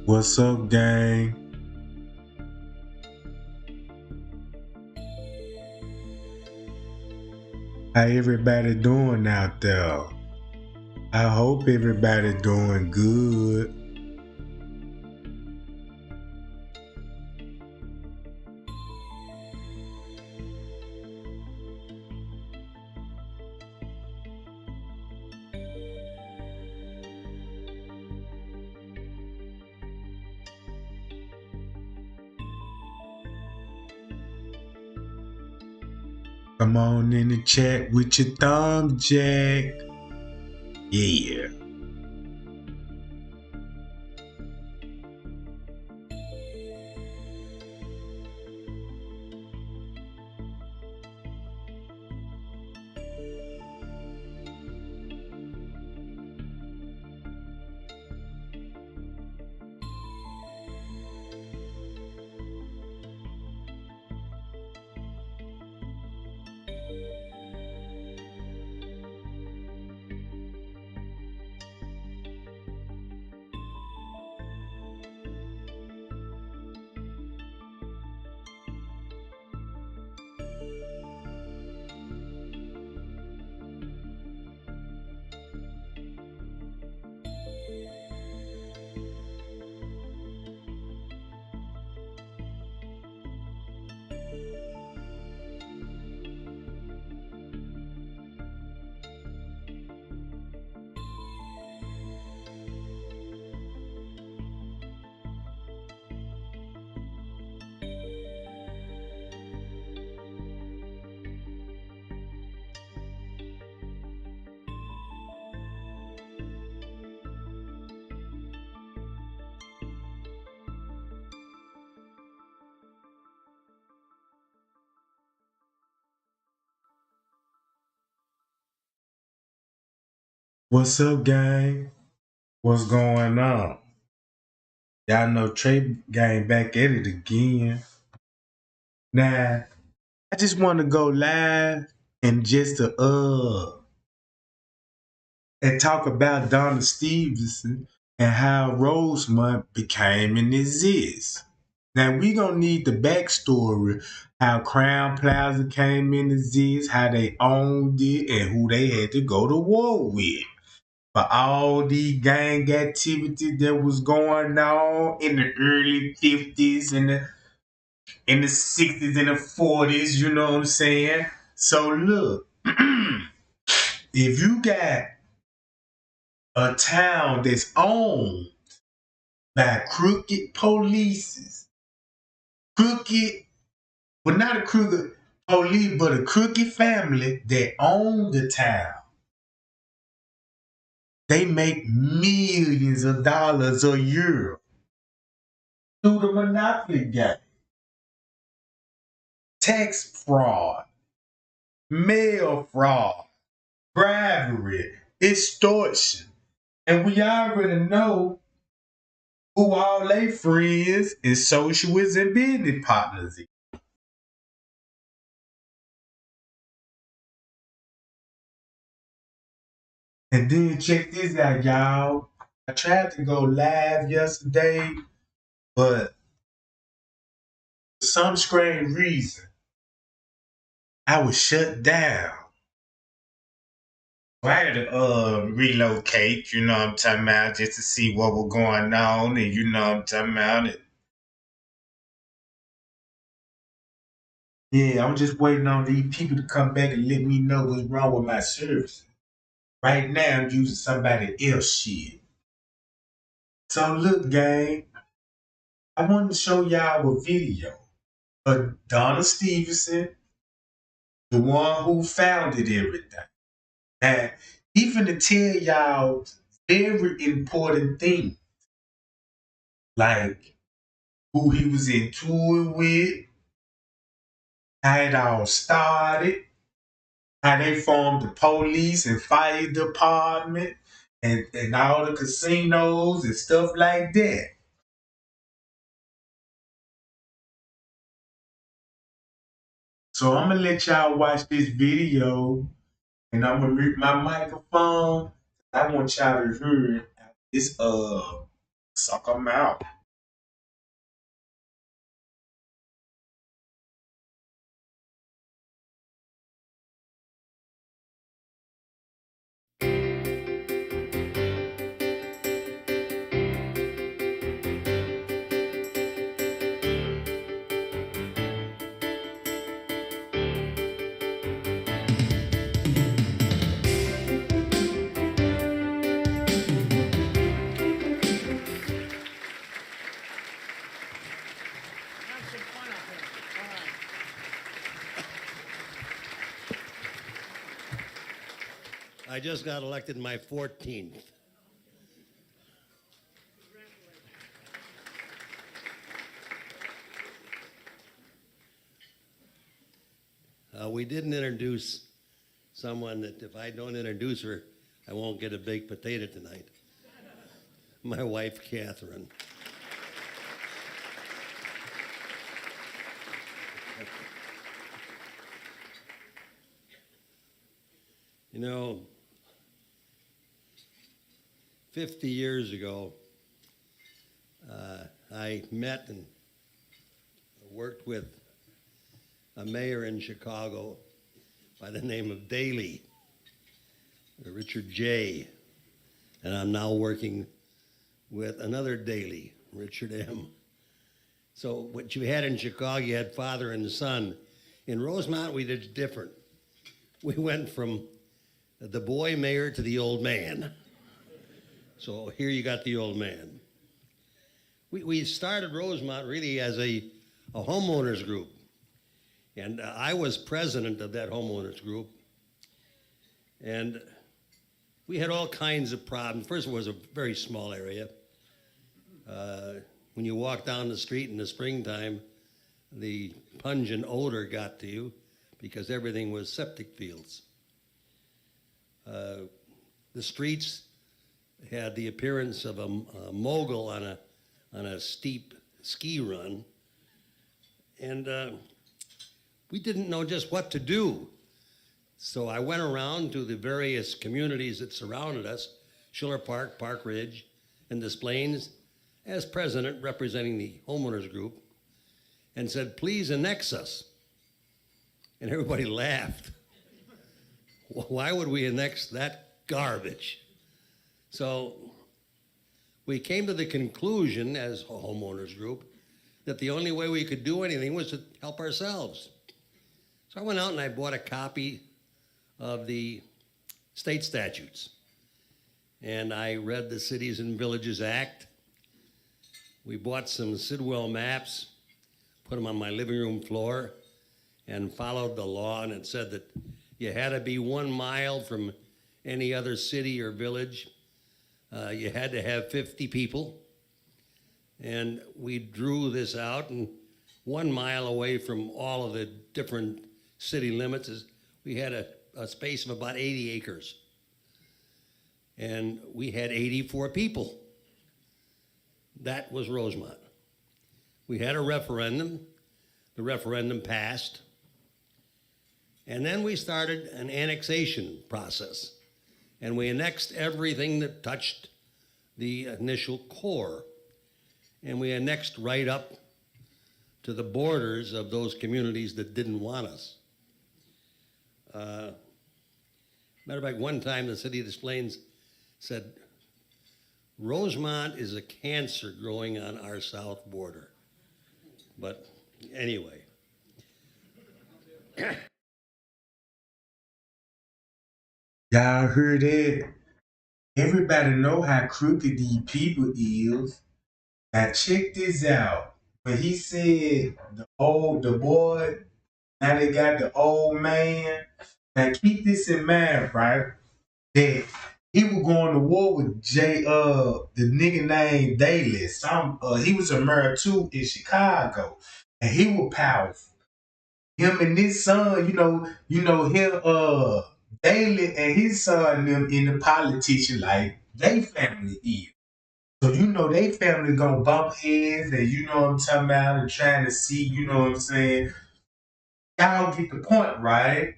What's up, gang? How everybody doing out there? I hope everybody doing good. Come on in the chat with your thumb jack. Yeah. What's up, gang? What's going on? Y'all know Trey gang back at it again. Now, I just want to go live and just and talk about Donna Stevenson and how Rosemont became and exists. Now we gonna need the backstory, how Crown Plaza came in exist, how they owned it, and who they had to go to war with. For all the gang activity that was going on in the early 50s and in the 60s and the 40s, you know what I'm saying? So look, if you got a town that's owned by crooked police, crooked, well, not a crooked police, but a crooked family that own the town. They make millions of dollars a year through the monopoly game, tax fraud, mail fraud, bribery, extortion. And we already know who all they friends and socialists and business partners is. And then check this out, y'all. I tried to go live yesterday, but for some strange reason, I was shut down. So I had to relocate, you know what I'm talking about, just to see what was going on, and you know what I'm talking about. Yeah, I'm just waiting on these people to come back and let me know what's wrong with my service. Right now, I'm using somebody else's shit. So look, gang, I wanted to show y'all a video of Donna Stevenson, the one who founded everything. And he finna tell y'all very important things, like who he was in tour with, how it all started, how they formed the police and fire department, and all the casinos and stuff like that. So I'm gonna let y'all watch this video, and I'm gonna mute my microphone. I want y'all to hear this suck 'em out. I just got elected my 14th. We didn't introduce someone that if I don't introduce her, I won't get a baked potato tonight. My wife, Catherine. You know, 50 years ago, I met and worked with a mayor in Chicago by the name of Daley, Richard J. And I'm now working with another Daley, Richard M. So what you had in Chicago, you had father and son. In Rosemont, we did different. We went from the boy mayor to the old man. So here you got the old man. We started Rosemont really as a homeowners group. And I was president of that homeowners group. And we had all kinds of problems. First, it was a very small area. When you walk down the street in the springtime, the pungent odor got to you because everything was septic fields. The streets had the appearance of a mogul on a steep ski run. And we didn't know just what to do. So I went around to the various communities that surrounded us, Schiller Park, Park Ridge, and Des Plaines, as president representing the homeowners group, and said, please annex us. And everybody laughed. Why would we annex that garbage? So we came to the conclusion as a homeowners group that the only way we could do anything was to help ourselves. So I went out and I bought a copy of the state statutes. And I read the Cities and Villages Act. We bought some Sidwell maps, put them on my living room floor, and followed the law. And it said that you had to be 1 mile from any other city or village. You had to have 50 people. And we drew this out, and 1 mile away from all of the different city limits we had a space of about 80 acres. And we had 84 people. That was Rosemont. We had a referendum. The referendum passed. And then we started an annexation process. And we annexed everything that touched the initial core. And we annexed right up to the borders of those communities that didn't want us. Matter of fact, one time the city of Des Plaines said, Rosemont is a cancer growing on our south border. But anyway. Y'all heard that? Everybody know how crooked these people is. Now check this out. When he said the boy, now they got the old man. Now keep this in mind, right? That he was going to war with the nigga named Daley. He was a mayor too in Chicago. And he was powerful. Him and his son, him, Daley and his son them in the politician like they family is. So they family gonna bump heads and you know what I'm talking about and trying to see, you know what I'm saying? Y'all get the point, right?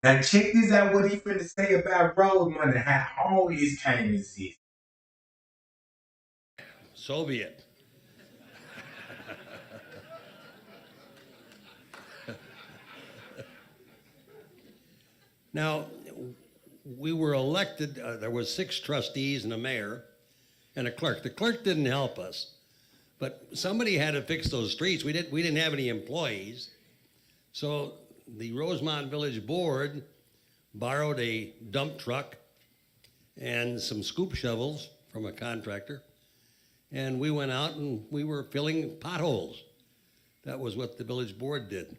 Now check this out what he finna say about road money, how all this came to exist. Soviet. Now, we were elected, there was 6 trustees and a mayor and a clerk. The clerk didn't help us, but somebody had to fix those streets. We didn't have any employees. So the Rosemont Village Board borrowed a dump truck and some scoop shovels from a contractor, and we went out and we were filling potholes. That was what the village board did.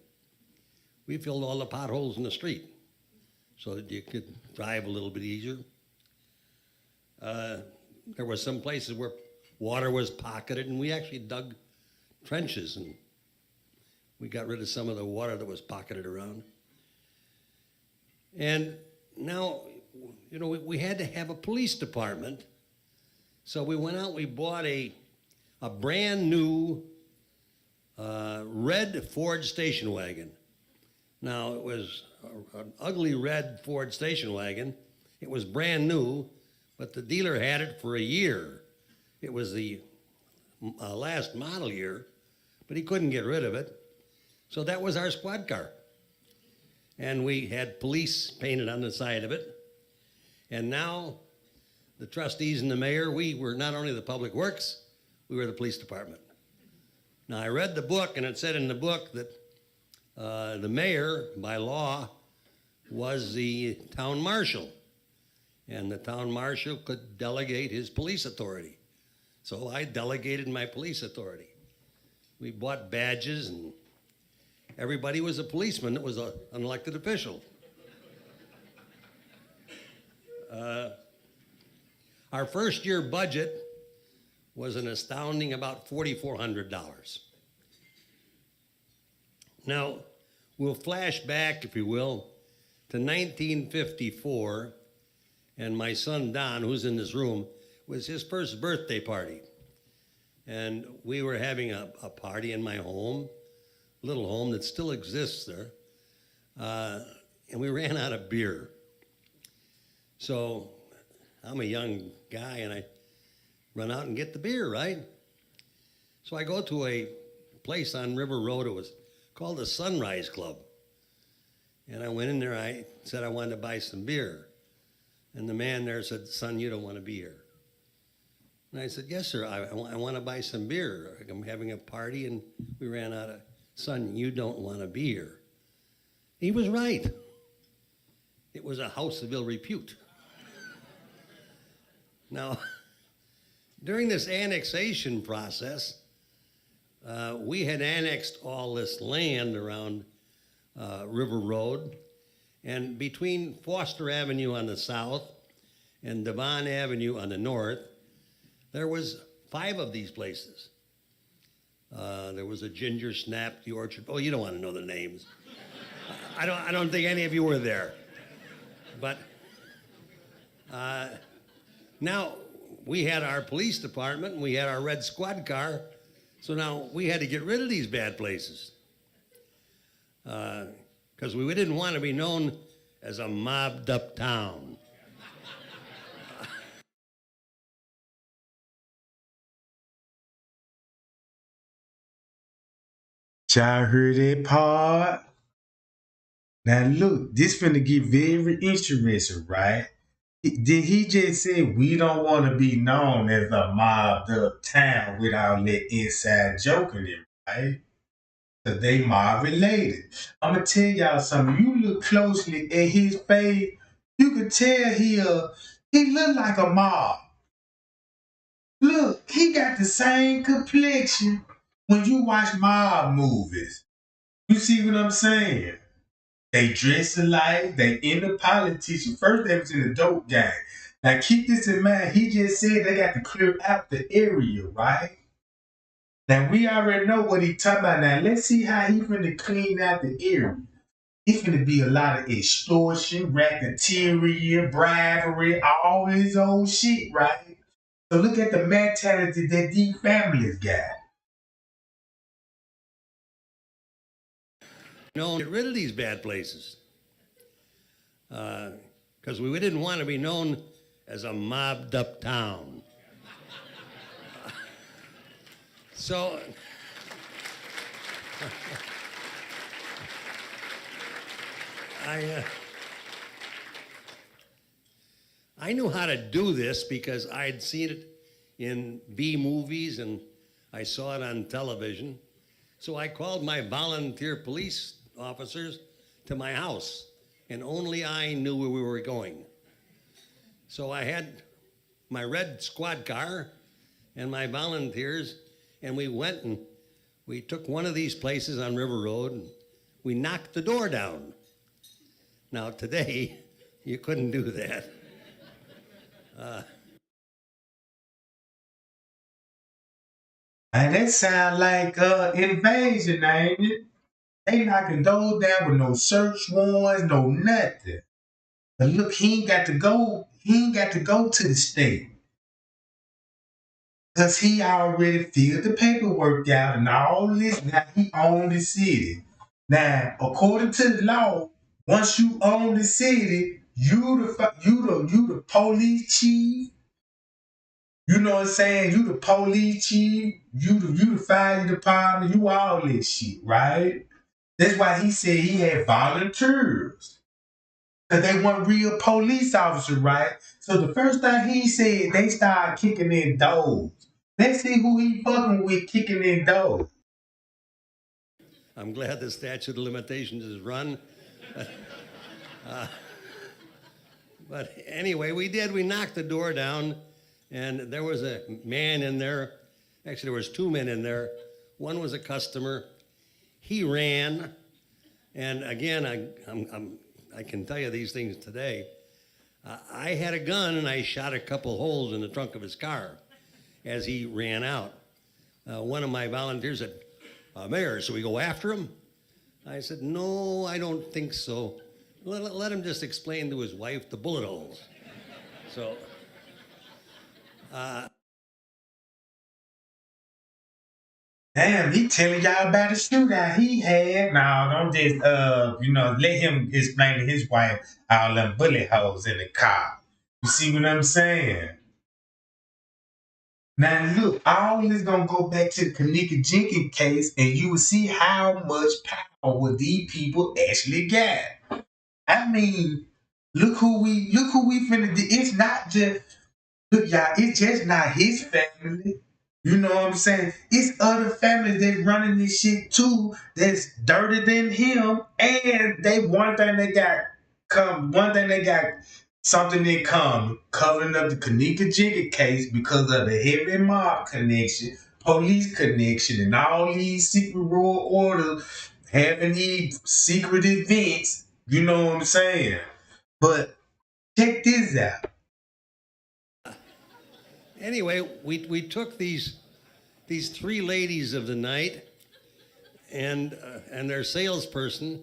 We filled all the potholes in the street. so that you could drive a little bit easier. There were some places where water was pocketed, and we actually dug trenches, and we got rid of some of the water that was pocketed around. And now, you know, we had to have a police department, so we went out, we bought a brand new red Ford station wagon. Now, it was an ugly red Ford station wagon. It was brand new, but the dealer had it for a year. It was the last model year, but he couldn't get rid of it. So that was our squad car. And we had police painted on the side of it. And now the trustees and the mayor, we were not only the public works, we were the police department. Now, I read the book, and it said in the book that the mayor, by law, was the town marshal. And the town marshal could delegate his police authority. So I delegated my police authority. We bought badges, and everybody was a policeman that was an elected official. Our first year budget was an astounding about $4,400. Now, we'll flash back, if you will, to 1954, and my son Don, who's in this room, was his first birthday party. And we were having a party in my home, little home that still exists there, and we ran out of beer. So I'm a young guy, and I run out and get the beer, right? So I go to a place on River Road. It was called the Sunrise Club. And I went in there, I said I wanted to buy some beer. And the man there said, "Son, you don't want to be here." And I said, "Yes, sir, I want to buy some beer. I'm having a party and we ran out of." "Son, you don't want to be here." He was right. It was a house of ill repute. Now, during this annexation process, we had annexed all this land around River Road, and between Foster Avenue on the south and Devon Avenue on the north, there was 5 of these places. There was a Ginger Snap, the Orchard. Oh, you don't want to know the names. I don't think any of you were there. But now we had our police department and we had our red squad car, so now we had to get rid of these bad places. Because we didn't want to be known as a mobbed up town. Y'all heard that part? Now look, this finna get very interesting, right? Did he just say we don't want to be known as a mobbed up town without that inside joke in it, right? Cause they mob related. I'ma tell y'all something. You look closely at his face, you can tell he look like a mob. Look, he got the same complexion when you watch mob movies. You see what I'm saying? They dress alike, they into politics. First they was in the dope gang. Now keep this in mind, he just said they got to clear out the area, right? Now we already know what he talking about. Now let's see how he finna clean out the area. It's finna be a lot of extortion, racketeering, bribery, all his old shit, right? So look at the mentality that these families got. No, get rid of these bad places. Because we didn't want to be known as a mobbed up town. So, I knew how to do this because I'd seen it in B movies and I saw it on television. So I called my volunteer police officers to my house, and only I knew where we were going. So I had my red squad car and my volunteers, and we went and we took one of these places on River Road and we knocked the door down. Now today, You couldn't do that. And that sound like invasion, ain't it? They knocking doors down with no search warrants, no nothing. But look, he ain't got to go. He ain't got to go to the state because he already filled the paperwork out and all this. Now he owned the city. Now, according to the law, once you own the city, you the police chief. You know what I'm saying? You the police chief. You the fire department. You all this shit, right? That's why he said he had volunteers. Because they weren't real police officers, right? So the first thing he said, they started kicking in doors. Let's see who he fucking with kicking in doors. I'm glad the statute of limitations is run. But anyway, we did. We knocked the door down, and there was a man in there. Actually, there was two men in there. One was a customer. He ran, and again, I can tell you these things today. I had a gun, and I shot a couple holes in the trunk of his car as he ran out. One of my volunteers said, Mayor, should we go after him? I said, no, I don't think so. Let him just explain to his wife the bullet holes. So, Damn, he telling y'all about the shootout he had. No, don't just let him explain to his wife all them bullet holes in the car. You see what I'm saying? Now look, all this gonna go back to the Kenneka Jenkins case, and you will see how much power these people actually got. I mean, look who we finna do. It's not just look, y'all, it's just not his family. You know what I'm saying? It's other families that's running this shit too that's dirtier than him. And one thing they got something in common, covering up the Kenneka Jenkins case because of the heavy mob connection, police connection, and all these secret royal orders having these secret events. You know what I'm saying? But check this out. anyway, we took these three ladies of the night and their salesperson.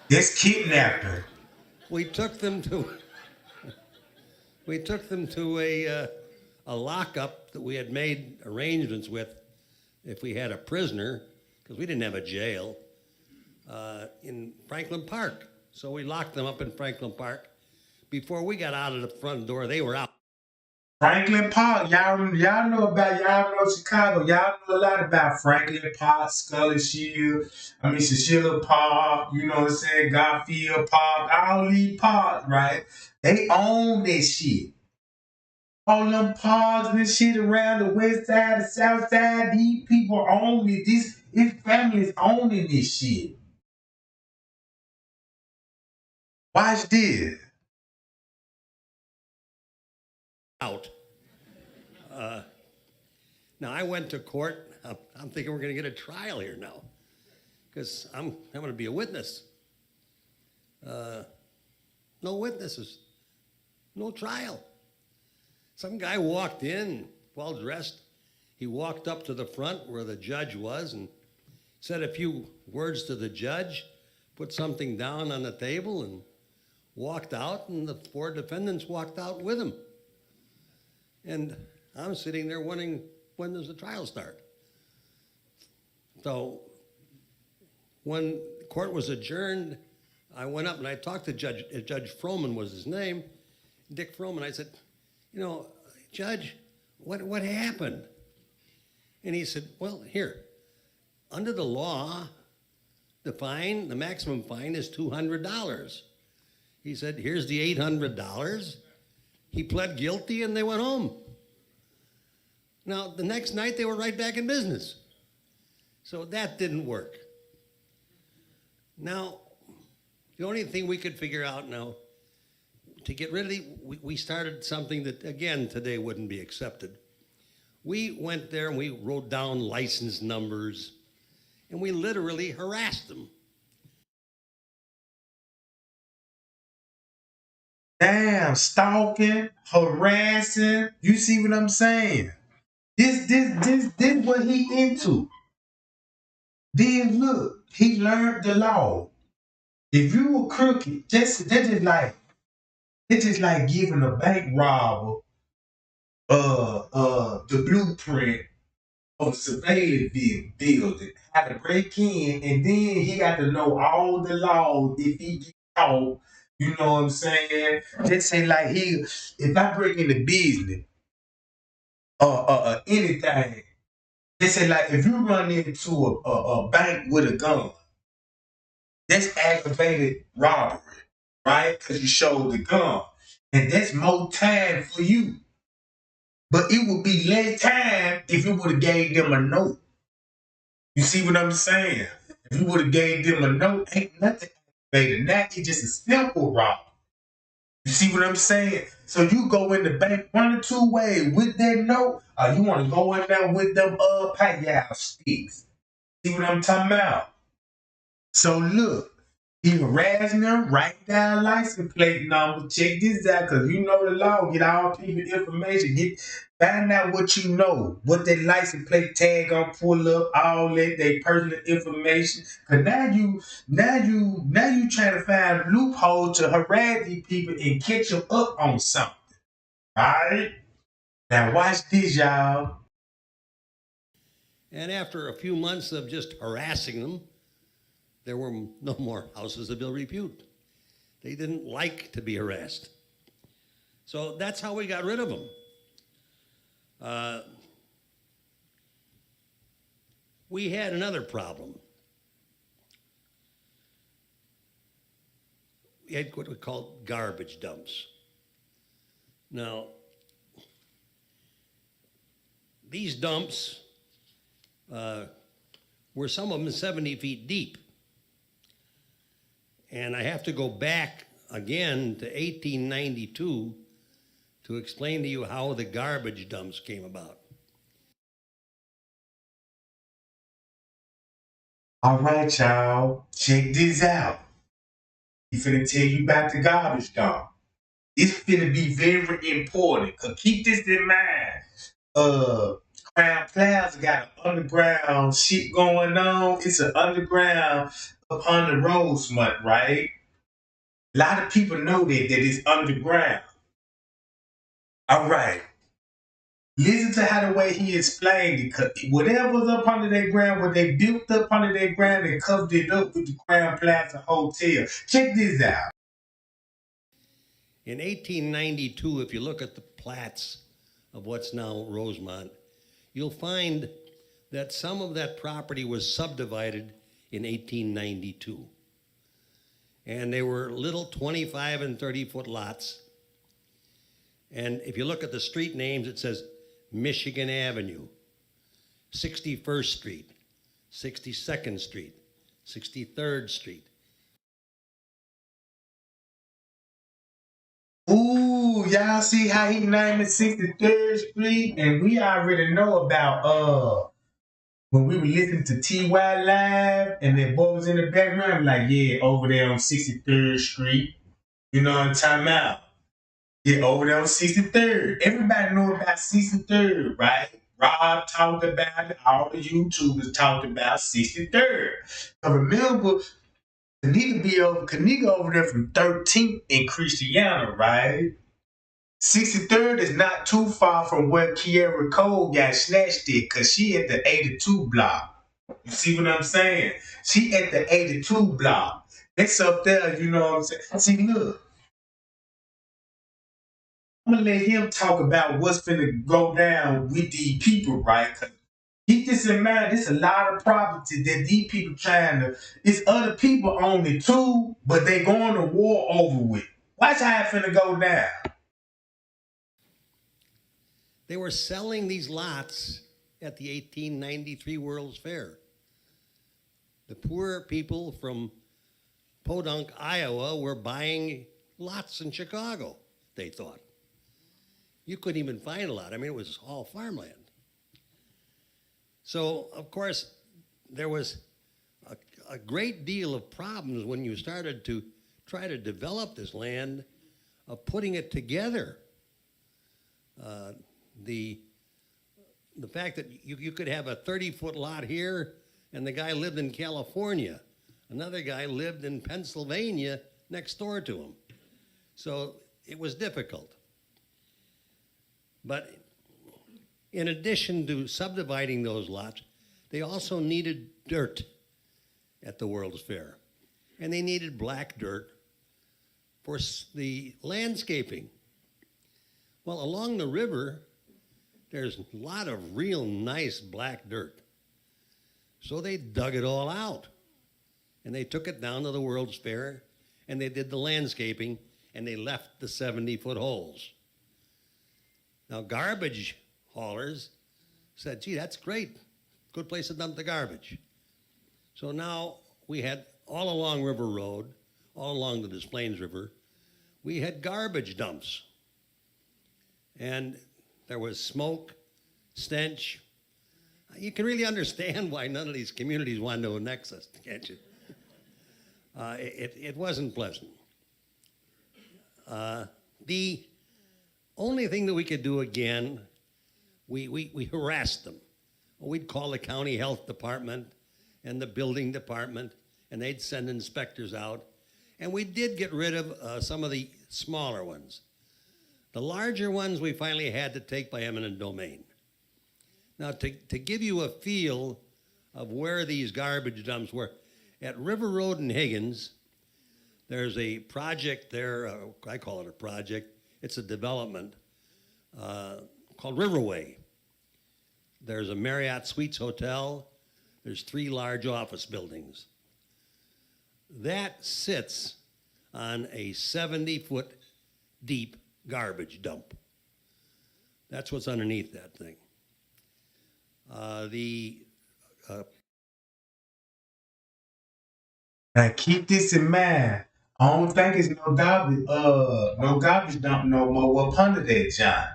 This kidnapping. We took them to a lockup that we had made arrangements with if we had a prisoner, because we didn't have a jail, in Franklin Park. So we locked them up in Franklin Park. Before we got out of the front door, they were out. Franklin Park, y'all know Chicago. Y'all know a lot about Franklin Park, Cecilia Park, you know what I'm saying, Garfield Park, all these parks, right? They own this shit. All them parks and shit around the west side, the south side, these people own it. This family's owning this shit. Watch this. Out. Now I went to court. I'm thinking we're going to get a trial here now, because I'm going to be a witness. No witnesses, no trial. Some guy walked in, well dressed. He walked up to the front where the judge was and said a few words to the judge, put something down on the table, and walked out, and the four defendants walked out with him. And I'm sitting there wondering, when does the trial start? So when the court was adjourned, I went up and I talked to Judge Froman was his name, Dick Froman. I said, Judge, what happened? And he said, well, here, under the law, the maximum fine is $200. He said, here's the $800. He pled guilty and they went home. Now, the next night they were right back in business. So that didn't work. Now, the only thing we could figure out now, to get rid of we started something that, again, today wouldn't be accepted. We went there and we wrote down license numbers, and we literally harassed them. Damn, stalking, harassing. You see what I'm saying? This what he into. Then look, he learned the law. If you were crooked, it's just like giving a bank robber the blueprint of a surveillance building, how to break in, and then he got to know all the laws if he get caught. You know what I'm saying? Just say like if I break into business anything, they say like if you run into a bank with a gun, that's aggravated robbery, right? Because you showed the gun, and that's more time for you. But it would be less time if you would have gave them a note. You see what I'm saying? If you would have gave them a note, ain't nothing aggravated. Now it's just a simple robbery. You see what I'm saying? So you go in the bank one or two ways with that note, or you want to go in there with them payal sticks. See what I'm talking about? So look, he harassing them, write down license plate number, check this out, cause you know the law, get all people information, find out what you know, what that license plate tag gonna pull up, all that, they personal information. Cause now you trying to find a loophole to harass these people and catch them up on something. Alright? Now watch this, y'all. And after a few months of just harassing them, there were no more houses of ill repute. They didn't like to be harassed. So that's how we got rid of them. We had another problem. We had what we called garbage dumps. Now, these dumps were some of them 70 feet deep. And I have to go back again to 1892 to explain to you how the garbage dumps came about. All right, y'all. Check this out. He finna tell you about the garbage dump. It's finna be very important. Cause keep this in mind. Crown Plaza got an underground shit going on. It's an underground upon the Rosemont, right? A lot of people know that it's underground. All right. Listen to how the way he explained it. Cause whatever's up under that ground, what they built up under that ground and covered it up with the Crown Plaza Hotel. Check this out. In 1892, if you look at the plats of what's now Rosemont, you'll find that some of that property was subdivided in 1892. And they were little 25 and 30-foot lots. And if you look at the street names, it says Michigan Avenue, 61st Street, 62nd Street, 63rd Street. Ooh, y'all see how he named it 63rd Street? And we already know about when we were listening to TY Live and that boy was in the background, like, yeah, over there on 63rd Street. You know what I'm talking about? Yeah, over there on 63rd. Everybody know about 63rd, right? Rob talked about it. All the YouTubers talked about 63rd. But remember, Kenneka over there from 13th in Christiana, right? 63rd is not too far from where Kiera Cole got snatched at, because she at the 82 block. You see what I'm saying? She at the 82 block. That's up there, you know what I'm saying? See, look, I'm gonna let him talk about what's finna go down with these people, right? 'Cause keep this in mind, there's a lot of property that these people it's other people on it too, but they going to war over with. Watch how it finna go down. They were selling these lots at the 1893 World's Fair. The poor people from Podunk, Iowa were buying lots in Chicago, they thought. You couldn't even find a lot. I mean, it was all farmland. So, of course, there was a great deal of problems when you started to try to develop this land of putting it together. The fact that you could have a 30-foot lot here, and the guy lived in California. Another guy lived in Pennsylvania next door to him. So it was difficult. But in addition to subdividing those lots, they also needed dirt at the World's Fair. And they needed black dirt for the landscaping. Well, along the river, there's a lot of real nice black dirt. So they dug it all out. And they took it down to the World's Fair, and they did the landscaping, and they left the 70-foot holes. Now, garbage haulers said, gee, that's great. Good place to dump the garbage. So now we had all along River Road, all along the Des Plaines River, we had garbage dumps. And there was smoke, stench. You can really understand why none of these communities wanted to annex us, can't you? It wasn't pleasant. The only thing that we could do again, we harassed them. We'd call the county health department and the building department, and they'd send inspectors out. And we did get rid of some of the smaller ones. The larger ones we finally had to take by eminent domain. Now, to give you a feel of where these garbage dumps were, at River Road in Higgins, there's a project there, I call it a project, it's a development called Riverway. There's a Marriott Suites Hotel, there's 3 large office buildings. That sits on a 70-foot deep garbage dump. That's what's underneath that thing. Now keep this in mind. I don't think it's no garbage dump no more up under that, John.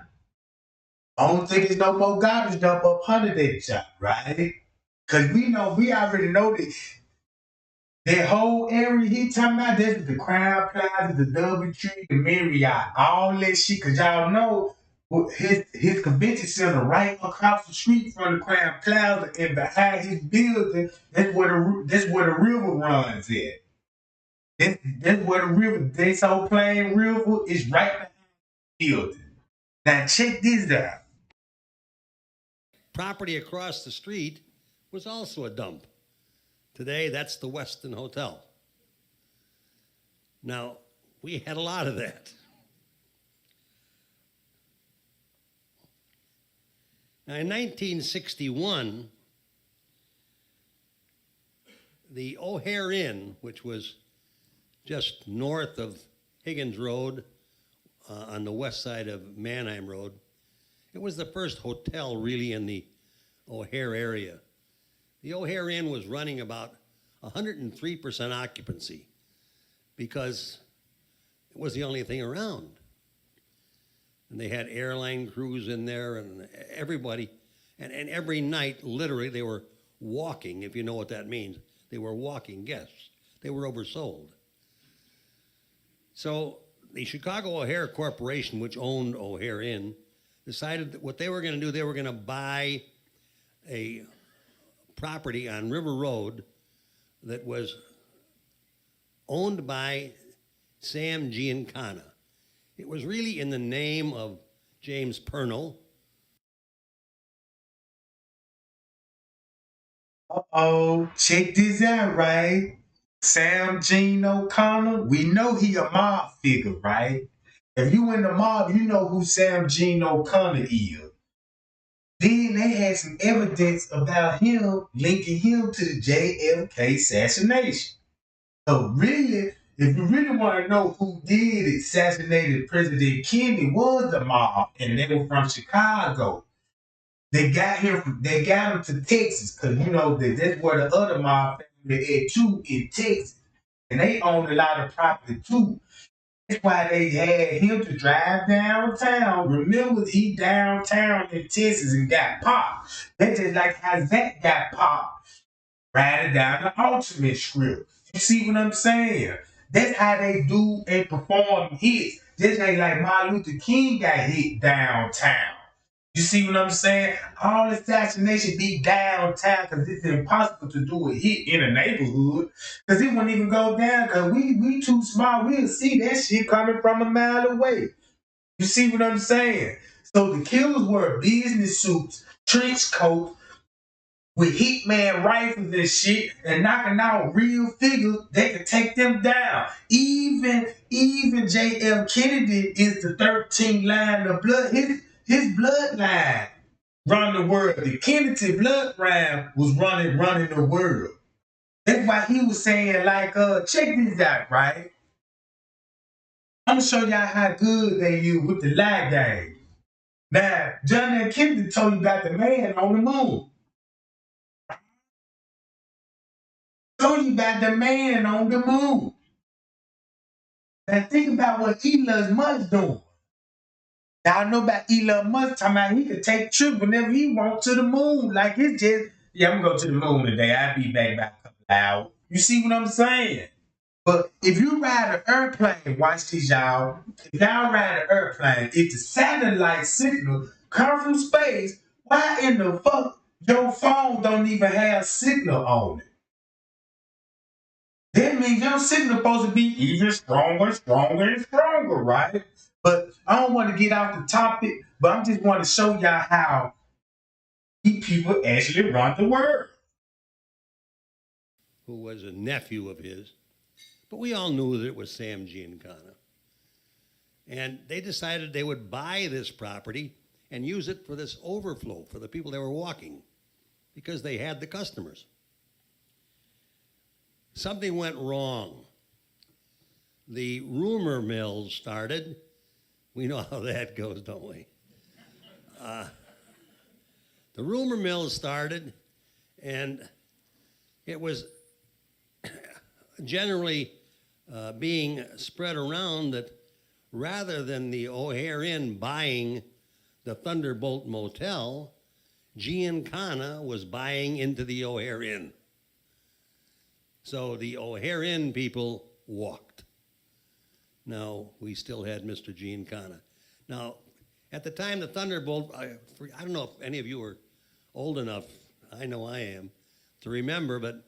I don't think it's no more garbage dump up under that, John, right? Cause we already know that whole area he talking about, that's the Crown Plaza, the Doubletree, the Marriott, all that shit. Cause y'all know his convention center right across the street from the Crown Plaza, and behind his building, that's where the river runs at. That's where the river, this whole Plain River is right behind the building. Now check this out. Property across the street was also a dump. Today, that's the Westin Hotel. Now, we had a lot of that. Now, in 1961, the O'Hare Inn, which was just north of Higgins Road on the west side of Mannheim Road, it was the first hotel really in the O'Hare area. The O'Hare Inn was running about 103% occupancy because it was the only thing around. And they had airline crews in there and everybody, and every night, literally, they were walking, if you know what that means. They were walking guests. They were oversold. So the Chicago O'Hare Corporation, which owned O'Hare Inn, decided that what they were going to do, they were going to buy a property on River Road that was owned by Sam Giancana. It was really in the name of James Purnell. Uh-oh, check this out, right? Sam Gene OConnor, we know he a mob figure, right? If you in the mob, you know who Sam Gene OConnor is. Then they had some evidence about him linking him to the JFK assassination. So really, if you really want to know who did assassinated President Kennedy, was the mob, and they were from Chicago. They got him to Texas, because that's where the other mob family is too, in Texas. And they own a lot of property too. That's why they had him to drive downtown. Remember, he downtown in Texas and got popped. That's just like how Zach got popped riding down the ultimate script. You see what I'm saying? That's how they do and perform hits. Just like Martin Luther King got hit downtown. You see what I'm saying? All assassination be downtown because it's impossible to do a hit in a neighborhood because it won't even go down because we too small. We'll see that shit coming from a mile away. You see what I'm saying? So the killers wear business suits, trench coats, with hitman rifles and shit and knocking out real figures that could take them down. Even J.F. Kennedy is the 13th line of blood. His bloodline run the world. The Kennedy bloodline was running the world. That's why he was saying, like, check this out, right? I'm gonna show y'all how good they use with the lie game. Now, John F. Kennedy told you about the man on the moon. Told you about the man on the moon. Now think about what Elon Musk doing. Y'all know about Elon Musk talking about he could take trips whenever he wants to the moon. Like it's just, yeah, I'm gonna go to the moon today. I'll be back by a couple hours. You see what I'm saying? But if you ride an airplane, watch this, y'all. If y'all ride an airplane, if the satellite signal come from space, why in the fuck your phone don't even have signal on it? That means your signal supposed to be even stronger, right? But I don't want to get off the topic, but I just want to show y'all how these people actually run the world. Who was a nephew of his, but we all knew that it was Sam Giancana. And they decided they would buy this property and use it for this overflow for the people that were walking because they had the customers. Something went wrong. The rumor mill started. We know how that goes, don't we? The rumor mill started, and it was generally being spread around that rather than the O'Hare Inn buying the Thunderbolt Motel, Giancana was buying into the O'Hare Inn. So the O'Hare Inn people walked. Now, we still had Mr. Giancana. Now, at the time the Thunderbolt, I don't know if any of you were old enough, I know I am, to remember, but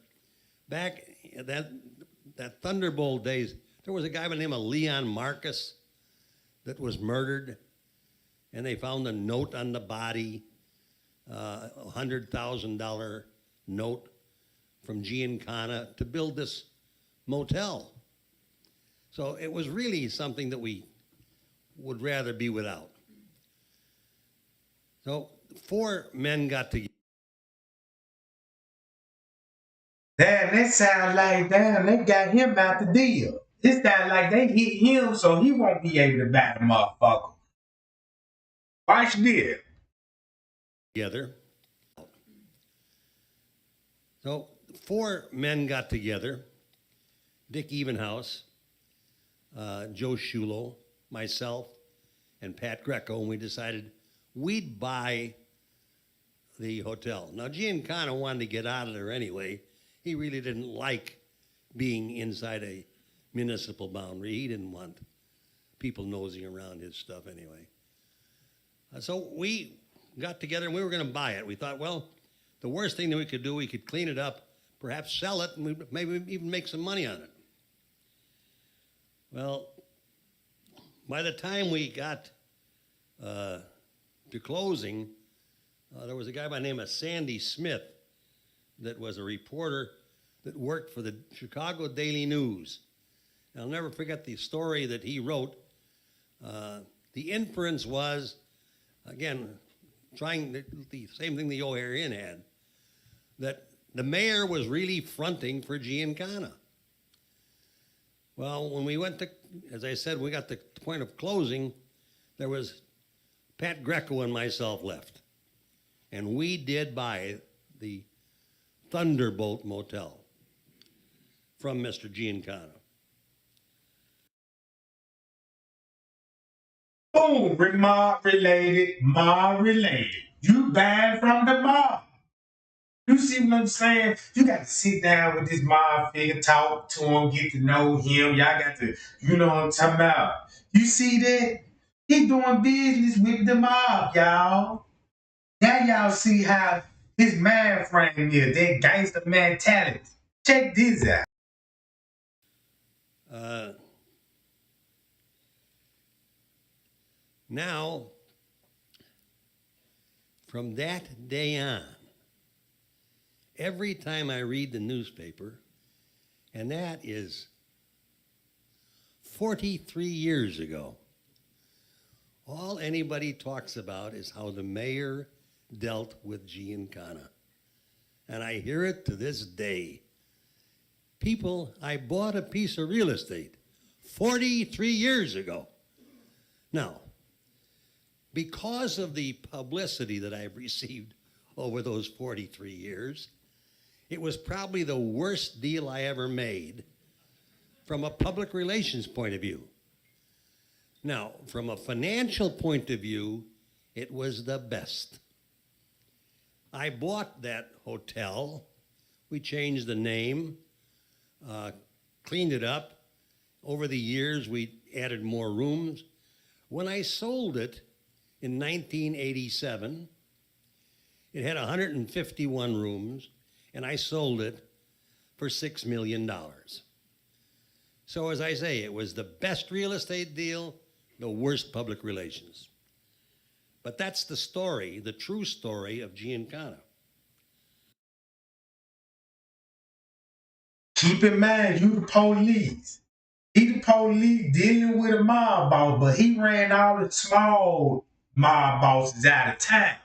back that Thunderbolt days, there was a guy by the name of Leon Marcus that was murdered, and they found a note on the body, a $100,000 note from Giancana to build this motel. So it was really something that we would rather be without. So 4 men got together. Damn, that sounds like, damn, they got him out the deal. It sounds like they hit him so he won't be able to buy the motherfucker. Watch this. Together. So 4 men got together, Dick Evenhouse, Joe Shulo, myself, and Pat Greco, and we decided we'd buy the hotel. Now, Giancana wanted to get out of there anyway. He really didn't like being inside a municipal boundary. He didn't want people nosing around his stuff anyway. So we got together and we were going to buy it. We thought, well, the worst thing that we could do, we could clean it up, perhaps sell it, and maybe even make some money on it. Well, by the time we got to closing, there was a guy by the name of Sandy Smith that was a reporter that worked for the Chicago Daily News. And I'll never forget the story that he wrote. The inference was, again, trying the same thing the O'Hare Inn had, that the mayor was really fronting for Giancana. Well, when we went to, as I said, we got to the point of closing, there was Pat Greco and myself left. And we did buy the Thunderbolt Motel from Mr. Giancana. Boom, mob related. You buying from the mob. You see what I'm saying? You got to sit down with this mob figure, talk to him, get to know him. Y'all got to, you know what I'm talking about? You see that? He doing business with the mob, y'all. Now y'all see how his mind frame is, that gangster mentality. Check this out. Uh, Now, from that day on, every time I read the newspaper, and that is 43 years ago, all anybody talks about is how the mayor dealt with Gene OConnor. And I hear it to this day. People, I bought a piece of real estate 43 years ago. Now, because of the publicity that I've received over those 43 years, it was probably the worst deal I ever made from a public relations point of view. Now, from a financial point of view, it was the best. I bought that hotel. We changed the name, cleaned it up. Over the years, we added more rooms. When I sold it in 1987, it had 151 rooms, and I sold it for $6 million. So as I say, it was the best real estate deal, the worst public relations. But that's the story, the true story of Gene OConnor. Keep in mind, you the police. He the police dealing with a mob boss, but he ran all the small mob bosses out of town.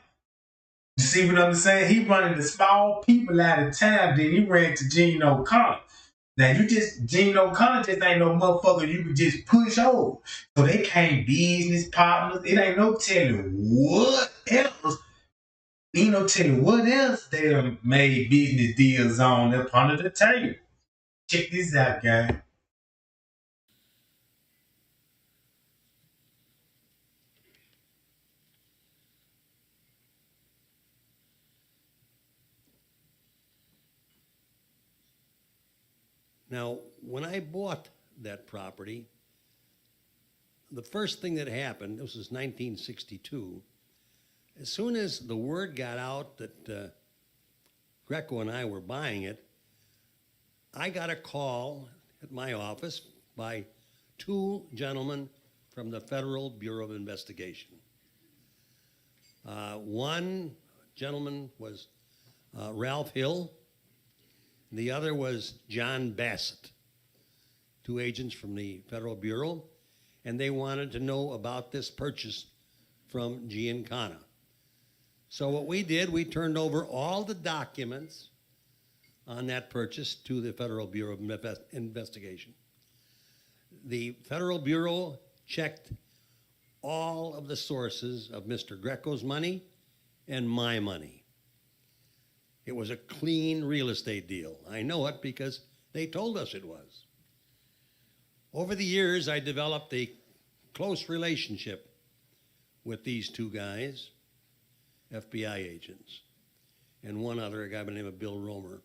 You see what I'm saying? He running the small people out of town, then he ran to Gene OConnor. Now Gene OConnor just ain't no motherfucker you can just push over. So they came business partners. It ain't no telling what else. Ain't no telling what else they done made business deals on up under the table. Check this out, guys. Now, when I bought that property, the first thing that happened, this was 1962, as soon as the word got out that Greco and I were buying it, I got a call at my office by two gentlemen from the Federal Bureau of Investigation. One gentleman was Ralph Hill. The other was John Bassett, two agents from the Federal Bureau, and they wanted to know about this purchase from Gene OConnor. So what we did, we turned over all the documents on that purchase to the Federal Bureau of Investigation. The Federal Bureau checked all of the sources of Mr. Greco's money and my money. It was a clean real estate deal. I know it because they told us it was. Over the years, I developed a close relationship with these two guys, FBI agents, and one other, a guy by the name of Bill Romer.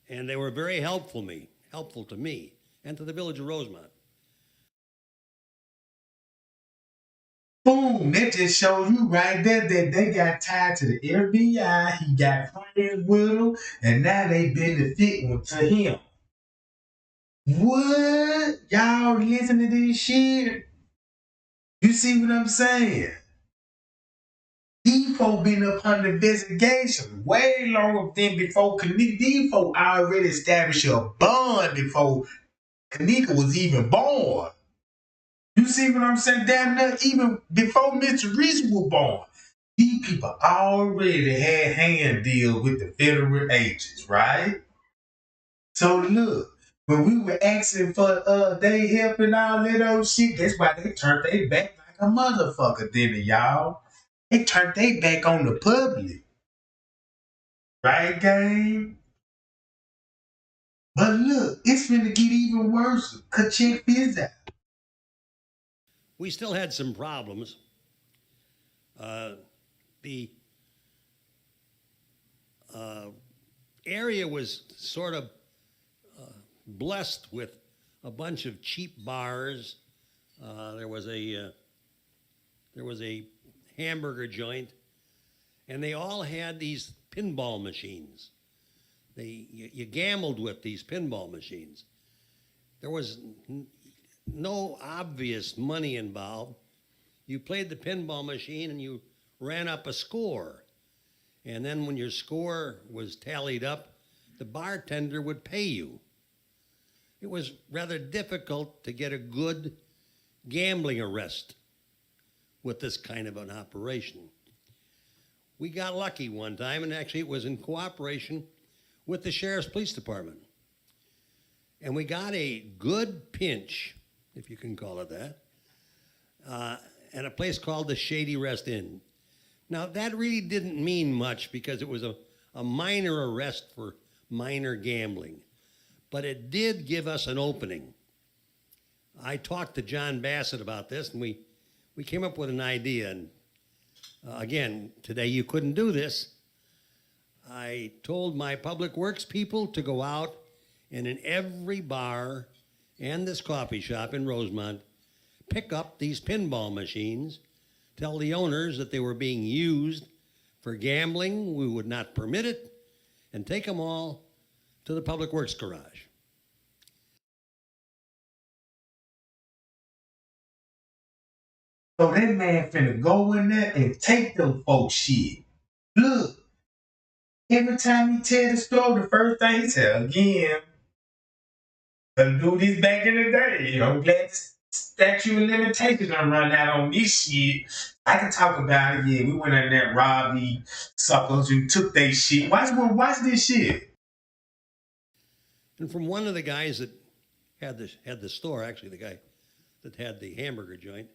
And they were very helpful to me, and to the village of Rosemont. Boom, that just shows you right there that they got tied to the FBI. He got friends with them, and now they benefiting to him. What? Y'all listen to this shit? You see what I'm saying? These folk been up under investigation way longer than before Kenneka. These folk already established a bond before Kenneka was even born. You see what I'm saying? Damn near even before Mr. Reese was born. These people already had hand deals with the federal agents, right? So look, when we were asking for they help and all that old shit, that's why they turned their back like a motherfucker, didn't it, y'all? They turned their back on the public. Right, gang? But look, it's finna get even worse. Cause check this out. We still had some problems. The area was sort of blessed with a bunch of cheap bars, There was a hamburger joint, and they all had these pinball machines. You gambled with these pinball machines. There was no obvious money involved. You played the pinball machine and you ran up a score. And then when your score was tallied up, the bartender would pay you. It was rather difficult to get a good gambling arrest with this kind of an operation. We got lucky one time, and actually it was in cooperation with the Sheriff's Police Department. And we got a good pinch, if you can call it that, at a place called the Shady Rest Inn. Now, that really didn't mean much because it was a minor arrest for minor gambling. But it did give us an opening. I talked to John Bassett about this, and we came up with an idea. And again, today you couldn't do this. I told my public works people to go out and in every bar and this coffee shop in Rosemont, pick up these pinball machines, tell the owners that they were being used for gambling, we would not permit it, and take them all to the public works garage. So that man finna go in there and take them folks shit. Look, every time he tell the story, the first thing he tell again, gonna do this back in the day. I'm glad the statute of limitations done run out on this shit. I can talk about it. Yeah, we went in there and robbed these suckers and took their shit. Watch this shit. And from one of the guys that had the store, actually the guy that had the hamburger joint,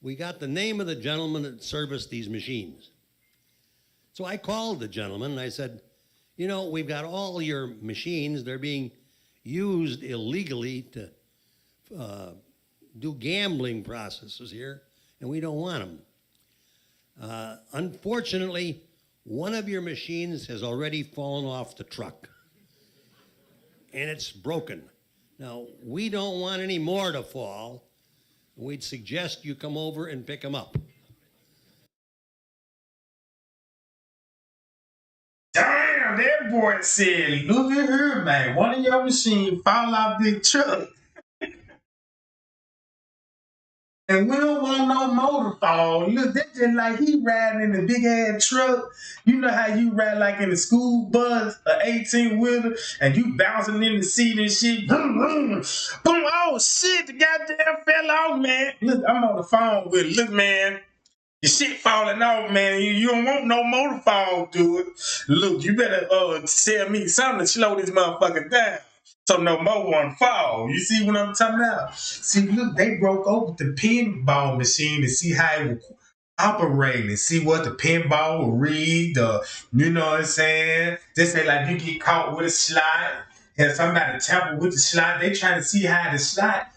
we got the name of the gentleman that serviced these machines. So I called the gentleman and I said, you know, we've got all your machines. They're being used illegally to do gambling processes here, and we don't want them. Unfortunately, one of your machines has already fallen off the truck, and it's broken. Now, we don't want any more to fall. We'd suggest you come over and pick them up. Damn, that boy said, look at her, man. One of your machines fall off the truck. And we don't want no motor fall. Look, that's just like he riding in a big ass truck. You know how you ride like in a school bus, an 18-wheeler, and you bouncing in the seat and shit. Boom, boom, boom. Oh shit, the goddamn fell off, man. Look, I'm on the phone with it. Look, man. Your shit falling off, man. You don't want no motor fall to it. Look, you better tell me something to slow this motherfucker down. So no more one fall. You see what I'm talking about? See, look, they broke open the pinball machine to see how it was operating, see what the pinball would read, you know what I'm saying? They say like you get caught with a slot, and somebody tamper with the slot, they trying to see how the slot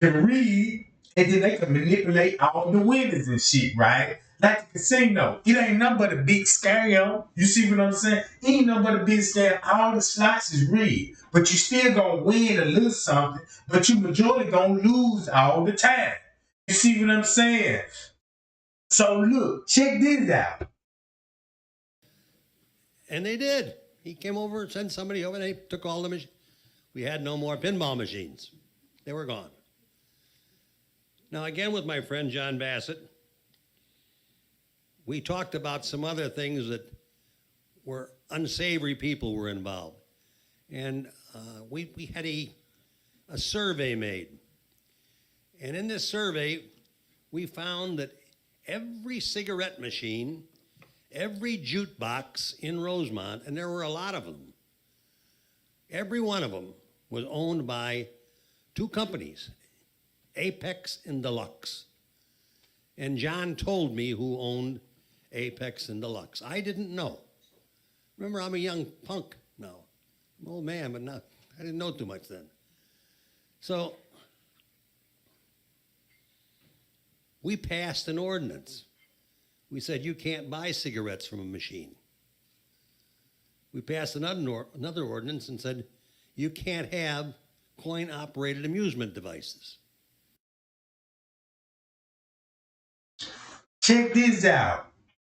can read, and then they can manipulate all the winners and shit, right? Like the casino. It ain't nothing but a big scam. You see what I'm saying? It ain't nothing but a big scam. All the slots is rigged. But you still gonna win a little something, but you majority gonna lose all the time. You see what I'm saying? So look, check this out. And they did. He came over and sent somebody over and they took all the machines. We had no more pinball machines. They were gone. Now, again, with my friend John Bassett, we talked about some other things that were unsavory people were involved. And we had a survey made. And in this survey, we found that every cigarette machine, every jukebox in Rosemont, and there were a lot of them, every one of them was owned by two companies, Apex and Deluxe. And John told me who owned Apex and Deluxe. I didn't know. Remember, I'm a young punk now. I'm an old man, but not, I didn't know too much then. So we passed an ordinance. We said you can't buy cigarettes from a machine. We passed another ordinance and said you can't have coin-operated amusement devices. check this out.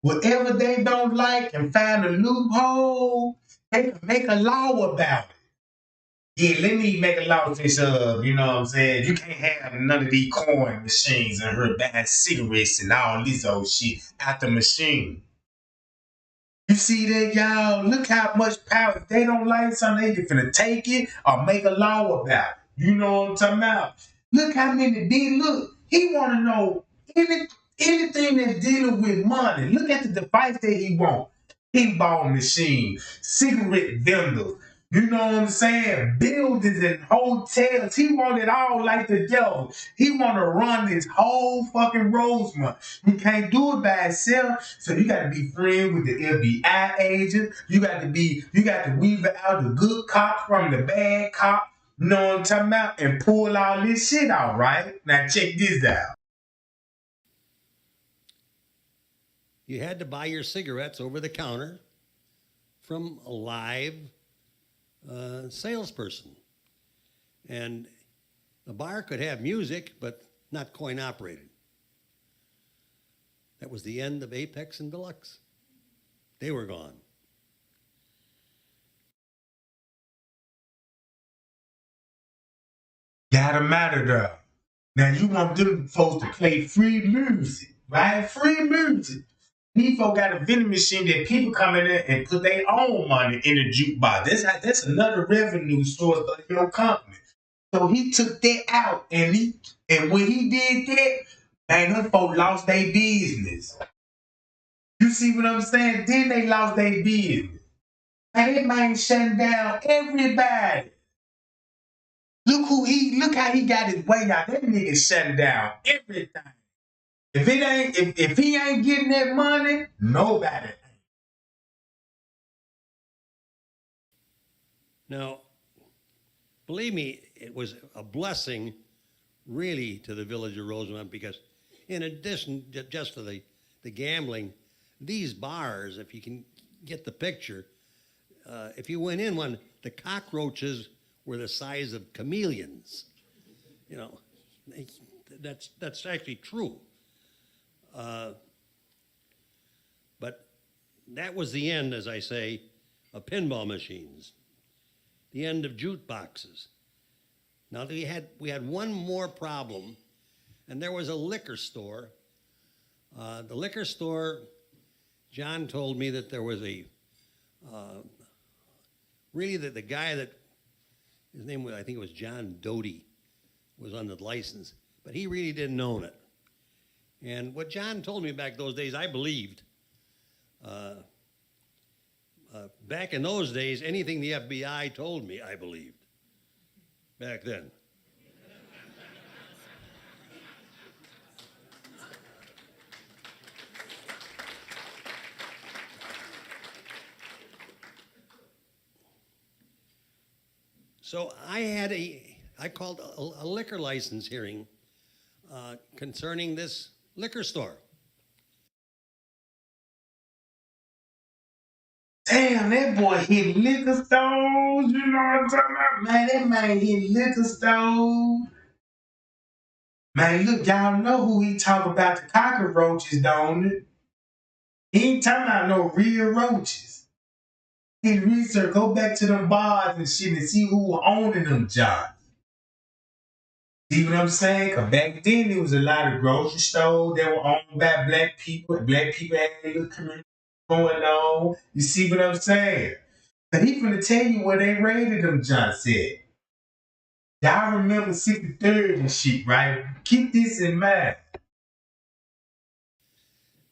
Whatever they don't like and find a loophole, they can make a law about it. Yeah, let me make a law this you know what I'm saying? You can't have none of these coin machines and her buying cigarettes and all this old shit out the machine. You see that, y'all? Look how much power. If they don't like something, they finna take it or make a law about it. You know what I'm talking about? Look how many did. Look, he want to know anything that's dealing with money. Look at the device that he want. Pinball machine, cigarette vendors. You know what I'm saying? Buildings and hotels. He want it all like the devil. He want to run this whole fucking Rosemont. He can't do it by himself. So you got to be friends with the FBI agent. You got to weave out the good cop from the bad cop. You know what I'm talking about? And pull all this shit out, right? Now check this out. You had to buy your cigarettes over the counter from a live salesperson. And the bar could have music, but not coin operated. That was the end of Apex and Deluxe. They were gone. Gotta matter though. Now you want them folks to play free music, right? Free music. These folks got a vending machine that people come in there and put their own money in the jukebox. That's another revenue source of your company. So he took that out, and when he did that, man, them folks lost their business. You see what I'm saying? Then they lost their business. And that man shutting down everybody. Look how he got his way out. That nigga shutting down everything. If he ain't getting that money, nobody. Now, believe me, it was a blessing really to the village of Rosemont because in addition just to the gambling, these bars, if you can get the picture, if you went in one, the cockroaches were the size of chameleons. You know, that's actually true. But that was the end, as I say, of pinball machines, the end of jukeboxes. Now we had one more problem, and there was a liquor store. The liquor store, John told me that there was really the guy that, his name was, I think it was John Doty, was on the license, but he really didn't own it. And what John told me back those days, I believed. Back in those days, anything the FBI told me, I believed. Back then. So I called a liquor license hearing concerning this liquor store. Damn, that boy hit liquor stores. You know what I'm talking about? Man, that man hit liquor stores. Man, look, y'all know who he talking about, the cockroaches, don't it? He ain't talking about no real roaches. His research, go back to them bars and shit and see who were owning them jobs. See what I'm saying? Cause back then there was a lot of grocery stores that were owned by black people. Black people had a little community going on. You see what I'm saying? But he finna tell you where they raided them Johns at. Y'all remember 63rd and shit, right? Keep this in mind.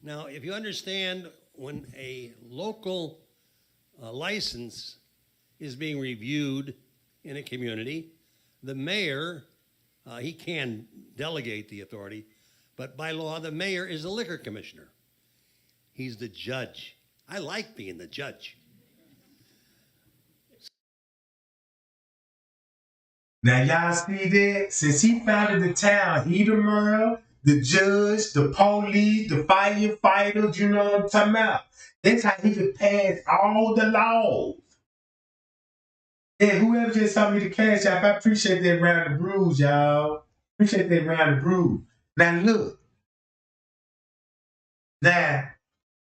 Now, if you understand, when a local license is being reviewed in a community, the mayor, he can delegate the authority, but by law, the mayor is the liquor commissioner. He's the judge. I like being the judge. Now y'all see that? Since he founded the town, he the mayor, the judge, the police, the firefighters, you know what I'm talking about? That's how he could pass all the laws. Yeah, whoever just saw me the cash app, I appreciate that round of brews, y'all. Appreciate that round of brews. Now look, Now,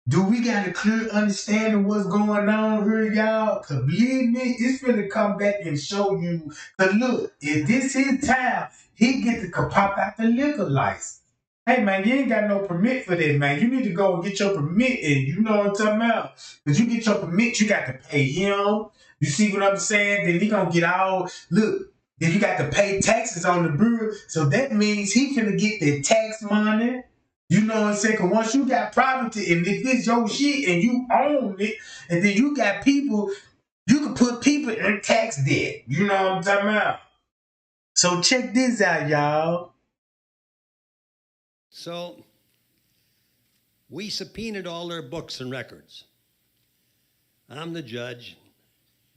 do we got a clear understanding of what's going on here, y'all? Cause believe me, it's finna come back and show you. Cause look, if this his time, he get to pop out the liquor license. Hey man, you ain't got no permit for that, man. You need to go and get your permit, and you know what I'm talking about. Cause you get your permit, you got to pay him. You see what I'm saying? Then he gonna get all look. Then you got to pay taxes on the bill, so that means he finna get the tax money. You know what I'm saying? Cause once you got property and if it's your shit and you own it, and then you got people, you can put people in tax debt. You know what I'm talking about? So check this out, y'all. So we subpoenaed all their books and records. I'm the judge,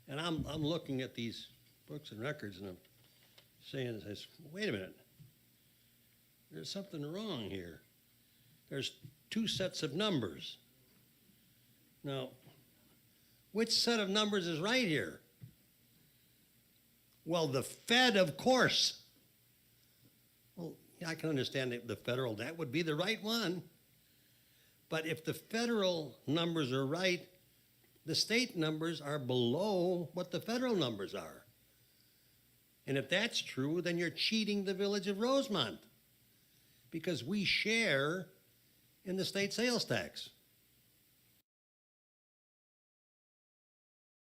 and I'm looking at these books and records, and I'm saying, wait a minute, there's something wrong here. There's two sets of numbers. Now, which set of numbers is right here? Well, the Fed, of course. Well, yeah, I can understand the federal, that would be the right one. But if the federal numbers are right, the state numbers are below what the federal numbers are. And if that's true, then you're cheating the village of Rosemont, because we share in the state sales tax.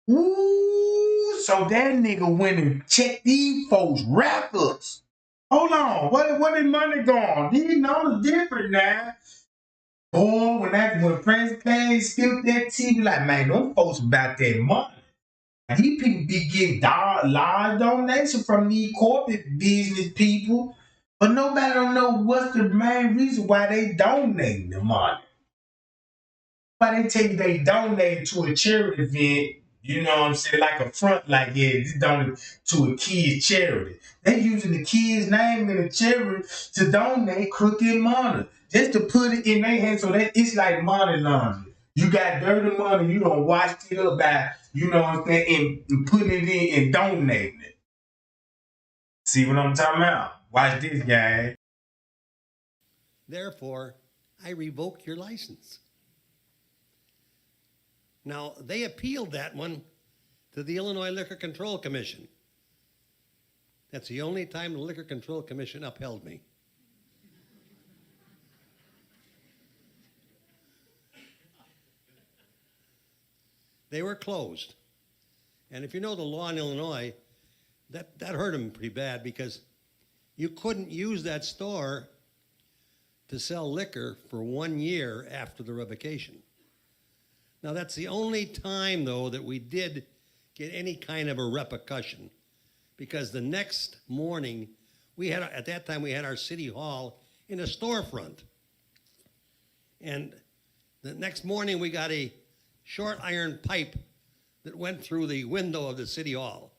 Ooh, so that nigga went and checked these folks' records. Hold on, what is money gone? These numbers different now. Boy, when Prince came, skipped that TV, like, man, them folks about that money. And these people be getting large donations from these corporate business people, but nobody don't know what's the main reason why they donating the money. Why they tell you they donated to a charity event, you know what I'm saying, like a front, like, yeah, this donated to a kid's charity. They using the kid's name in the charity to donate crooked money, just to put it in their hands so that it's like money laundering. You got dirty money, you don't wash it up by, you know what I'm saying, and putting it in and donating it. See what I'm talking about? Watch this, guy. Therefore, I revoke your license. Now, they appealed that one to the Illinois Liquor Control Commission. That's the only time the Liquor Control Commission upheld me. They were closed. And if you know the law in Illinois, that hurt them pretty bad, because you couldn't use that store to sell liquor for 1 year after the revocation. Now, that's the only time, though, that we did get any kind of a repercussion, because the next morning, at that time, we had our city hall in a storefront. And the next morning, we got a short iron pipe that went through the window of the city hall.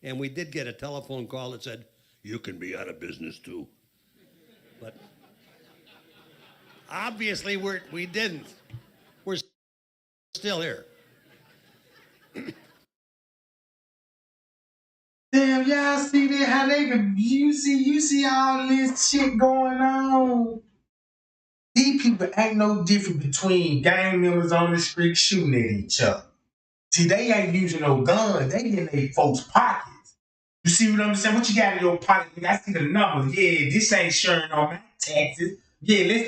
And we did get a telephone call that said, you can be out of business too. But obviously, we didn't. We're still here. Damn, y'all see that? How they can, you see all this shit going on. These people ain't no different between gang members on the street shooting at each other. See, they ain't using no guns. They in their folks' pockets. You see what I'm saying? What you got in your pocket? I see the numbers. Yeah, this ain't sharing on my taxes. Yeah,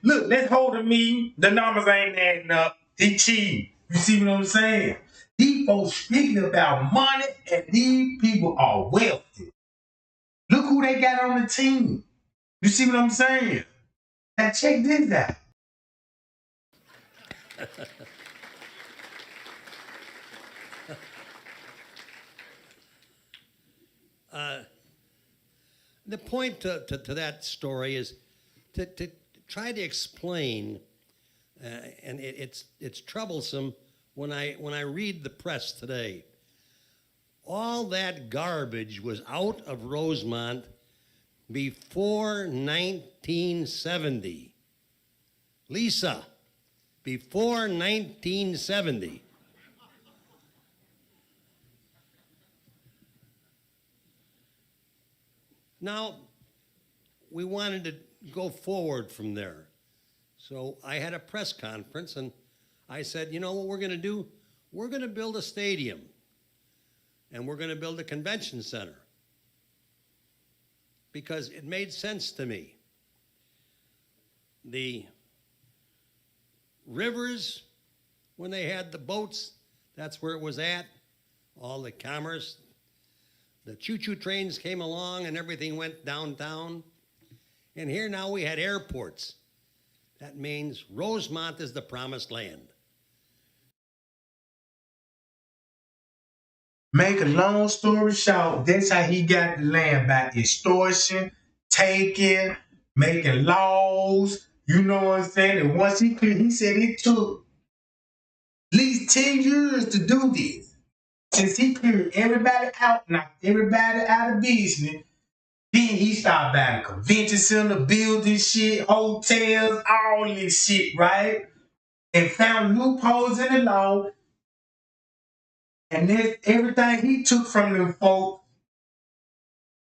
let's hold a meeting. The numbers ain't adding up. They cheating. You see what I'm saying? These folks speaking about money, and these people are wealthy. Look who they got on the team. You see what I'm saying? Now check this out. The point to that story is to try to explain, and it's troublesome when I read the press today. All that garbage was out of Rosemont before 1970. Lisa, before 1970. Now, we wanted to go forward from there. So I had a press conference and I said, you know what we're going to do? We're going to build a stadium and we're going to build a convention center because it made sense to me. The rivers, when they had the boats, that's where it was at. All the commerce, the choo-choo trains came along and everything went downtown. And here now we had airports. That means Rosemont is the promised land. Make a long story short, that's how he got the land, by extortion, taking, making laws. You know what I'm saying? And once he said it took at least 10 years to do this. Since he cleared everybody out, knocked everybody out of business, then he started buying a convention center, building shit, hotels, all this shit, right? And found loopholes in the law. And then everything he took from them folks,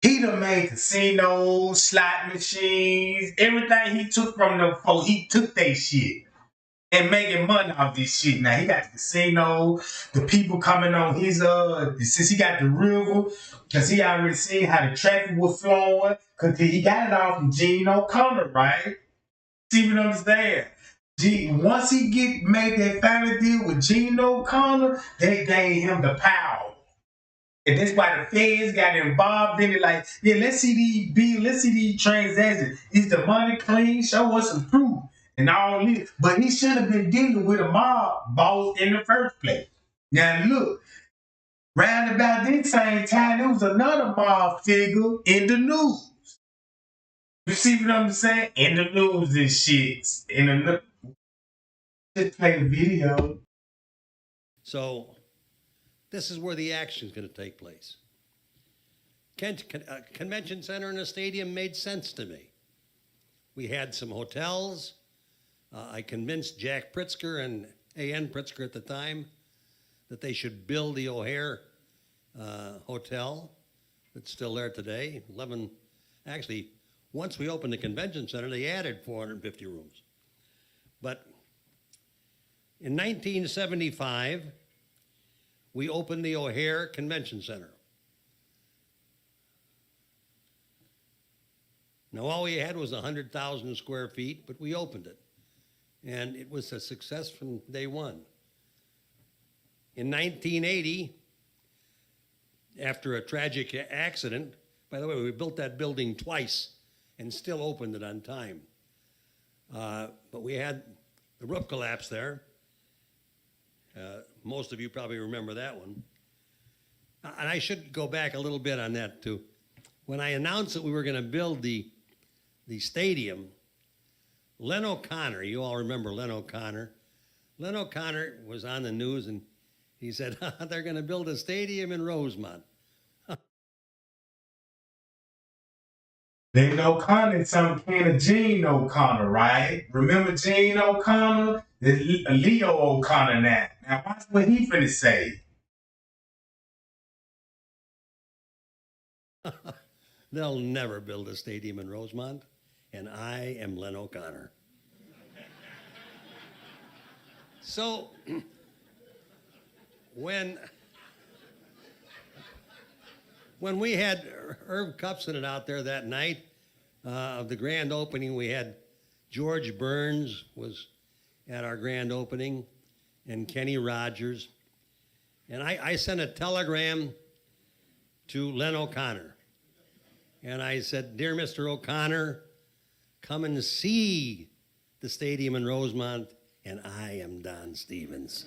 he done made casinos, slot machines, everything he took from them folks, he took that shit. And making money off this shit. Now he got the casino, the people coming on his since he got the river, cause he already seen how the traffic was flowing, cause he got it all from Gene OConnor, right? See what I'm saying? Once he made that final deal with Gene OConnor, they gave him the power. And that's why the feds got involved in it. Like, yeah, let's see these bills, let's see these transactions. Is the money clean? Show us some proof. And all this. But he should have been dealing with a mob boss in the first place. Now look, round about this same time, there was another mob figure in the news. You see what I'm saying? In the news and shit. Just play the video. So this is where the action is going to take place. Convention center and a stadium made sense to me. We had some hotels. I convinced Jack Pritzker and A.N. Pritzker at the time that they should build the O'Hare Hotel that's still there today. Actually, once we opened the convention center, they added 450 rooms. But in 1975, we opened the O'Hare Convention Center. Now, all we had was 100,000 square feet, but we opened it. And it was a success from day one. In 1980, after a tragic accident, by the way, we built that building twice and still opened it on time. But we had the roof collapse there. Most of you probably remember that one. And I should go back a little bit on that too. When I announced that we were going to build the stadium, Len O'Connor, you all remember Len O'Connor. Len O'Connor was on the news and he said, they're going to build a stadium in Rosemont. Then O'Connor, some kind of Gene O'Connor, right? Remember Gene O'Connor? It's Leo O'Connor now. Now watch what he finna say. They'll never build a stadium in Rosemont, and I am Len O'Connor. So, when we had Herb Cupson out there that night of the grand opening, we had George Burns was at our grand opening, and Kenny Rogers. And I sent a telegram to Len O'Connor. And I said, "Dear Mr. O'Connor, come and see the stadium in Rosemont, and I am Don Stevens."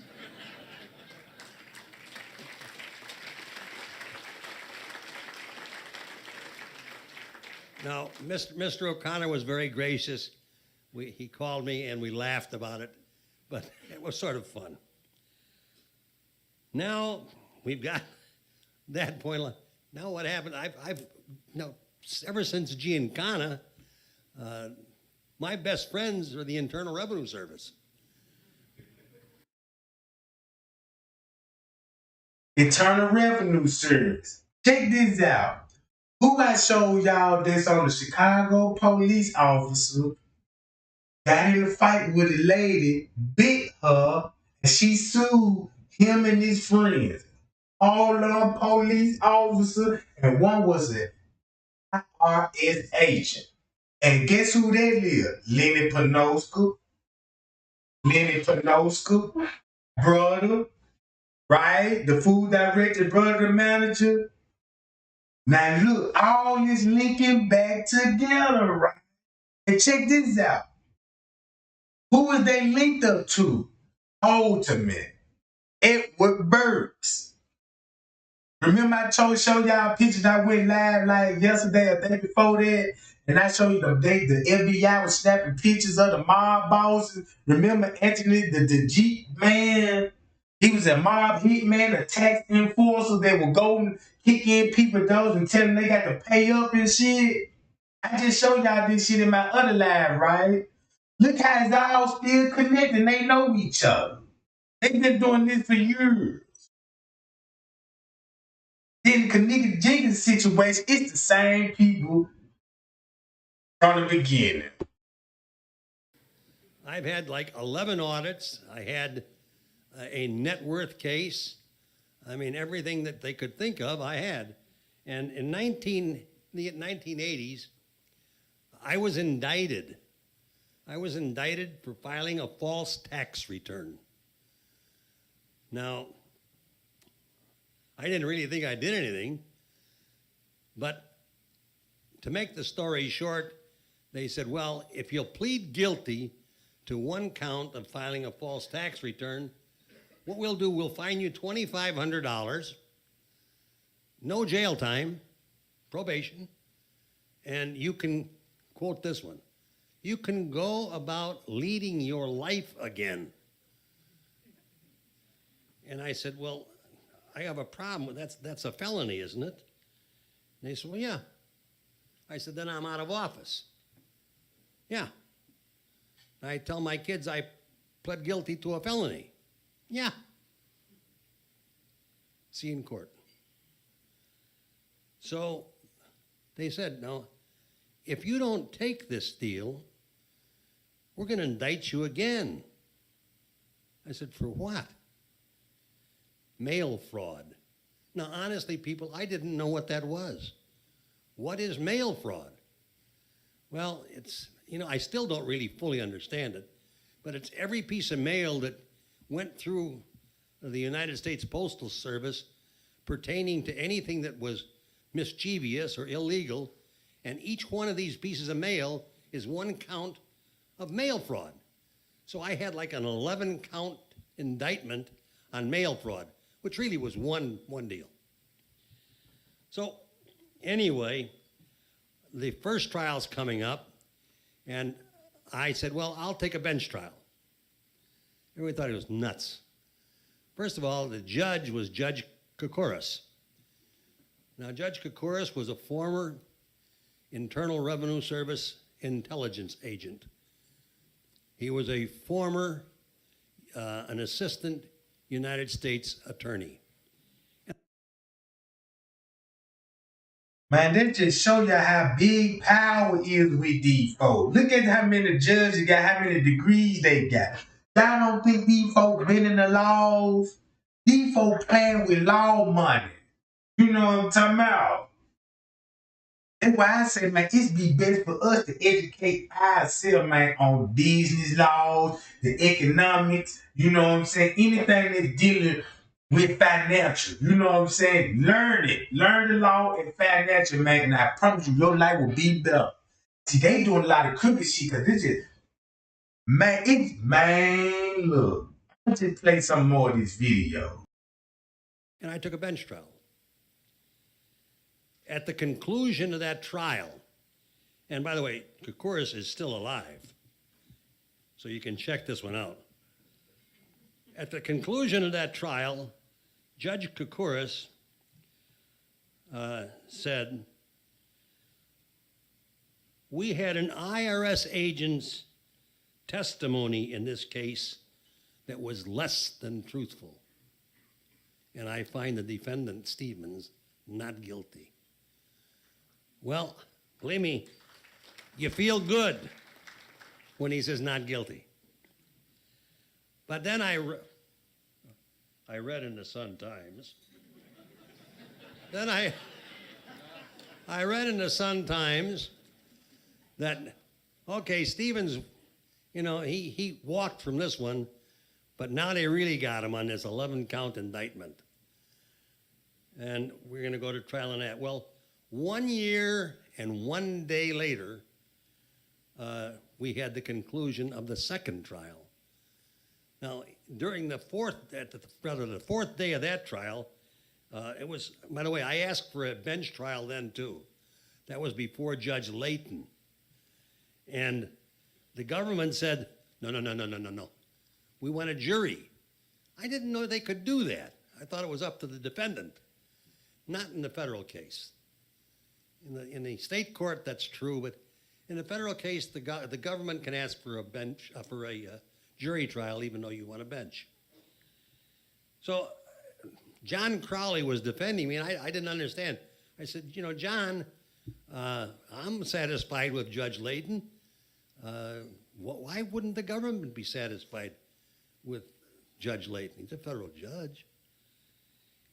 Now, Mr. O'Connor was very gracious. He called me and we laughed about it, but it was sort of fun. Now we've got that point. Now what happened? Ever since Giancana, my best friends are the Internal Revenue Service. Internal Revenue Service. Check this out. Who I showed y'all this on the Chicago police officer got in a fight with a lady, bit her, and she sued him and his friends. All of them police officers, and one was an IRS agent. And guess who they live? Lenny Panoska, brother, right? The food director, brother, the manager. Now look, all this linking back together, right? And check this out. Who was they linked up to? Ultimate. Edward Burks. Remember I showed y'all pictures I went live like yesterday or the day before that? And I showed you the FBI was snapping pictures of the mob bosses. Remember Anthony, the Jeep man? He was a mob hitman, a tax enforcer that would go and kick in people's doors and tell them they got to pay up and shit. I just showed y'all this shit in my other live, right? Look how it's all still connected. They know each other. They've been doing this for years. In the Kenneka Jenkins situation, it's the same people from the beginning. I've had like 11 audits. I had a net worth case. I mean, everything that they could think of, I had. And in the 1980s, I was indicted. I was indicted for filing a false tax return. Now, I didn't really think I did anything, but to make the story short, they said, well, if you'll plead guilty to one count of filing a false tax return, what we'll do, we'll fine you $2,500, no jail time, probation, and you can, quote this one, you can go about leading your life again. And I said, well, I have a problem with that's a felony, isn't it? And they said, well, yeah. I said, then I'm out of office. Yeah. I tell my kids I pled guilty to a felony. Yeah. See you in court. So they said, no, if you don't take this deal, we're going to indict you again. I said, for what? Mail fraud. Now, honestly, people, I didn't know what that was. What is mail fraud? Well, it's, I still don't really fully understand it, but it's every piece of mail that went through the United States Postal Service pertaining to anything that was mischievous or illegal, and each one of these pieces of mail is one count of mail fraud. So I had like an 11-count indictment on mail fraud, which really was one deal. So anyway, the first trial's coming up, and I said, well, I'll take a bench trial. Everybody thought it was nuts. First of all, the judge was Judge Koukouras. Now, Judge Koukouras was a former Internal Revenue Service intelligence agent. He was a former, an assistant United States attorney. Man, that just show you how big power is with these folks. Look at how many judges got, how many degrees they got. Y'all don't think these folks bending the laws? These folks playing with law money. You know what I'm talking about? That's why I say, man, it's be best for us to educate ourselves, man, on business laws, the economics, you know what I'm saying? Anything that's dealing with financial, you know what I'm saying? Learn it. Learn the law and financial, man, and I promise you, your life will be better. See, they doing a lot of crooked shit, because it's just, man, look, let's just play some more of this video. And I took a bench trial. At the conclusion of that trial, and by the way, Koukouras is still alive, so you can check this one out. At the conclusion of that trial, Judge Koukouras said, we had an IRS agent's testimony in this case that was less than truthful, and I find the defendant, Stevens, not guilty. Well, believe me, you feel good. when he says not guilty. But then I read in the Sun-Times. Then I read in the Sun-Times that, okay, Stevens, you know, he walked from this one, but now they really got him on this 11-count indictment. And we're going to go to trial on that. Well, 1 year and 1 day later, we had the conclusion of the second trial. Now, during the fourth day of that trial, it was, by the way, I asked for a bench trial then too. That was before Judge Layton. And the government said, no. We want a jury. I didn't know they could do that. I thought it was up to the defendant, not in the federal case. In the state court, that's true, but in the federal case, the government can ask for a jury trial, even though you want a bench. So John Crowley was defending me, and I didn't understand. I said, you know, John, I'm satisfied with Judge Layton. Why wouldn't the government be satisfied with Judge Layton? He's a federal judge.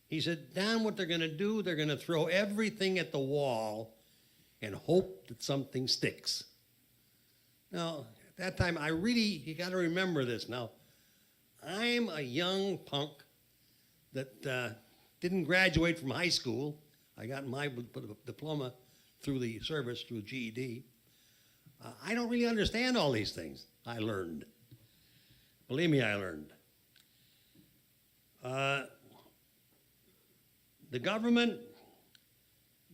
He said, Don, what they're going to do, they're going to throw everything at the wall and hope that something sticks. Now, at that time, you got to remember this now. I'm a young punk that didn't graduate from high school. I got my diploma through the service, through GED. I don't really understand all these things. I learned. Believe me, I learned. The government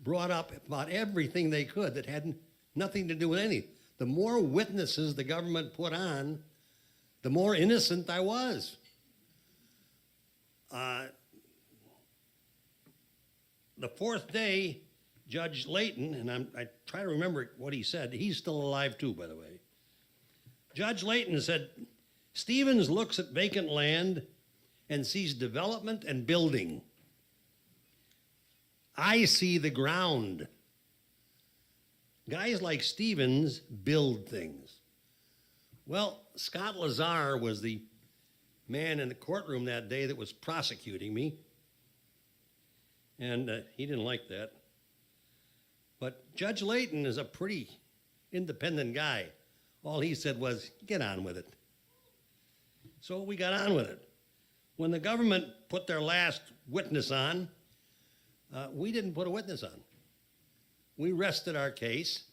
brought up about everything they could that had nothing to do with anything. The more witnesses the government put on, the more innocent I was. The fourth day, Judge Layton, and I try to remember what he said. He's still alive too, by the way. Judge Layton said, Stevens looks at vacant land and sees development and building. I see the ground. Guys like Stevens build things. Well, Scott Lazar was the man in the courtroom that day that was prosecuting me, and he didn't like that. But Judge Layton is a pretty independent guy. All he said was, get on with it. So we got on with it. When the government put their last witness on, we didn't put a witness on. We rested our case.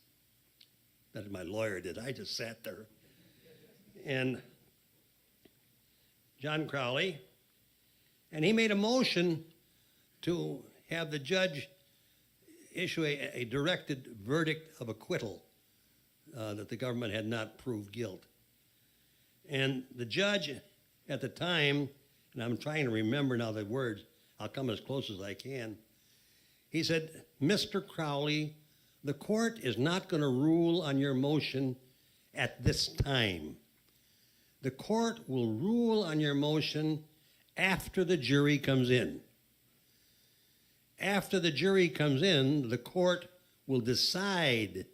That my lawyer did. I just sat there. And John Crowley, and he made a motion to have the judge issue a directed verdict of acquittal that the government had not proved guilt. And the judge at the time, and I'm trying to remember now the words, I'll come as close as I can. He said, Mr. Crowley, the court is not going to rule on your motion at this time. The court will rule on your motion after the jury comes in. After the jury comes in, the court will decide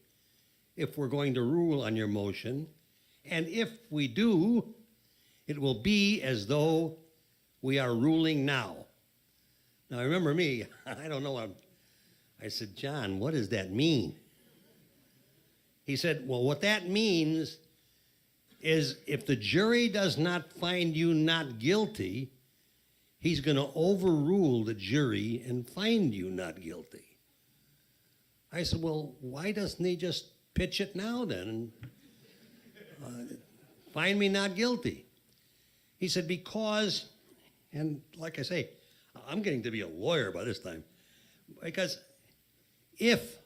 if we're going to rule on your motion, and if we do, it will be as though we are ruling now. Now, remember me, I don't know. I said, John, what does that mean? He said, well, what that means is if the jury does not find you not guilty, he's going to overrule the jury and find you not guilty. I said, well, why doesn't he just pitch it now then and find me not guilty? He said, because, and like I say, I'm getting to be a lawyer by this time, because if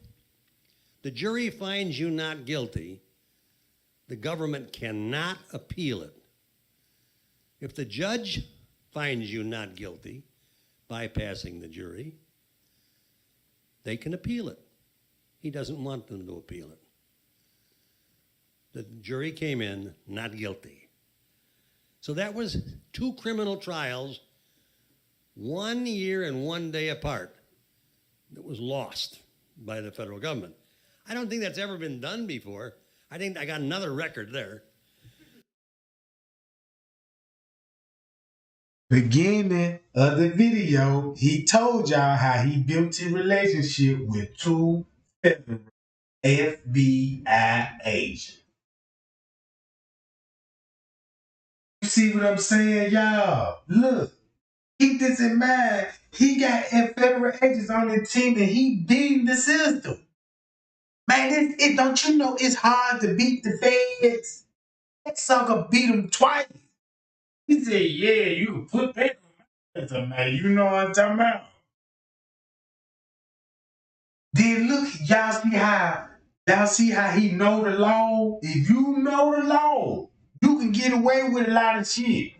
the jury finds you not guilty, the government cannot appeal it. If the judge finds you not guilty, bypassing the jury, they can appeal it. He doesn't want them to appeal it. The jury came in not guilty. So that was 2 criminal trials, 1 year and 1 day apart, that was lost by the federal government. I don't think that's ever been done before. I think I got another record there. Beginning of the video, he told y'all how he built his relationship with two federal FBI agents. You see what I'm saying, y'all? Look, keep this in mind. He got federal agents on his team and he beating the system. Man, don't you know it's hard to beat the feds? That sucker beat him twice. He said, yeah, you can put that on my man. You know what I'm talking about? Then look, y'all see how he know the law? If you know the law, you can get away with a lot of shit.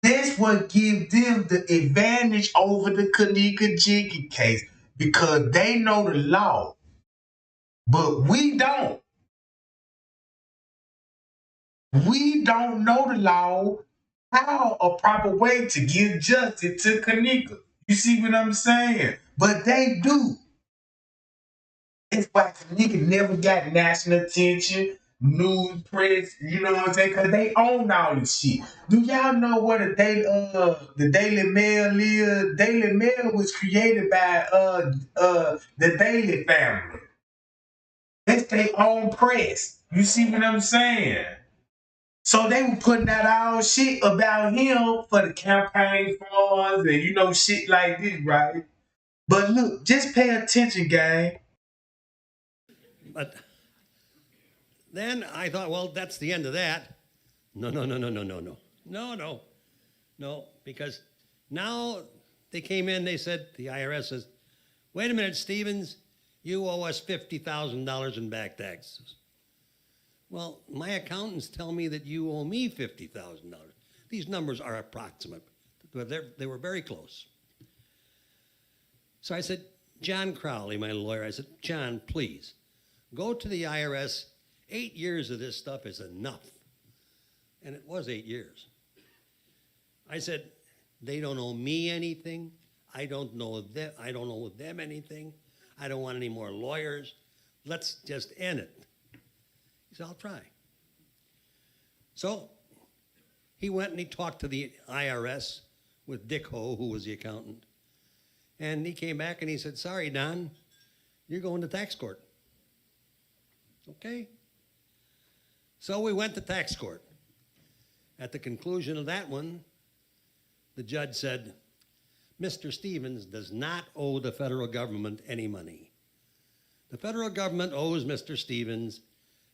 That's what gives them the advantage over the Kenneka Jenkins case because they know the law, but we don't. We don't know the law, how a proper way to give justice to Kenneka. You see what I'm saying? But they do. That's why Kenneka never got national attention, news, press, you know what I'm saying? Because they own all this shit. Do y'all know what the Daily Mail is? Daily Mail was created by the Daily family. That's their own press. You see what I'm saying? So they were putting out all shit about him for the campaign funds and shit like this, right? But look, just pay attention, gang. But then I thought, well, that's the end of that. No, no, no, no, no, no, no. No, no, no, because now they came in, they said, the IRS says, wait a minute, Stevens, you owe us $50,000 in back taxes. Well, my accountants tell me that you owe me $50,000. These numbers are approximate, but they were very close. So I said, John Crowley, my lawyer, I said, John, please, go to the IRS. 8 years of this stuff is enough. And it was 8 years. I said, they don't owe me anything. I don't know them anything. I don't want any more lawyers. Let's just end it. He said, I'll try. So he went and he talked to the IRS with Dick Ho, who was the accountant. And he came back and he said, sorry, Don, you're going to tax court. Okay. So we went to tax court. At the conclusion of that one, the judge said, Mr. Stevens does not owe the federal government any money. The federal government owes Mr. Stevens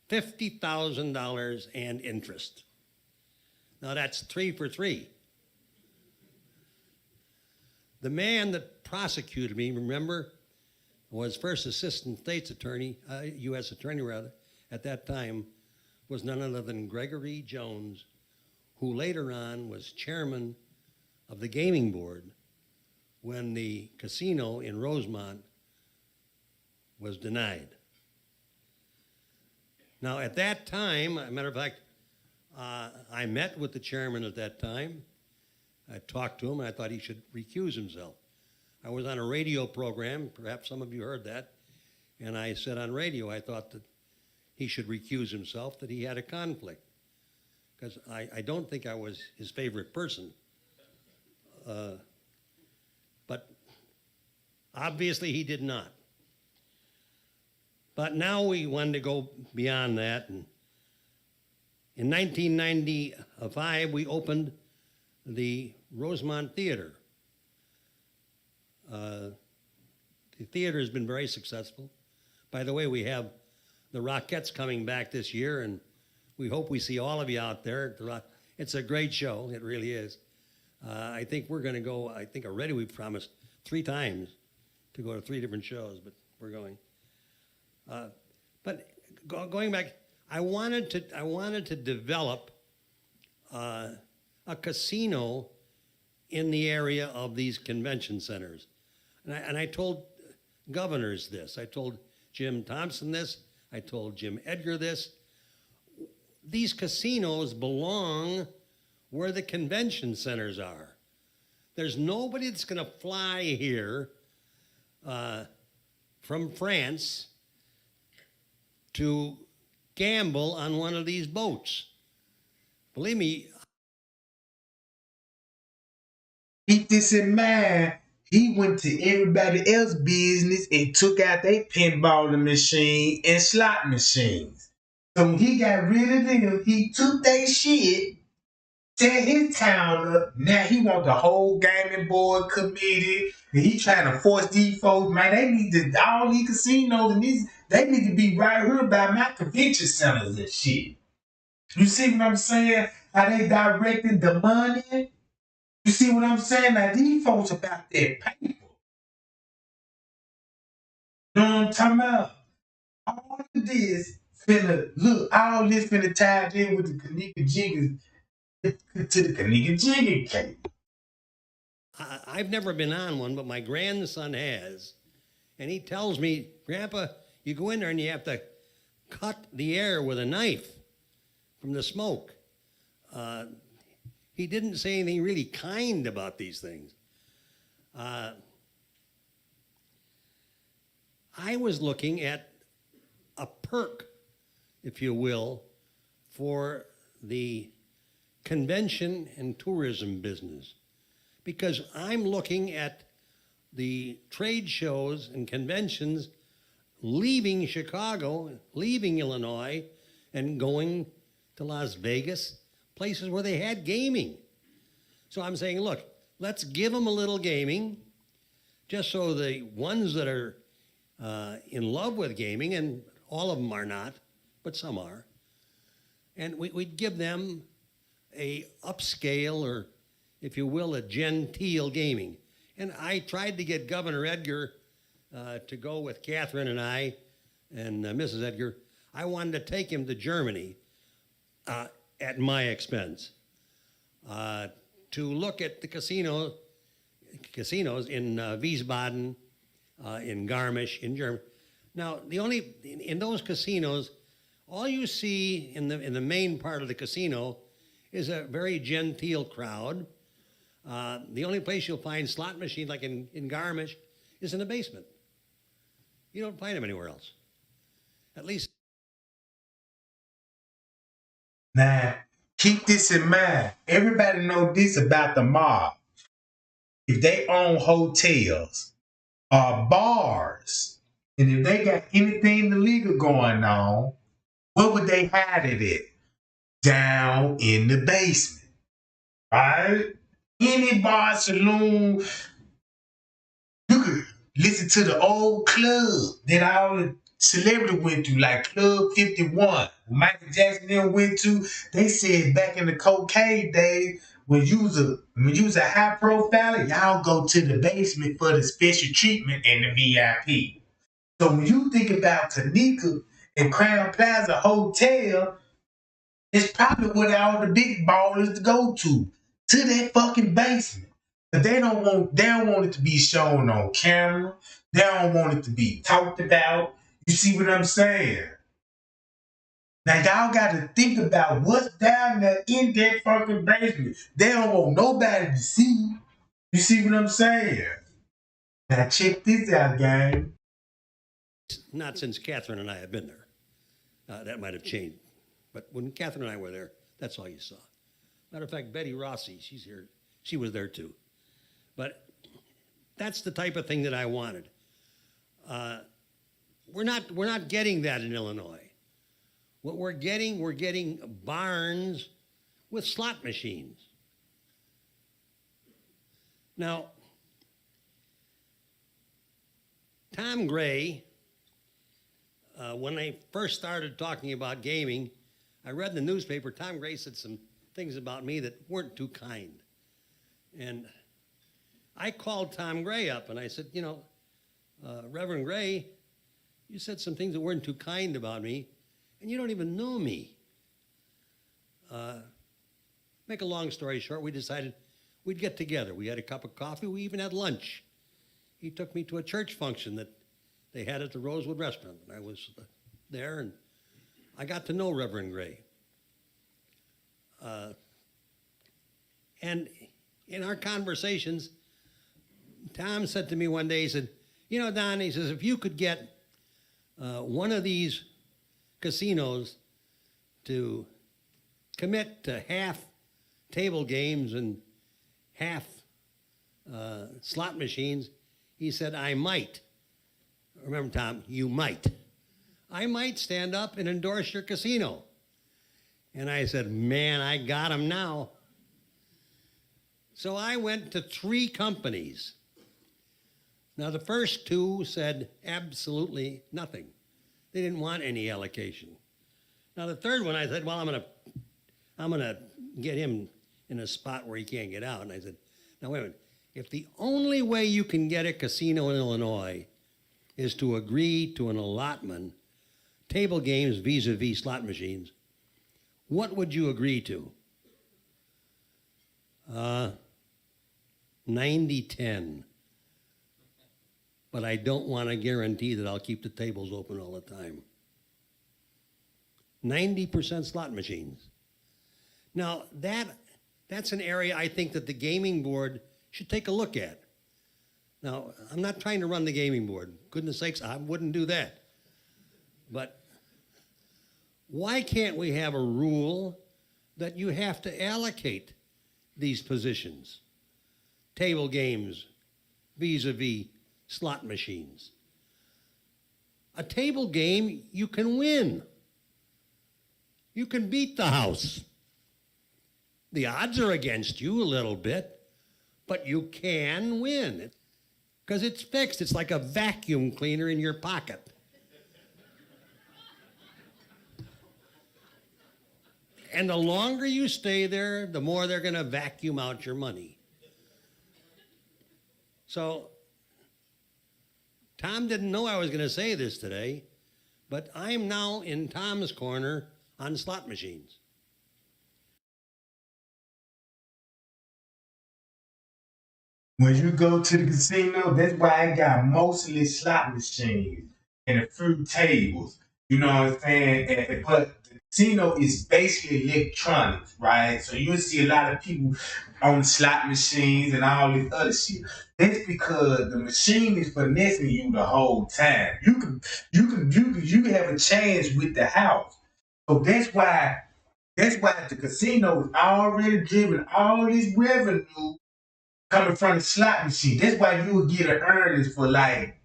$50,000 and interest. Now that's 3 for 3. The man that prosecuted me, remember, was first assistant state's attorney, U.S. attorney rather, at that time, was none other than Gregory Jones, who later on was chairman of the gaming board when the casino in Rosemont was denied. Now, at that time, as a matter of fact, I met with the chairman at that time. I talked to him, and I thought he should recuse himself. I was on a radio program, perhaps some of you heard that, and I said on radio I thought that he should recuse himself, that he had a conflict, because I don't think I was his favorite person. But obviously he did not. But now we wanted to go beyond that. And in 1995, we opened the Rosemont Theater. The theater has been very successful. By the way, we have the Rockettes coming back this year, and we hope we see all of you out there. It's a great show. It really is. I think we're going to go, I think already we've promised 3 times to go to 3 different shows, but we're going. But going back, I wanted to develop a casino in the area of these convention centers. And I told governors this. I told Jim Thompson this. I told Jim Edgar this. These casinos belong where the convention centers are. There's nobody that's going to fly here from France to gamble on one of these boats. Believe me, Keep this in mind. He went to everybody else's business and took out their pinball machine and slot machines. So when he got rid of them, he took their shit, set his town up. Now he want the whole gaming board committee. And he trying to force these folks, man, they need to, all these casinos and these, they need to be right here by my convention centers and shit. You see what I'm saying? How they directing the money? You see what I'm saying? Now these folks about their paper. You know what I'm talking about? All of this finna, look, all this finna tie in with the Kenneka Jenkins, to the Kenneka Jenkins case. I've never been on one, but my grandson has. And he tells me, Grandpa, you go in there and you have to cut the air with a knife from the smoke. He didn't say anything really kind about these things. I was looking at a perk, if you will, for the convention and tourism business. Because I'm looking at the trade shows and conventions leaving Chicago, leaving Illinois, and going to Las Vegas, places where they had gaming. So I'm saying, look, let's give them a little gaming, just so the ones that are in love with gaming, and all of them are not, but some are, and we'd give them a upscale, or if you will, a genteel gaming. And I tried to get Governor Edgar to go with Catherine and I and Mrs. Edgar. I wanted to take him to Germany at my expense to look at the casinos in Wiesbaden, in Garmisch, in Germany. Now, in those casinos, all you see in the main part of the casino is a very genteel crowd. The only place you'll find slot machines, like in Garmisch, is in the basement. You don't find them anywhere else. At least. Now, keep this in mind. Everybody know this about the mob. If they own hotels or bars, and if they got anything illegal going on, where would they hide it at? Down in the basement, right? Any bar, saloon, you could listen to the old club that all the celebrities went to, like Club 51. Michael Jackson them went to. They said back in the cocaine days, when you was a high profile, y'all go to the basement for the special treatment and the VIP. So when you think about Kenneka and Crown Plaza Hotel, it's probably where all the big ballers go to that fucking basement. But they don't want it to be shown on camera. They don't want it to be talked about. You see what I'm saying? Now y'all gotta think about what's down there in that fucking basement. They don't want nobody to see. You see what I'm saying? Now check this out, gang. Not since Catherine and I have been there. That might have changed. But when Catherine and I were there, that's all you saw. Matter of fact, Betty Rossi, she's here. She was there too. But that's the type of thing that I wanted. We're not getting that in Illinois. What we're getting barns with slot machines. Now, Tom Gray, when I first started talking about gaming, I read in the newspaper, Tom Gray said some things about me that weren't too kind. And I called Tom Gray up and I said, Reverend Gray, you said some things that weren't too kind about me, and you don't even know me. Make a long story short, we decided we'd get together. We had a cup of coffee. We even had lunch. He took me to a church function that they had at the Rosewood Restaurant. And I was there, and I got to know Reverend Gray. And in our conversations, Tom said to me one day, he said, Don, he says, if you could get one of these casinos to commit to half table games and half slot machines, he said, I might. Remember, Tom, you might. I might stand up and endorse your casino. And I said, man, I got him now. So I went to 3 companies. Now, the first 2 said absolutely nothing. They didn't want any allocation. Now, the third one, I said, well, I'm gonna get him in a spot where he can't get out. And I said, now, wait a minute. If the only way you can get a casino in Illinois is to agree to an allotment, table games vis-a-vis slot machines, what would you agree to? 90-10. But I don't want to guarantee that I'll keep the tables open all the time. 90% slot machines. Now, that's an area I think that the gaming board should take a look at. Now, I'm not trying to run the gaming board. Goodness sakes, I wouldn't do that. But why can't we have a rule that you have to allocate these positions? Table games vis-a-vis slot machines. A table game, you can win. You can beat the house. The odds are against you a little bit, but you can win. Because it's fixed. It's like a vacuum cleaner in your pocket. And the longer you stay there, the more they're going to vacuum out your money. So, Tom didn't know I was going to say this today, but I'm now in Tom's corner on slot machines. When you go to the casino, that's why I got mostly slot machines and a few tables. You know what I'm saying? But the casino is basically electronics, right? So you'll see a lot of people on slot machines and all this other shit. That's because the machine is finessing you the whole time. You can have a chance with the house. So that's why the casino is already driven all this revenue coming from the slot machine. That's why you would get an earnings for like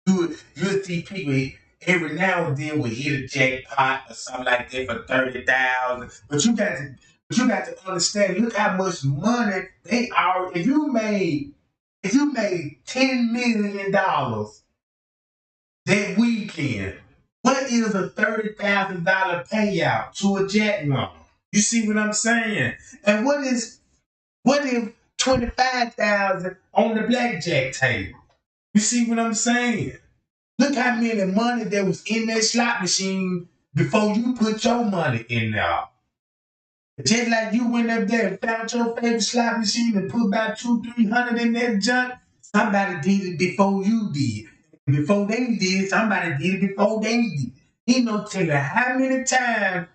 you'll see people every now and then will hit a jackpot or something like that for 30,000. But you got to understand. Look how much money they are. If you made $10 million that weekend, what is a $30,000 payout to a jackpot? You see what I'm saying? And what if 25,000 on the blackjack table? You see what I'm saying? Look how many money there was in that slot machine before you put your money in there. Just like you went up there and found your favorite slot machine and put about 200-300 in that junk, somebody did it before you did. Before they did, somebody did it before they did. He no tell you how many times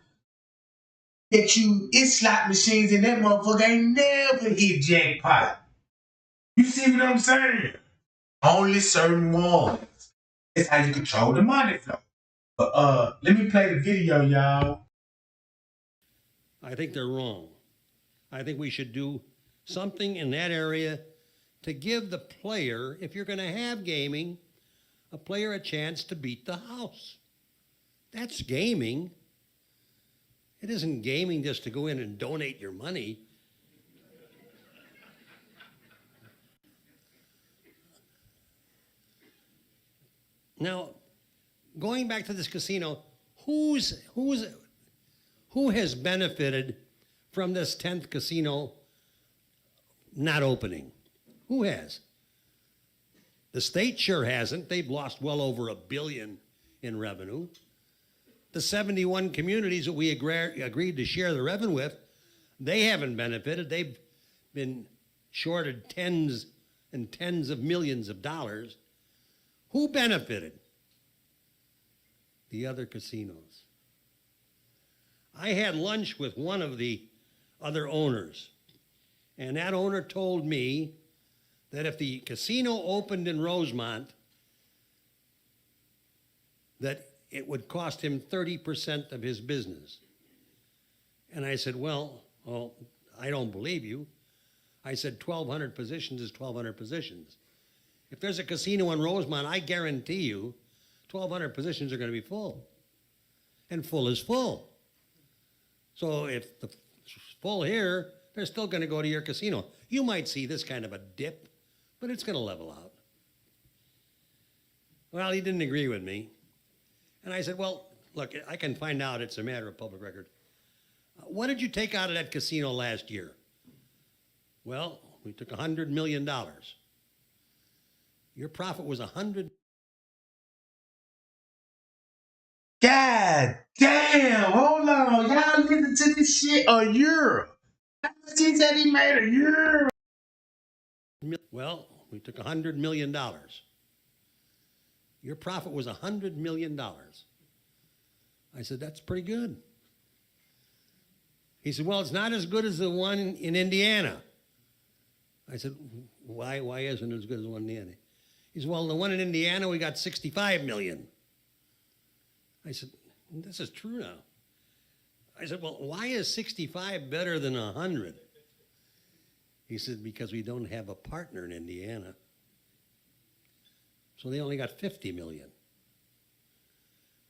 that it's slot machines and that motherfucker ain't never hit jackpot. You see what I'm saying? Only certain ones. That's how you control the money flow. But let me play the video, y'all. I think they're wrong. I think we should do something in that area to give the player, if you're going to have gaming, a player a chance to beat the house. That's gaming. It isn't gaming just to go in and donate your money. Now, going back to this casino, who has benefited from this 10th casino not opening? Who has? The state sure hasn't. They've lost well over $1 billion in revenue. The 71 communities that we agreed to share the revenue with, they haven't benefited. They've been shorted tens and tens of millions of dollars. Who benefited? The other casinos. I had lunch with one of the other owners, and that owner told me that if the casino opened in Rosemont, that it would cost him 30% of his business. And I said, well, I don't believe you. I said 1,200 positions is 1,200 positions. If there's a casino in Rosemont, I guarantee you 1,200 positions are going to be full. And full is full. So if the full here, they're still going to go to your casino. You might see this kind of a dip, but it's going to level out. Well, he didn't agree with me. And I said, well, look, I can find out. It's a matter of public record. What did you take out of that casino last year? Well, we took $100 million. Your profit was $100. God damn, hold on. Y'all listen to this shit a year. How much he said he made a year? Well, we took $100 million. Your profit was $100 million. I said, that's pretty good. He said, well, it's not as good as the one in Indiana. I said, why isn't it as good as the one in Indiana? He said, well, the one in Indiana, we got 65 million. I said, this is true now. I said, well, why is 65 better than 100? He said, because we don't have a partner in Indiana. So they only got 50 million.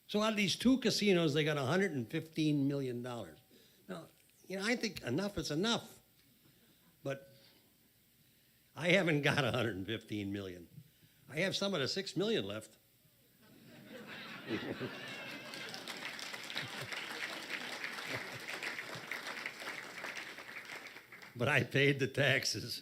So out of these two casinos, they got $115 million. Now, I think enough is enough. But I haven't got 115 million. I have some of the 6 million left. But I paid the taxes.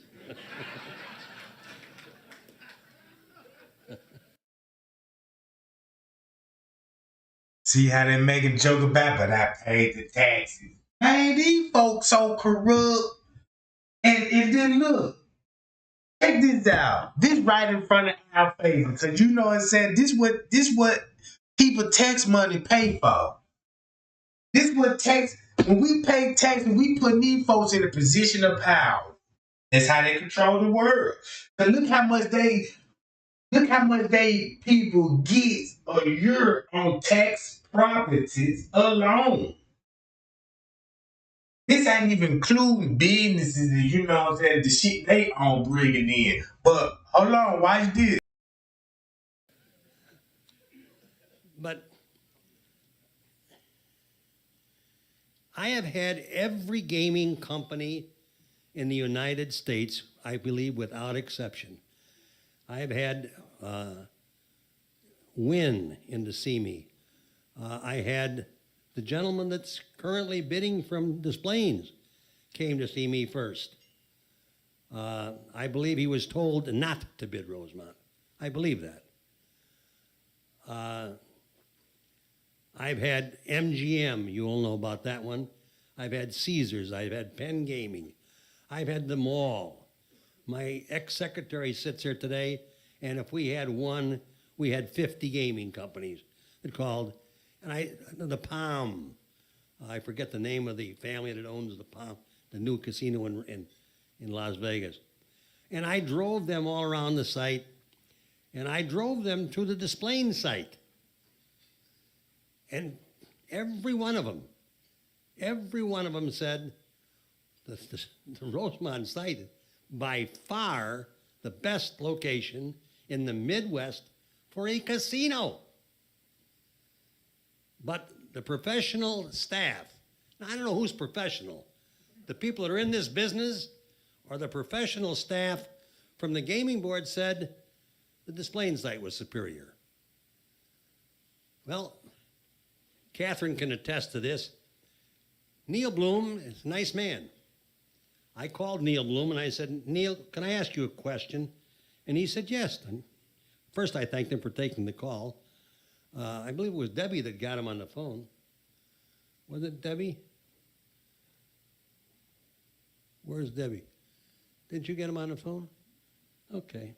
See how they make a joke about, but I paid the taxes. Man, these folks so corrupt. And then look, check this out. This right in front of our faces. Cause you know what I'm saying? This what people tax money pay for. This what tax, when we pay taxes, we put these folks in a position of power. That's how they control the world. But look how much they people get a year on tax properties alone. This ain't even including businesses and you know what I'm saying, the shit they own bringing in. But hold on, watch this. But I have had every gaming company in the United States, I believe without exception. I have had Wynn in to see me. I had the gentleman that's currently bidding from Des Plaines came to see me first. I believe he was told not to bid Rosemont. I believe that. I've had MGM, you all know about that one. I've had Caesars, I've had Penn Gaming. I've had them all. My ex-secretary sits here today, and if we had one, we had 50 gaming companies that called. And the Palm, I forget the name of the family that owns the Palm, the new casino in Las Vegas. And I drove them all around the site, and I drove them to the Des Plaines site. And every one of them said the Rosemont site, by far the best location in the Midwest for a casino. But the professional staff, now I don't know who's professional, the people that are in this business or the professional staff from the gaming board said the Des Plaines site was superior. Well, Catherine can attest to this. Neil Bloom is a nice man. I called Neil Bloom and I said, Neil, can I ask you a question? And he said, yes. And first, I thanked him for taking the call. I believe it was Debbie that got him on the phone. Was it Debbie? Where's Debbie? Didn't you get him on the phone? Okay.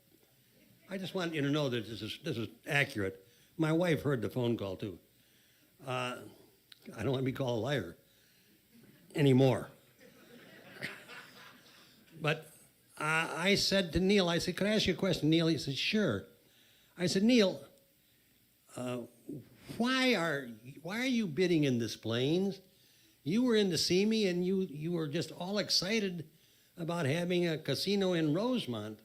I just wanted you to know that this is accurate. My wife heard the phone call, too. I don't want to be called a liar anymore. But I said to Neil, I said, could I ask you a question, Neil? He said, sure. I said, Neil, why are you bidding in Des Plaines? You were in to see me, and you were just all excited about having a casino in Rosemont,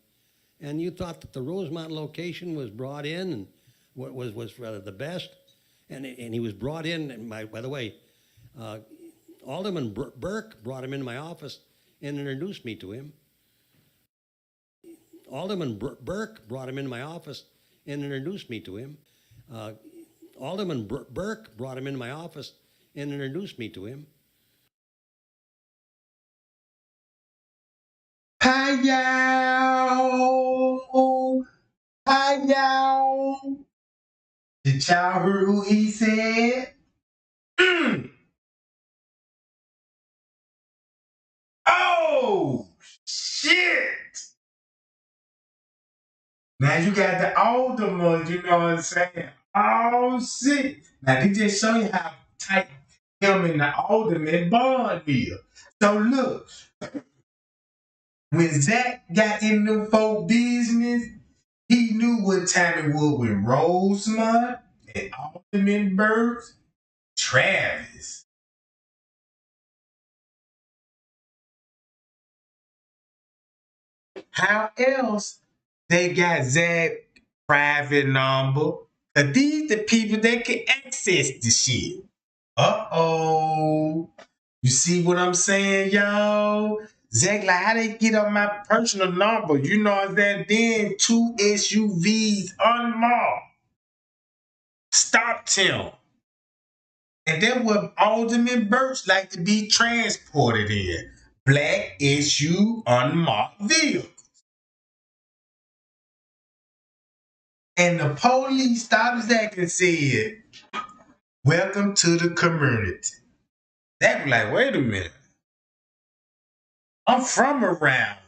and you thought that the Rosemont location was brought in and what was rather the best, and he was brought in. And by the way, Alderman Burke brought him into my office and introduced me to him. Alderman Burke brought him into my office and introduced me to him. Alderman Burke brought him into my office and introduced me to him. Hi, y'all. Hi, y'all. Did y'all hear who he said? Oh, shit. Now you got the older ones, you know what I'm saying? Oh, shit. Now, they just show you how tight him and the alderman bond is. So, look, when Zach got in the folk business, he knew what time it was with Rosemont and Alderman Burks, Travis. How else they got Zach private number? Cause these the people that can access the shit. Uh-oh. You see what I'm saying, y'all? Zach, like, how they get on my personal number? You know that then 2 SUVs unmarked stopped him. And that's what Alderman Burks like to be transported in. Black SU unmarked vehicle. And the police stopped Zach and said, "Welcome to the community." Zach was like, wait a minute. I'm from around.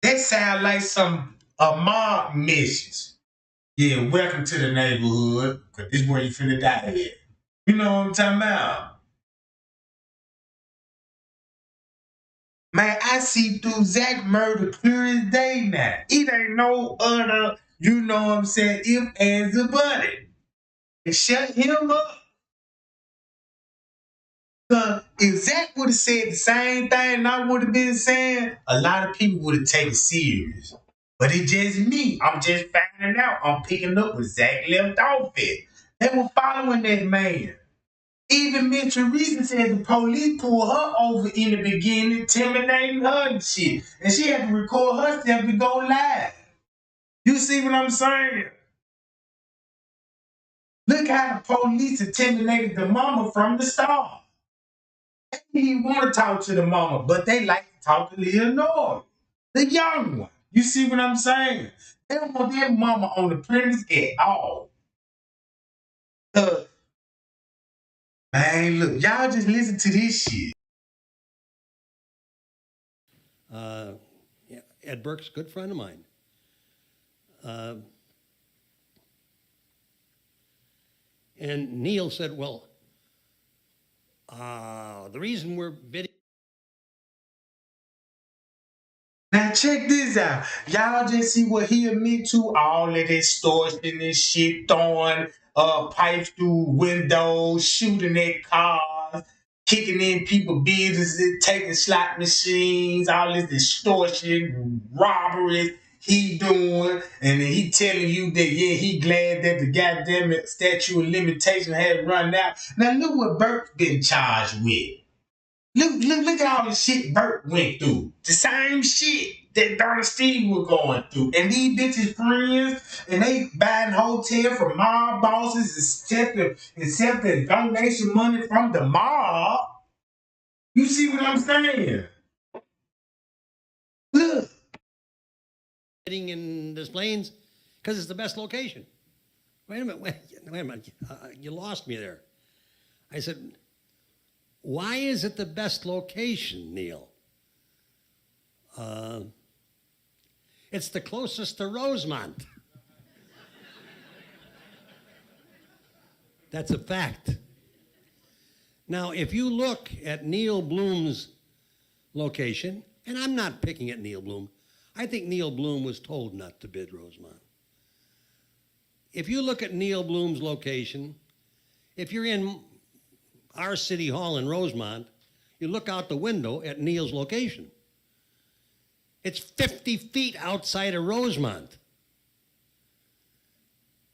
That sound like some mob message. Yeah, welcome to the neighborhood, because this is where you finna die at. You know what I'm talking about? Man, I see through Zach murder clear as day now. It ain't no other, you know what I'm saying, if as a buddy. And shut him up. Cause if Zach would have said the same thing I would have been saying, a lot of people would have taken it serious. But it's just me. I'm just finding out. I'm picking up where Zach left off at. They were following that man. Even Miss Teresa said the police pulled her over in the beginning, intimidating her and shit. And she had to record herself to go live. You see what I'm saying? Look how the police intimidated the mama from the start. They didn't want to talk to the mama, but they like to talk to Leonora, the young one. You see what I'm saying? They don't want their mama on the premise at all. Man, look, y'all just listen to this shit. Yeah, Ed Burke's a good friend of mine. And Neil said, well, the reason we're bidding. Now check this out. Y'all just see what he admit to. All of this extortion and shit, throwing pipes through windows, shooting at cars, kicking in people's businesses, taking slot machines, all this extortion, robberies he doing, and then he telling you that, yeah, he glad that the goddamn statute of limitation had run out. Now look what Burke's been charged with. Look at all the shit Burt went through. The same shit that Donna Steve was going through. And these bitches friends, and they buying hotel from mob bosses, accepting donation money from the mob. You see what I'm saying? Look. Bidding in Des Plaines because it's the best location. Wait a minute. You lost me there. I said, why is it the best location, Neil? It's the closest to Rosemont. That's a fact. Now, if you look at Neil Bloom's location, and I'm not picking at Neil Bloom, I think Neil Bloom was told not to bid Rosemont. If you look at Neil Bloom's location, if you're in our city hall in Rosemont, you look out the window at Neil's location. It's 50 feet outside of Rosemont.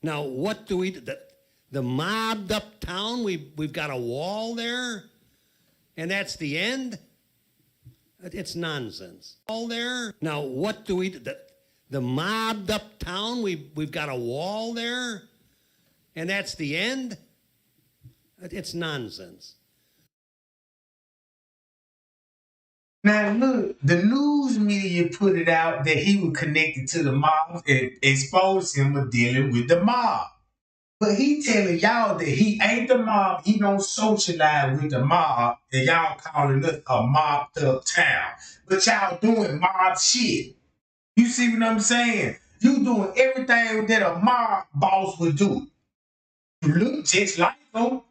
Now, what do we, the mobbed Uptown, we've got a wall there, and that's the end? It's nonsense. All there. Now, what do we, the mobbed Uptown, we've got a wall there, and that's the end? It's nonsense. Now look, the news media put it out that he was connected to the mob and exposed him for dealing with the mob. But he telling y'all that he ain't the mob, he don't socialize with the mob, and y'all calling us a mobbed up town. But y'all doing mob shit. You see what I'm saying? You doing everything that a mob boss would do. You look just like him.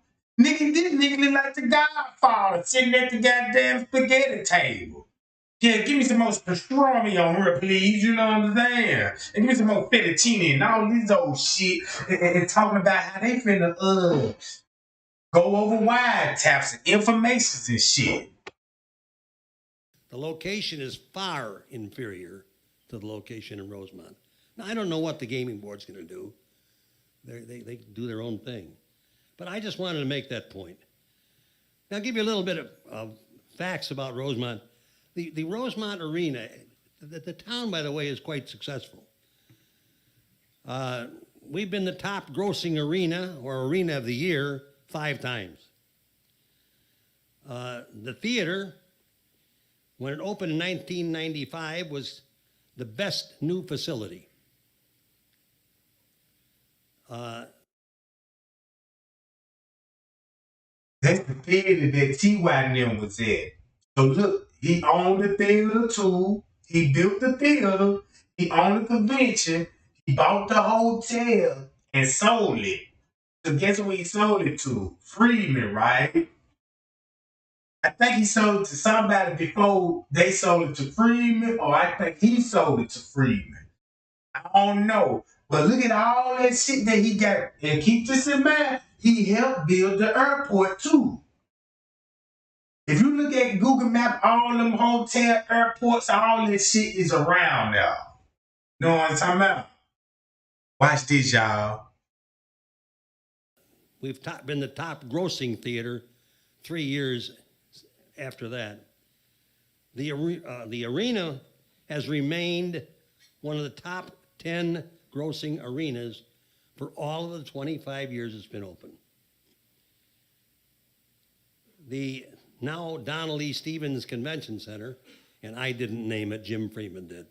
Nigga, this nigga look like the Godfather sitting at the goddamn spaghetti table. Yeah, give me some more pastrami on her, please. You know what I'm saying? And give me some more fettuccine and all this old shit. And talking about how they finna go over wiretaps and informations and shit. The location is far inferior to the location in Rosemont. Now, I don't know what the gaming board's going to do. They do their own thing. But I just wanted to make that point. Now, I'll give you a little bit of facts about Rosemont. The Rosemont Arena, the town, by the way, is quite successful. We've been the top grossing arena or arena of the year 5 times. The theater, when it opened in 1995, was the best new facility. That's the theater that T.Y. and them was at. So look, he owned the theater too. He built the theater. He owned the convention. He bought the hotel and sold it. So guess who he sold it to? Freeman, right? I think he sold it to somebody before they sold it to Freeman, or I think he sold it to Freeman. I don't know. But look at all that shit that he got. And keep this in mind, he helped build the airport too. If you look at Google Map, all them hotel, airports, all that shit is around there. Know what I'm talking about? Watch this, y'all. We've been the top grossing theater 3 years after that. The arena has remained one of the top 10 grossing arenas for all of the 25 years it's been open. The now Donald E. Stevens Convention Center, and I didn't name it, Jim Freeman did,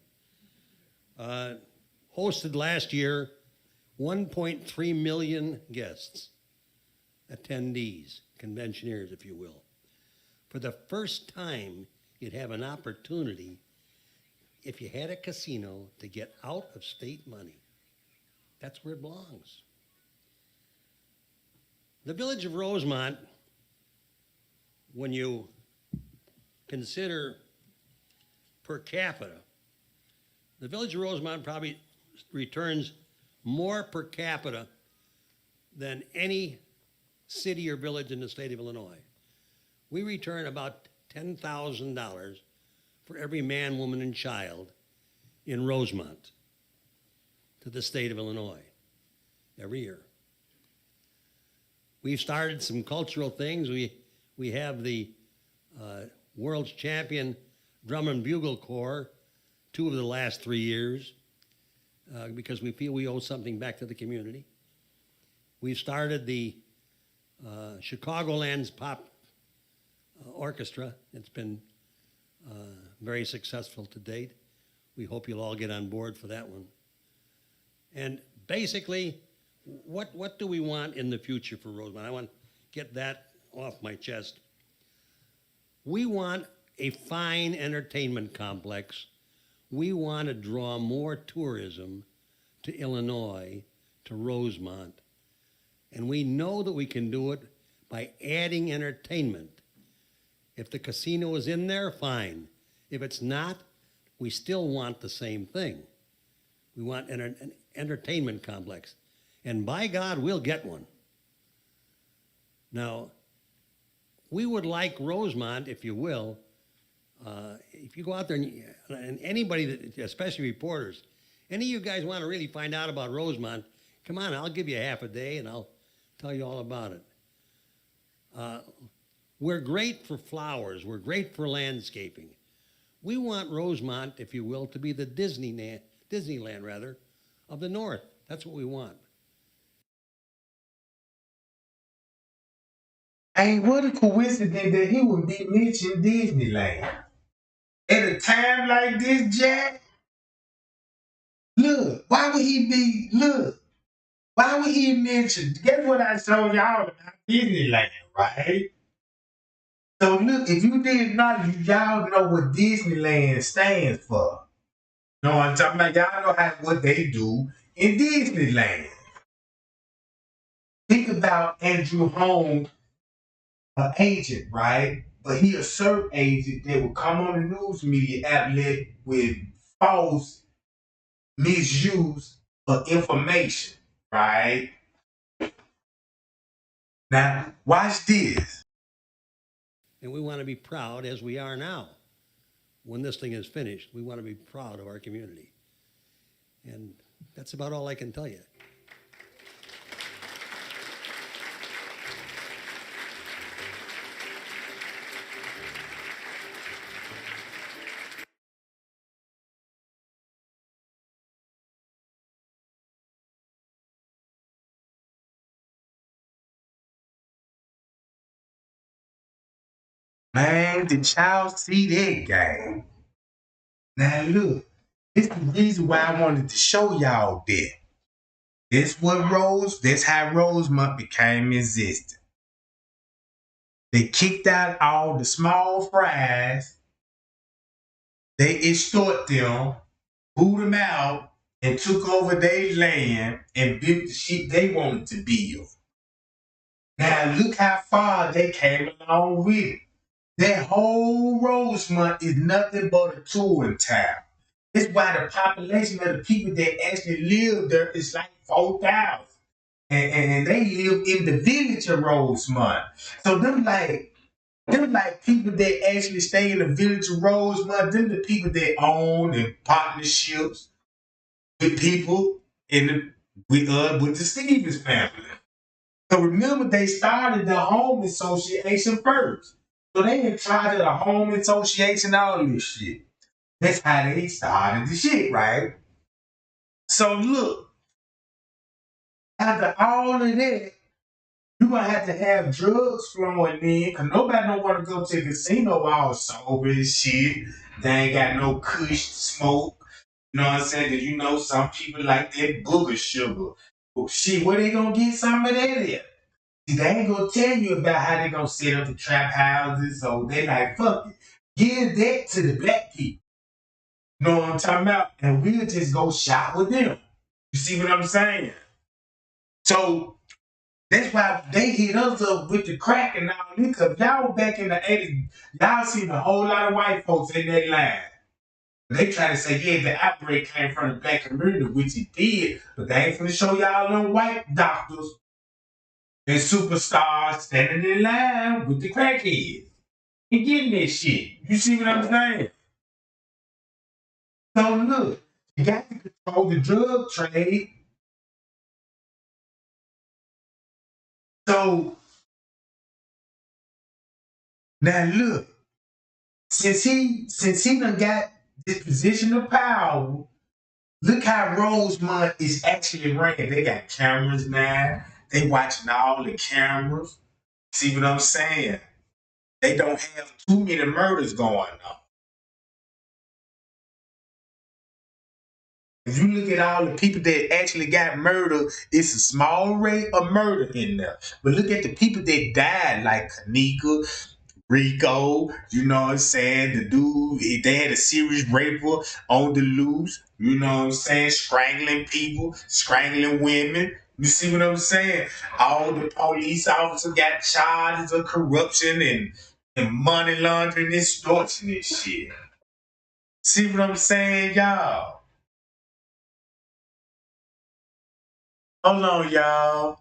hosted last year 1.3 million guests, attendees, conventioneers, if you will. For the first time, you'd have an opportunity, if you had a casino, to get out of state money. That's where it belongs. The village of Rosemont, when you consider per capita, the village of Rosemont probably returns more per capita than any city or village in the state of Illinois. We return about $10,000 for every man, woman, and child in Rosemont to the state of Illinois every year. We've started some cultural things. We have the world's champion drum and bugle corps 2 of the last 3 years because we feel we owe something back to the community. We've started the Chicagoland's Pop Orchestra. It's been very successful to date. We hope you'll all get on board for that one. And basically, what do we want in the future for Rosemont? I want to get that off my chest. We want a fine entertainment complex. We want to draw more tourism to Illinois, to Rosemont. And we know that we can do it by adding entertainment. If the casino is in there, fine. If it's not, we still want the same thing. We want an entertainment complex. And by God, we'll get one. Now, we would like Rosemont, if you will, If you go out there and anybody, that, especially reporters, any of you guys want to really find out about Rosemont, come on, I'll give you half a day and I'll tell you all about it. Uh, we're great for flowers. We're great for landscaping. We want Rosemont, if you will, to be the Disneyland rather, of the North. That's what we want. Hey, what a coincidence that he would be mentioning Disneyland. At a time like this, Jack, look, why would he mention, guess what I told y'all about Disneyland, right? So look, if you did not, y'all know what Disneyland stands for. No, I'm talking about y'all know what they do in Disneyland. Think about Andrew Holmes, an agent, right? But he a search agent that would come on the news media outlet with false misuse of information, right? Now, watch this. And we want to be proud, as we are now. When this thing is finished, we want to be proud of our community. And that's about all I can tell you. Man, did y'all see that game? Now look, this is the reason why I wanted to show y'all that. That's how Rosemont became existent. They kicked out all the small fries, they extort them, booed them out, and took over their land and built the shit they wanted to build. Now look how far they came along with it. That whole Rosemont is nothing but a touring town. That's why the population of the people that actually live there is like 4,000. And they live in the village of Rosemont. So them like people that actually stay in the village of Rosemont, them the people that own and partnerships with people in the with the Stevens family. So remember, they started the home association first. So they in charge of the home association, all this shit. That's how they started the shit, right? So look, after all of that, you're gonna have to have drugs flowing in, cause nobody don't wanna go to the casino all sober and shit. They ain't got no kush to smoke. You know what I'm saying? Cause you know some people like that booger sugar. Well, shit, where they gonna get some of that at? See, they ain't gonna tell you about how they gonna set up the trap houses, so they like, fuck it. Give that to the black people. You know what I'm talking about? And we'll just go shop with them. You see what I'm saying? So that's why they hit us up with the crack and all this, because y'all back in the 80s, y'all seen a whole lot of white folks in that line. They try to say, yeah, the outbreak came from the black community, which it did, but they ain't finna show y'all them white doctors and superstars standing in line with the crackheads and getting that shit. You see what I'm saying? So look, you got to control the drug trade. So now look, since he done got this position of power, look how Rosemont is actually ran. They got cameras now. They watching all the cameras. See what I'm saying? They don't have too many murders going on. If you look at all the people that actually got murdered, it's a small rate of murder in there. But look at the people that died, like Kenneka, Rico, you know what I'm saying? The dude, they had a serious raper on the loose, you know what I'm saying? Strangling people, strangling women. You see what I'm saying? All the police officers got charges of corruption and money laundering and extortion and shit. See what I'm saying, y'all? Hold on, y'all.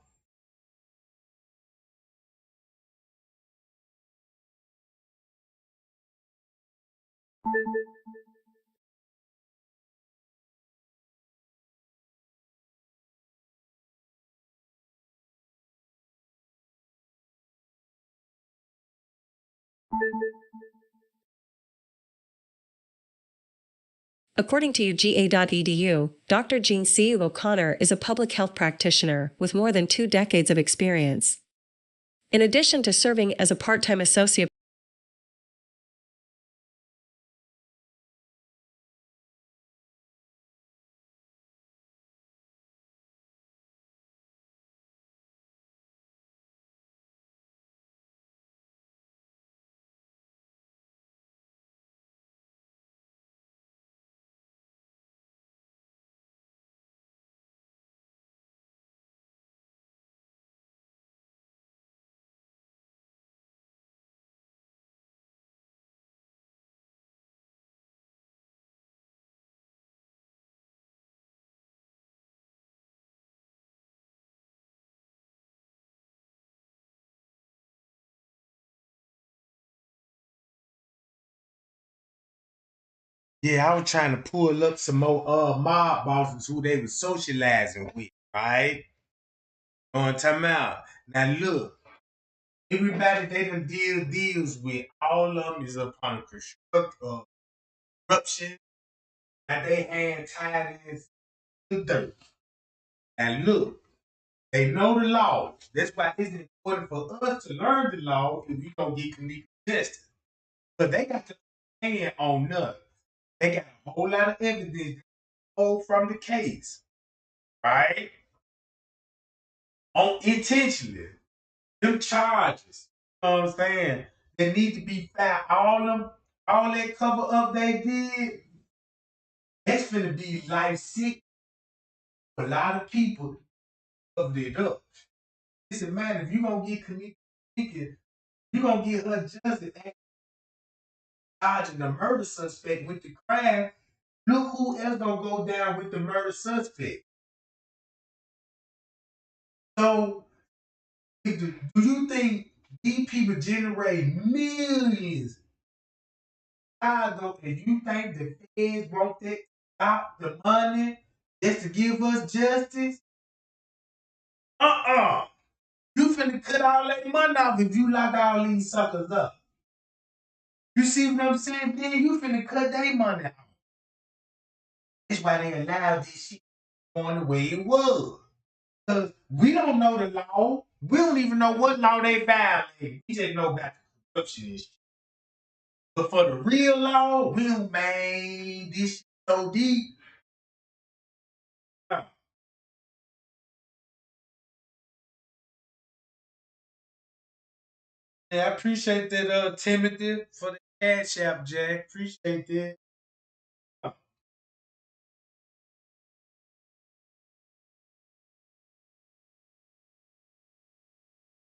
According to UGA.edu, Dr. Gene OConnor is a public health practitioner with more than 2 decades of experience. In addition to serving as a part-time associate, Yeah, I was trying to pull up some more mob bosses who they was socializing with, right? You know what I'm talking about? Now look, everybody they done deals with, all of them is upon corruption, and they hand tied in the dirt. Now look, they know the law. That's why it's important for us to learn the law if we don't get community justice. But they got to stand on nothing. They got a whole lot of evidence pulled from the case, right? On intentionally. Them charges, you know what I'm saying? They need to be found. All that cover up they did, that's gonna be life sick for a lot of people covered it up. Listen, man, if you gonna get committed, you gonna get her justice and charging the murder suspect with the crime. Look who else gonna go down with the murder suspect. So, do you think these people generate millions Chicago, and you think the feds want that stop the money just to give us justice? Uh-uh. You finna cut all that money off if you lock all these suckers up. You see what I'm saying? Then you finna cut their money off. That's why they allowed this shit going the way it was. Because we don't know the law. We don't even know what law they violated. We just know about the corruption and shit. But for the real law, we don't made this shit so deep. Yeah, I appreciate that, Timothy, for the cash app, Jack. Appreciate that.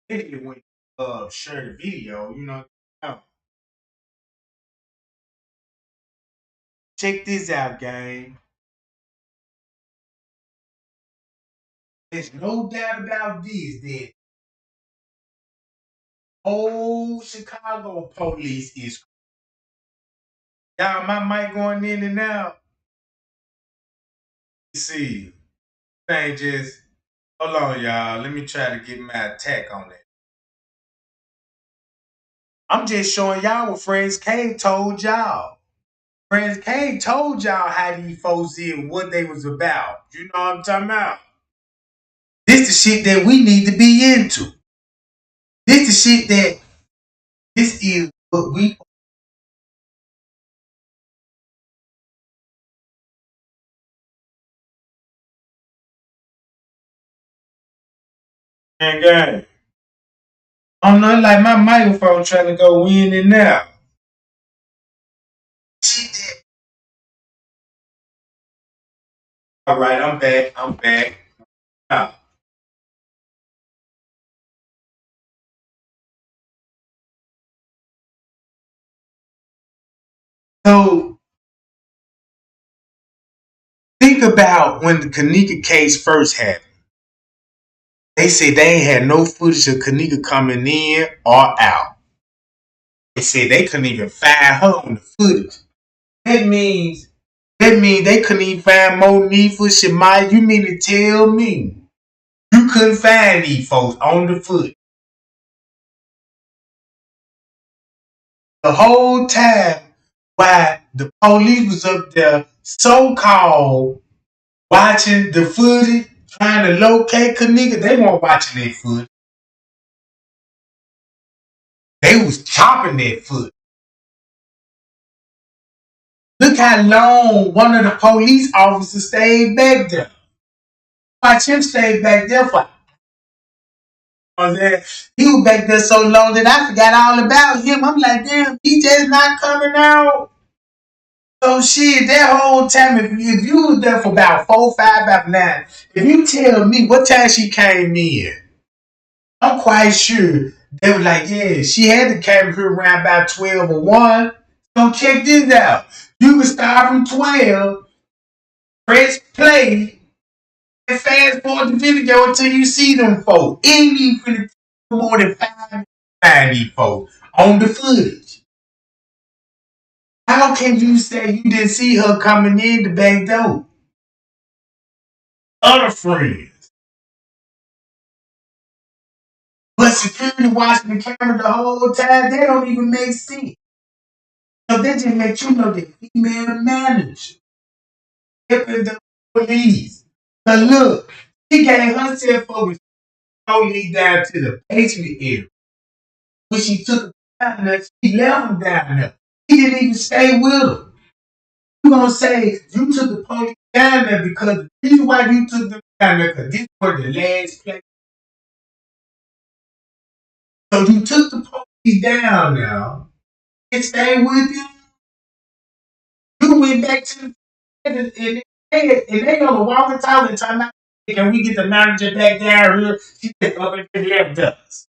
Idiot when share the video, you know. Uh, Check this out, gang. There's no doubt about this that old Chicago police is y'all. My mic going in and out. Let's see, thing just hold on, y'all. Let me try to get my attack on it. I'm just showing y'all what Friends K told y'all. Friends K told y'all how these folks did what they was about. You know what I'm talking about? This the shit that we need to be into. This the shit that this is what we gang. I'm not like my microphone trying to go in and out. All right, I'm back. I'm back. Now, so think about when the Kenneka case first happened. They said they ain't had no footage of Kenneka coming in or out. They said they couldn't even find her on the footage. That means they couldn't even find more need for Shemai. You mean to tell me you couldn't find these folks on the foot the whole time while the police was up there so-called watching the footage, trying to locate Kenneka? They weren't watching that footage. They was chopping that foot. Look how long one of the police officers stayed back there. Watch him stay back there for. He was back there so long that I forgot all about him. I'm like, damn, he just not coming out. So shit, that whole time, if you was there for about 4, 5 after 9, if you tell me what time she came in, I'm quite sure they were like, yeah, she had to come here around about 12 or 1. So check this out. You can start from 12, press play, and fast forward the video until you see them folks. It ain't even more than 5 minutes to find these folks on the footage. How can you say you didn't see her coming in the back door? Other friends. But security watching the camera the whole time, they don't even make sense. So they just let you know the female manager helping the police. But look, she gave herself over police down to the basement area. When she took him down there, she left him down there. He didn't even stay with her. You gonna say you took the police down there because the reason why you took them down there because this was the last place. So you took the police down there and stayed with them. You went back to the and they gonna walk and talk and talk about, can we get the manager back down here? She said, up and left us.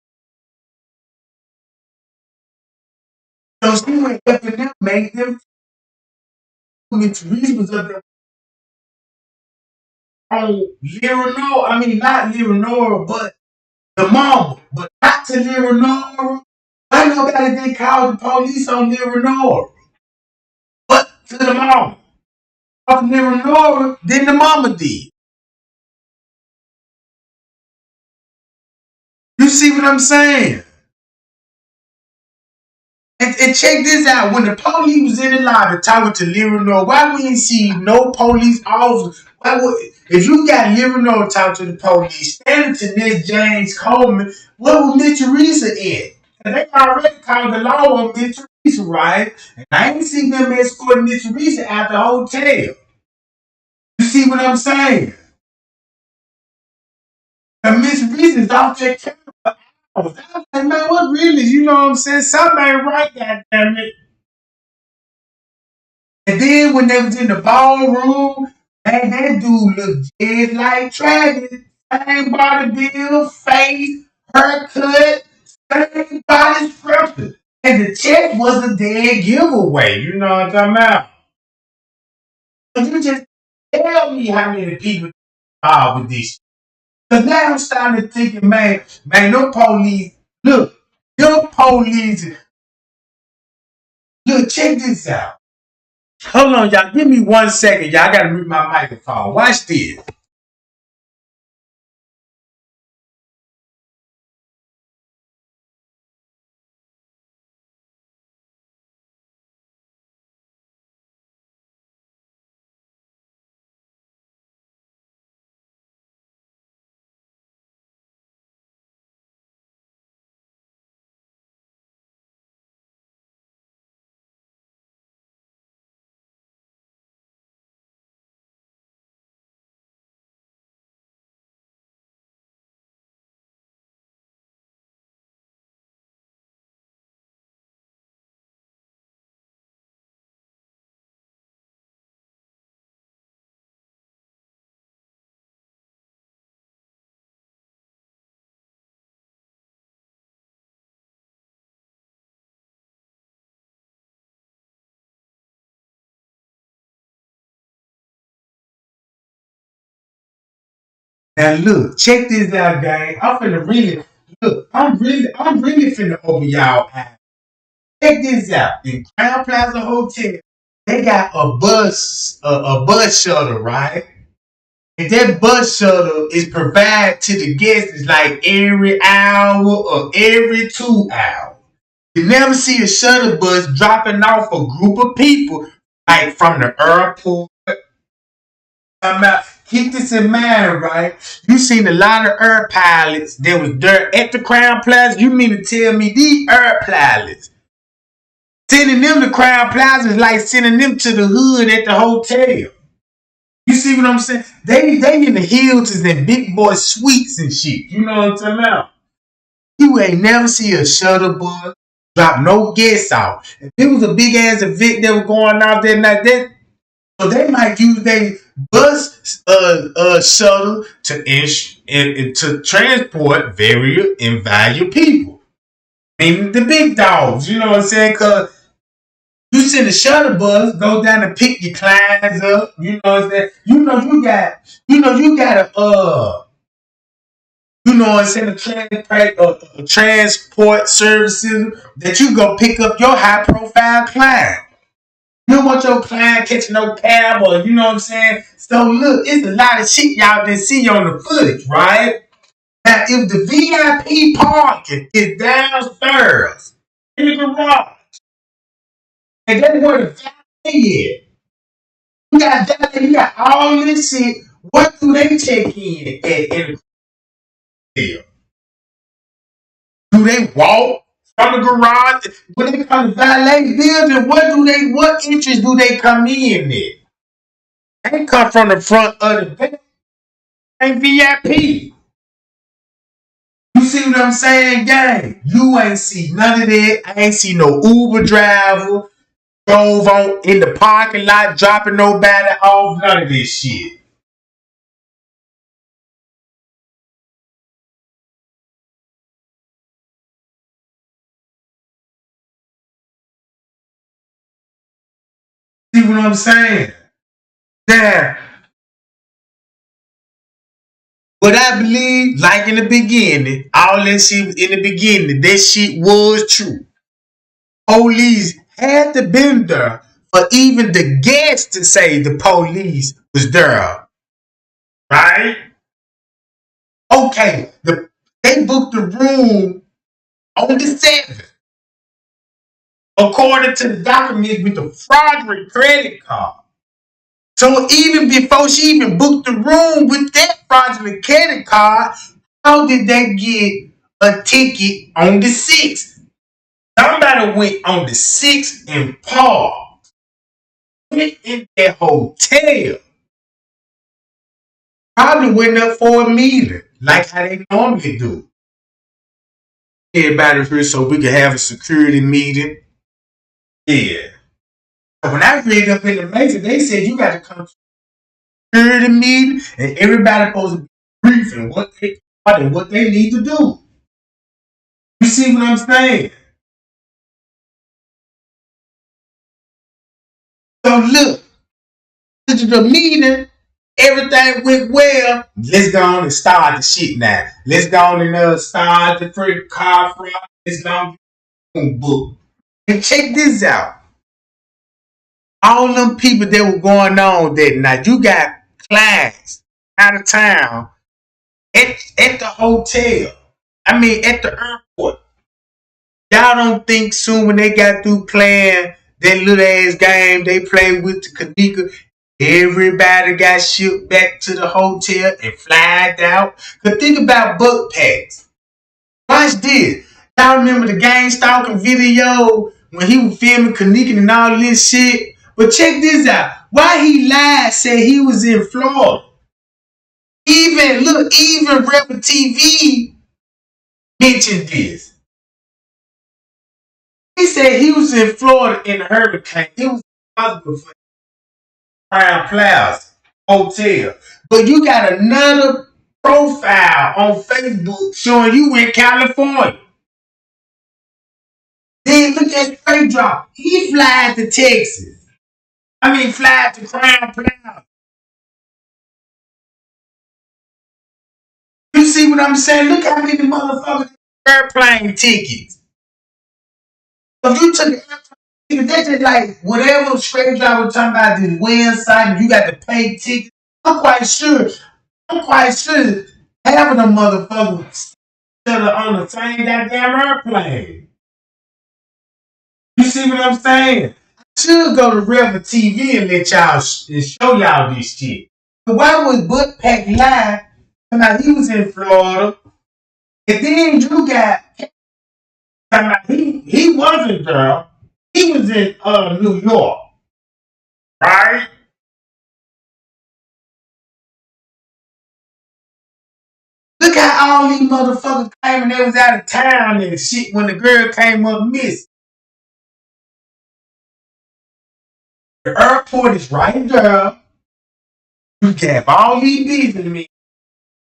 So she went up to them, made them. Miss Reese was up there on Leonora. I mean, not Leonora, but the mama. But not to Leonora. Why nobody didn't call the police on Leonora? But to the mama. Of Leonora, then the mama did. You see what I'm saying? And check this out. When the police was in the lobby talking to Leonora, why we didn't see no police officers? If you got Leonora talking to the police, standing to Miss James Coleman, what was Miss Teresa in? And they already called the law on Miss Teresa, right? And I ain't seen them escorting Miss Teresa out the hotel. You see what I'm saying? And Miss Teresa's off that camera. I was like, man, what really? You know what I'm saying? Something ain't right, goddamn it. And then when they was in the ballroom, man, that dude looked just like Travis. Same body build, face, haircut, same body structure. And the check was a dead giveaway. You know what I'm talking about? But you just tell me how many people involved with this. Because now I'm starting thinking, man, no police. Look, your police. Look, check this out. Hold on, y'all. Give me 1 second, y'all. I gotta mute my microphone. Watch this. Now look, check this out, gang. I'm really finna open y'all eyes. Check this out. In Crown Plaza Hotel, they got a bus shuttle, right? And that bus shuttle is provided to the guests like every hour or every 2 hours. You never see a shuttle bus dropping off a group of people like from the airport. Keep this in mind, right? You seen a lot of air pilots that was there at the Crown Plaza. You mean to tell me these air pilots sending them to Crown Plaza is like sending them to the hood at the hotel? You see what I'm saying? They in the Hiltons and big boy suites and shit. You know what I'm talking about? You ain't never see a shuttle bus drop no guests out. If it was a big ass event that was going out that night, so they might use their bus shuttle to transport very invaluable people. I mean the big dogs, you know what I'm saying? Cause you send a shuttle bus, go down and pick your clients up, you know what I'm saying? You got what I'm saying, transport services that you go pick up your high profile client. You don't want your client catching no cab or you know what I'm saying? So look, it's a lot of shit y'all didn't see on the footage, right? Now if the VIP parking is downstairs in the garage, and that's where the valet is. You got all this shit. What do they check in at the hotel? Do they walk from the garage? When they come to valet building, what entrance do they come in at? They come from the front of the building. Ain't VIP. You see what I'm saying, gang? You ain't see none of that. I ain't see no Uber driver drove on in the parking lot dropping nobody off. None of this shit. See what I'm saying? Now, what I believe, like in the beginning, all that shit in the beginning, that shit was true. Police had to been there for even the guests to say the police was there. Right? Okay, they booked the room on the 7th, according to the documents with the fraudulent credit card. So even before she even booked the room with that fraudulent credit card, how did they get a ticket on the 6th? Somebody went on the 6th and parked. Went in that hotel. Probably went up for a meeting, like how they normally do. Everybody here so we can have a security meeting. Yeah. When I read up in the Mason, they said you got to come to a security meeting and everybody supposed to be briefing what they are and what they need to do. You see what I'm saying? So look, to the meeting, everything went well. Let's go on and start the shit now. Let's go on and start the free car from. Let's go on and book. And check this out. All them people that were going on that night, you got clients out of town at the hotel. I mean, at the airport. Y'all don't think soon when they got through playing that little ass game they played with the Kenneka, everybody got shipped back to the hotel and flagged out? Cause think about book packs. Watch this. Y'all remember the game Stalking video when he was filming Kenneka and all this shit? But check this out. Why he lied, said he was in Florida. Even Rebel TV mentioned this. He said he was in Florida in a hurricane. It was possible for Crown Plaza Hotel. But you got another profile on Facebook showing you in California. Then look at straight drop. He flies to Texas. Fly to Crown Plaza. You see what I'm saying? Look how many motherfuckers airplane tickets. If you took an airplane That's just like whatever straight driver was talking about this website, you got to pay tickets. I'm quite sure. I'm quite sure half of them motherfuckers that are on the same goddamn airplane. You see what I'm saying? I should go to River TV and let y'all and show y'all this shit. But why would Butt Pack lie about he was in Florida? And then you got he wasn't there. He was in New York, right? Look how all these motherfuckers came and they was out of town and shit when the girl came up missing. The airport is right there. You have all these business me.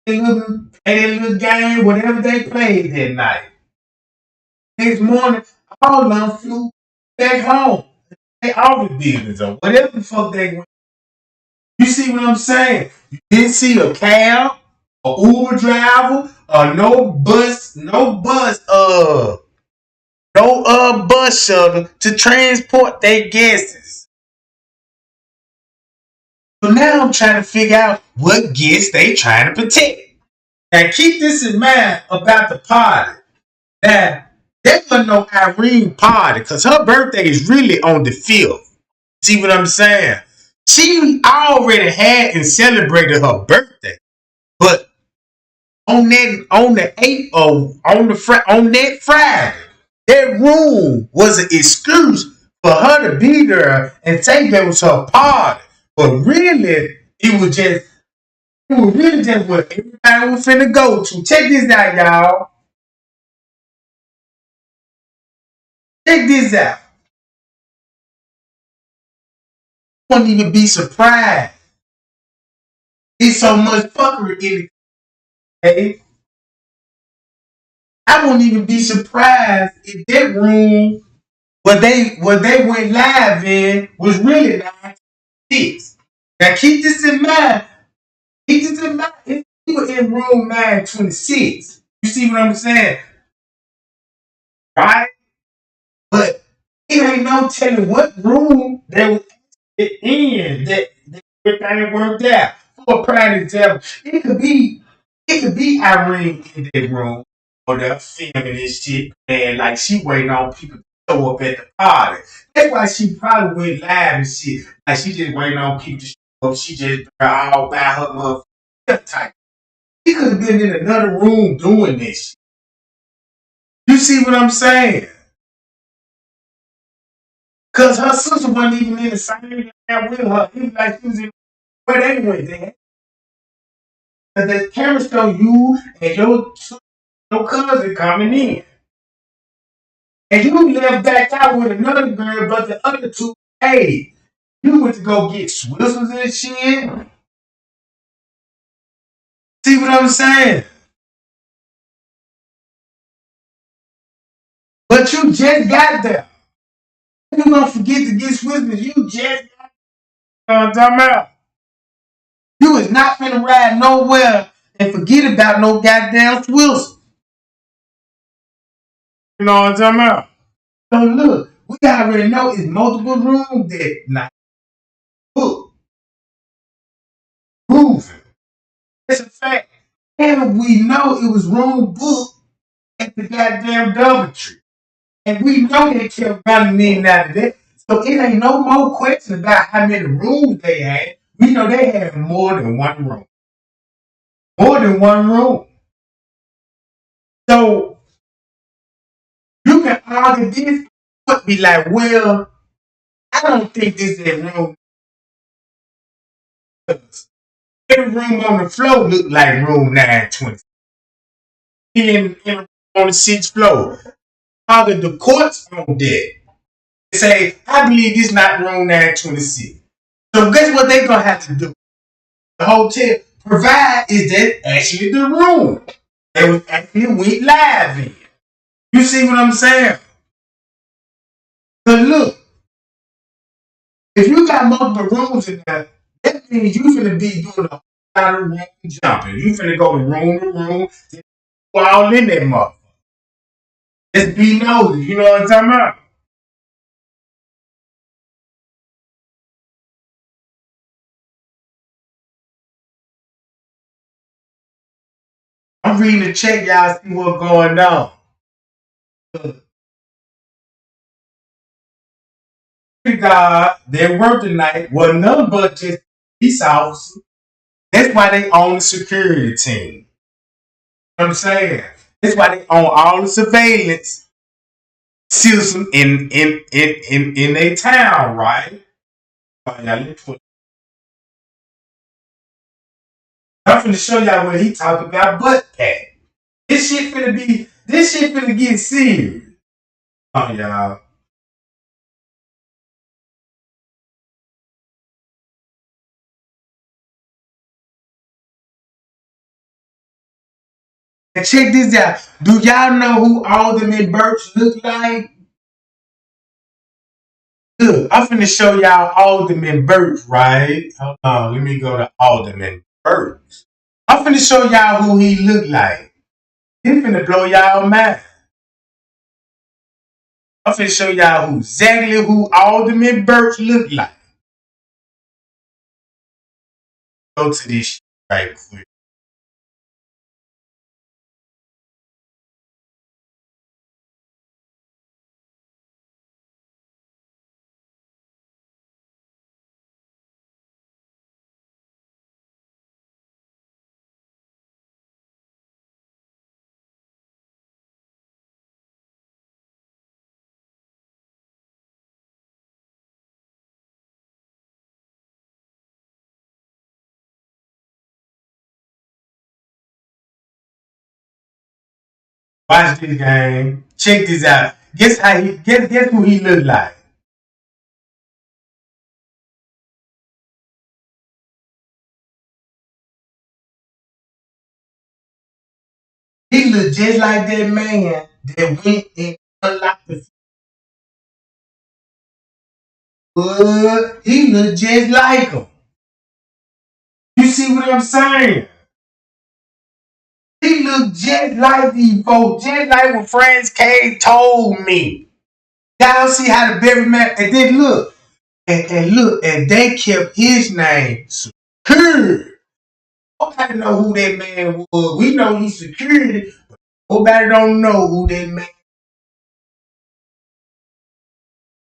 Play that little game, whatever they played that night. Next morning, all of them flew back home. They office business or whatever the fuck they went. You see what I'm saying? You didn't see a cab, a Uber driver, or no bus shuttle to transport their guests. So now I'm trying to figure out what guests they trying to protect. Now keep this in mind about the party. Now, there wasn't no Irene party because her birthday is really on the 5th. See what I'm saying? She already had and celebrated her birthday. But on the 8th or on that Friday, that room was an excuse for her to be there and say that was her party. But really, it was really just what everybody was finna go to. Check this out, y'all. Check this out. I wouldn't even be surprised. There's so much fuckery in the case. I wouldn't even be surprised if that room what they went live in was really 926. Now keep this in mind. Keep this in mind. If you were in room 926, you see what I'm saying? Right? But it ain't no telling what room they was in that everything worked out. For a prime example, it could be Irene in that room or they're filming this shit and like she waiting on people to show up at the party. That's why she probably went live and shit. Like she just waiting on people to show up. She just all by her motherfucking type. She could have been in another room doing this shit. You see what I'm saying? Cause her sister wasn't even in the same area with her. It was like she was in where they went there. Cause the camera show you and your cousin coming in. And you left back out with another girl, but the other two, hey, you went to go get Swizzles and shit. See what I'm saying? But you just got there. You gonna forget to get Swizzles. You just got there. You know what I'm talking about? You is not finna ride nowhere and forget about no goddamn Swizzles. You know what I'm talking about? So look, we already know it's multiple rooms that night. Book. Moving. It's a fact. And we know it was room booked at the goddamn Doubletree. And we know they kept running in and out of that. So it ain't no more question about how many rooms they had. We know they had more than one room. More than one room. So you can argue this, but be like, well, I don't think this is a room. Every room on the floor looked like room 920. In on the 6th floor. Argue the courts on that. They say, I believe this not room 926. So guess what they gonna have to do? The hotel provide is that actually the room that was actually went live in. You see what I'm saying? But look, if you got multiple rooms in there, that means you finna be doing a lot of room jumping. You finna go room to room, all in that motherfucker. Just be nosy, you know what I'm talking about? I'm reading the check, y'all see what's going on. God, they work tonight. Well, none but just police officers. That's why they own the security team. You know what I'm saying? That's why they own all the surveillance system in their town, right? I'm finna show y'all what he talking about butt pack. This shit finna get serious. Oh, y'all. And check this out. Do y'all know who Alderman Birch look like? Look, I'm finna show y'all Alderman Birch, right? Hold on, let me go to Alderman Birch. I'm finna show y'all who he look like. He finna blow y'all mind. I'm finna show y'all exactly who Alderman Birch look like. Go to this shit right quick. Watch this game. Check this out. Guess who he look like? He look just like that man that went and unlocked the hood. He look just like him. You see what I'm saying? He look just like these folks, just like what Franz K told me. Y'all see how the Berry man, and then look, and they kept his name secure. Nobody know who that man was. We know he's security. Nobody don't know who that man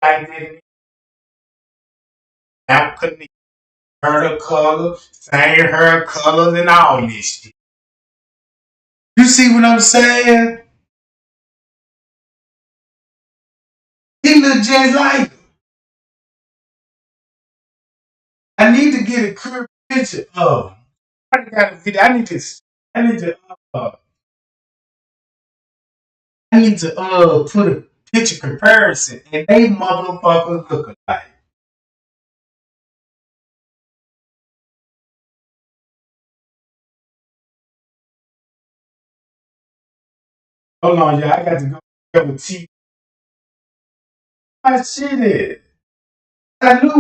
like that. Balcony, her color, same hair colors, and all this shit. You see what I'm saying? He look just like him. I need to get a clear picture of him. I got a video. I need to uh, put a picture comparison, and they motherfuckers look alike. Hold on, y'all. I got to go double T. My shit is. I knew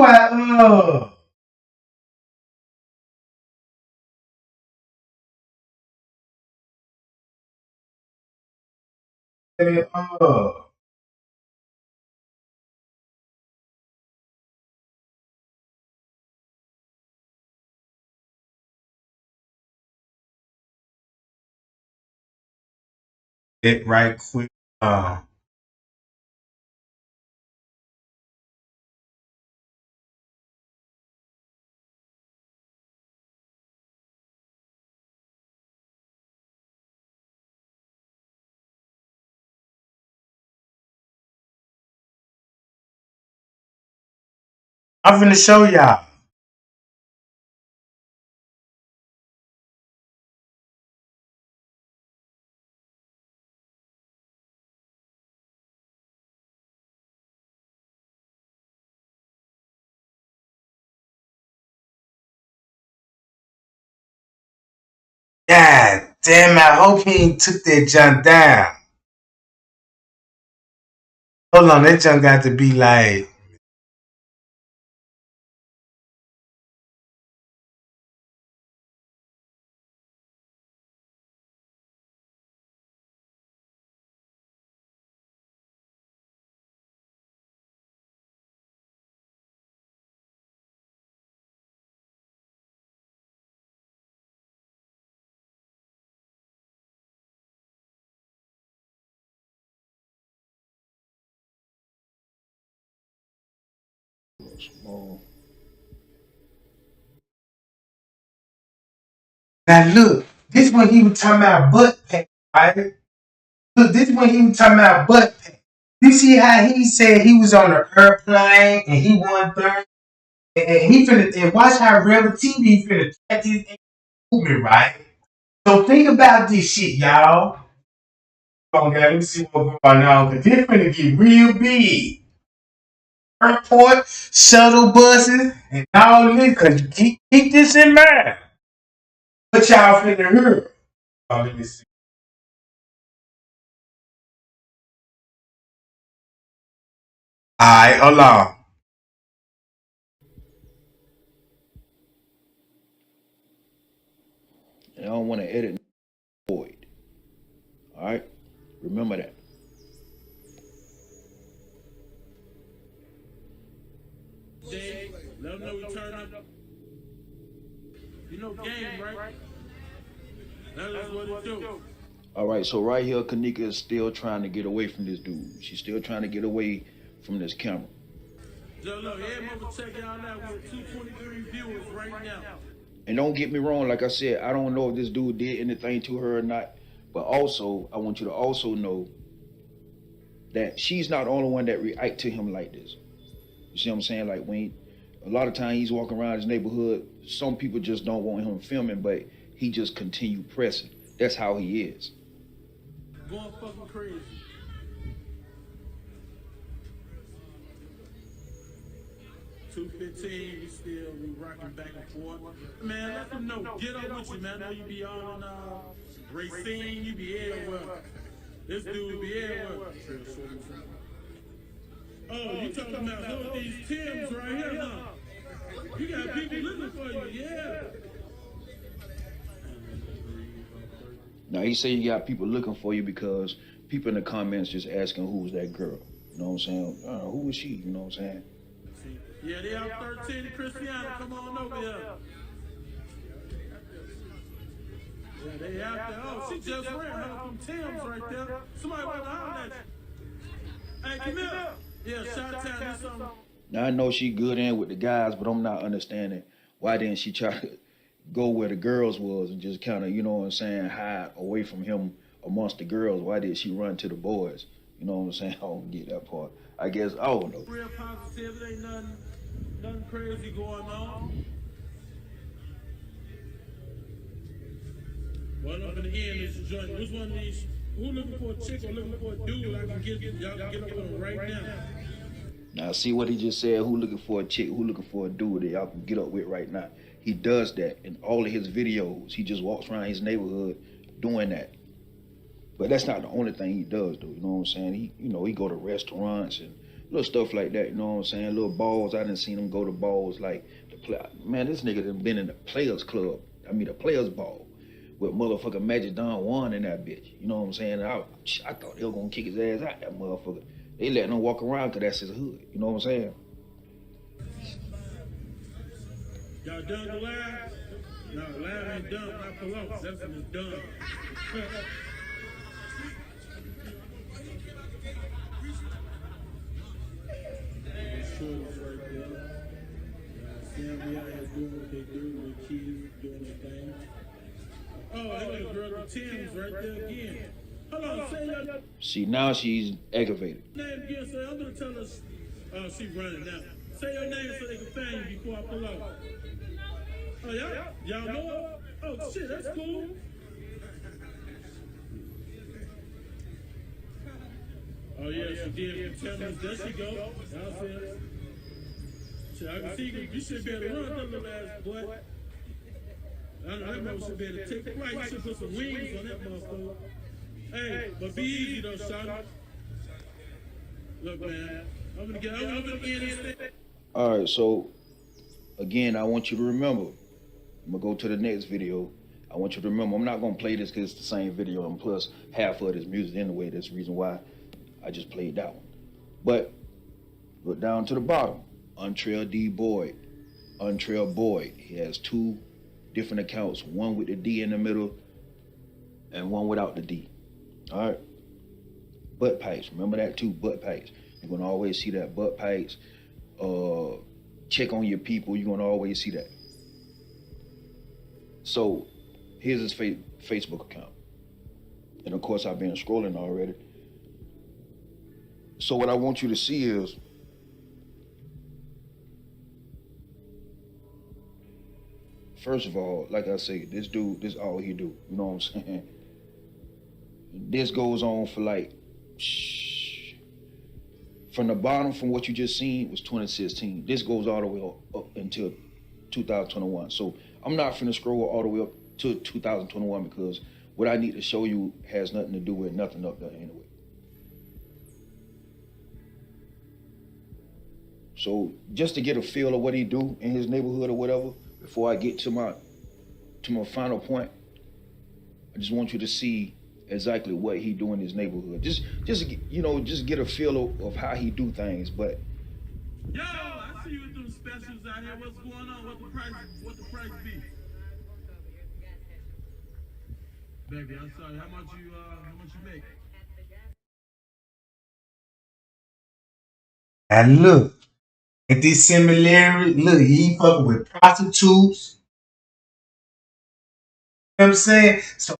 it right quick. Uh, I'm finna show y'all. God damn, I hope he ain't took that junk down. Hold on, that junk got to be like, some more. Now look, this when he was talking about butt pack, right? Look, this when he was talking about butt pack. You see how he said he was on an airplane and he won third? And he finna, and watch how Rebel TV finna track his movement, right? So think about this shit, y'all. Okay, let me see what's going on, because this finna get real big. Airport, shuttle buses, and all this, because keep this in mind. What y'all finna hear? Oh, let me see. Alright, hold on. And I don't want to edit void. All right, remember that. Dave, let them know we turned up. You know game, right? That is what it do. All right, so right here, Kenneka is still trying to get away from this dude. She's still trying to get away from this camera. Just look, everybody check y'all out with 223 viewers right now. And don't get me wrong, like I said, I don't know if this dude did anything to her or not. But also, I want you to also know that she's not the only one that react to him like this. You see what I'm saying? Like when a lot of times he's walking around his neighborhood, some people just don't want him filming, but he just continue pressing. That's how he is. Going fucking crazy. $2.15, we rocking back and forth. Man, let them know. Get up with you, man. I know you be on Racine, you be everywhere. This dude be everywhere. Oh, you talking about some of these Tims right here, huh? You got people looking for you, yeah. Now he say you got people looking for you because people in the comments just asking who's that girl. You know what I'm saying? Who is she? You know what I'm saying? Yeah, they out 13 Christiana. Come on over here. Yeah, they out there. Oh, she just ran her from Tim's right there. Somebody went to holler at you. Hey, come here. Yeah, shot town. This something. Now I know she good in with the guys, but I'm not understanding why didn't she try to go where the girls was and just kind of, you know what I'm saying, hide away from him amongst the girls. Why did she run to the boys? You know what I'm saying? I don't get that part. I guess I don't know. Real positive. It ain't nothing crazy going on. One up in the end is joint. Which one of these? Who looking for a chick or looking for a dude? I can get y'all can get up on right now. Now see what he just said. Who looking for a chick? Who looking for a dude that y'all can get up with right now? He does that in all of his videos. He just walks around his neighborhood doing that. But that's not the only thing he does, though. You know what I'm saying? He go to restaurants and little stuff like that. You know what I'm saying? Little balls. I didn't seen him go to balls like the play. Man, this nigga done been in the Players Club. I mean, the Players Ball with motherfucking Magic Don Juan in that bitch. You know what I'm saying? I thought they were gonna kick his ass out, that motherfucker. They letting him walk around because that's his hood. You know what I'm saying? Y'all done the live? No, live ain't done. I pull off. That's when it's done. Shorties right there. Family out here doing what they do. With kids doing their thing. Oh, they got a girl with Tim's right there again. Hold on, say your See, now she's aggravated. name again, so I'm gonna tell us. Oh, she running now. Say your name so they can find you before I pull out. Oh, y'all know her? Oh, shit, that's cool. Oh, yeah, she did. Tell me, there she go. Y'all see her? Shit, I can see you should be able to run that little ass boy. I know that mother should be able to take flight. You should put some wings on that motherfucker. Hey, but be easy though, Shawty. Look, man, I'm gonna get this thing. All right, so again, I want you to remember. I'm gonna go to the next video. I want you to remember. I'm not gonna play this because it's the same video, and plus half of it is music anyway. That's the reason why I just played that one. But look down to the bottom. Untrail D Boyd. Untrail Boyd. He has two different accounts, one with the D in the middle and one without the D. All right. Butt pipes. Remember that too, butt pipes. You're gonna always see that butt pipes. check on your people, you're gonna always see that. So here's his Facebook account, and of course I've been scrolling already. So what I want you to see is, first of all, like I say, this dude, this all he do. You know what I'm saying? This goes on for like, from the bottom, from what you just seen was 2016. This goes all the way up until 2021. So I'm not finna scroll all the way up to 2021 because what I need to show you has nothing to do with nothing up there anyway. So just to get a feel of what he do in his neighborhood or whatever, before I get to my final point, I just want you to see exactly what he do in his neighborhood. Just get a feel of how he do things. But yo, I see you with them specials out here. What's going on? What the price be? Baby, I'm sorry. How much you make? And look at this similarity. Look, he fucking with prostitutes. You know what I'm saying? So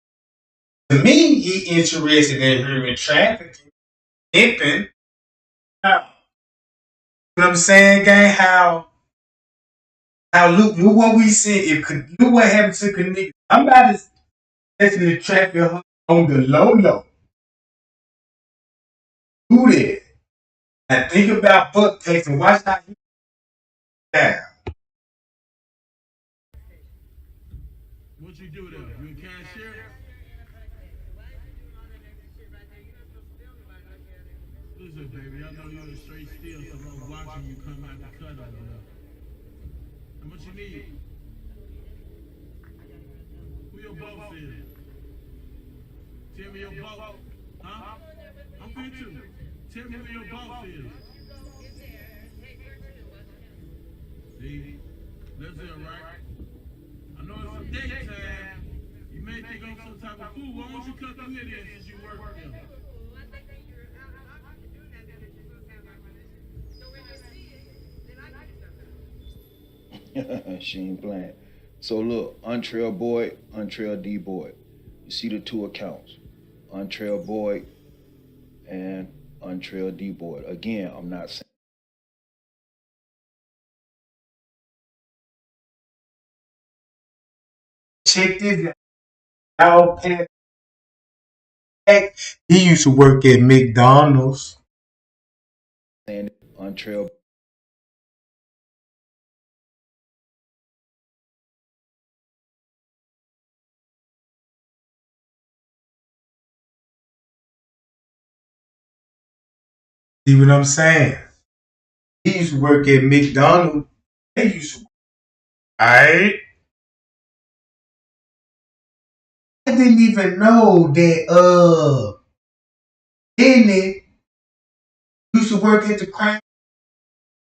to me, he interested in human trafficking, pimping. You know what I'm saying, gang? How look what we see. Look what happened to Kenneka. I'm about to definitely traffic her on the low. Do that. And think about butt text and watch how he down. What you do there? You a cashier? Listen, baby, I know you're a straight steal, so I'm watching you come out the cut over there. How much you need? Who your boss is? Tell me your boss. Huh? I'm fit too. Tell me who your boss is. See? That's it, right? I know it's a daytime. You may think I'm some type of fool. Why don't you cut through here then since you work there? she ain't playing. So look, Untrail Boy, Untrail D Boy. You see the two accounts, Untrail Boy and Untrail D Boy. Again, I'm not saying. Check this out. He used to work at McDonald's. Untrail. See what I'm saying? He used to work at McDonald's. They used to work. Alright? I didn't even know that Benny used to work at the Crown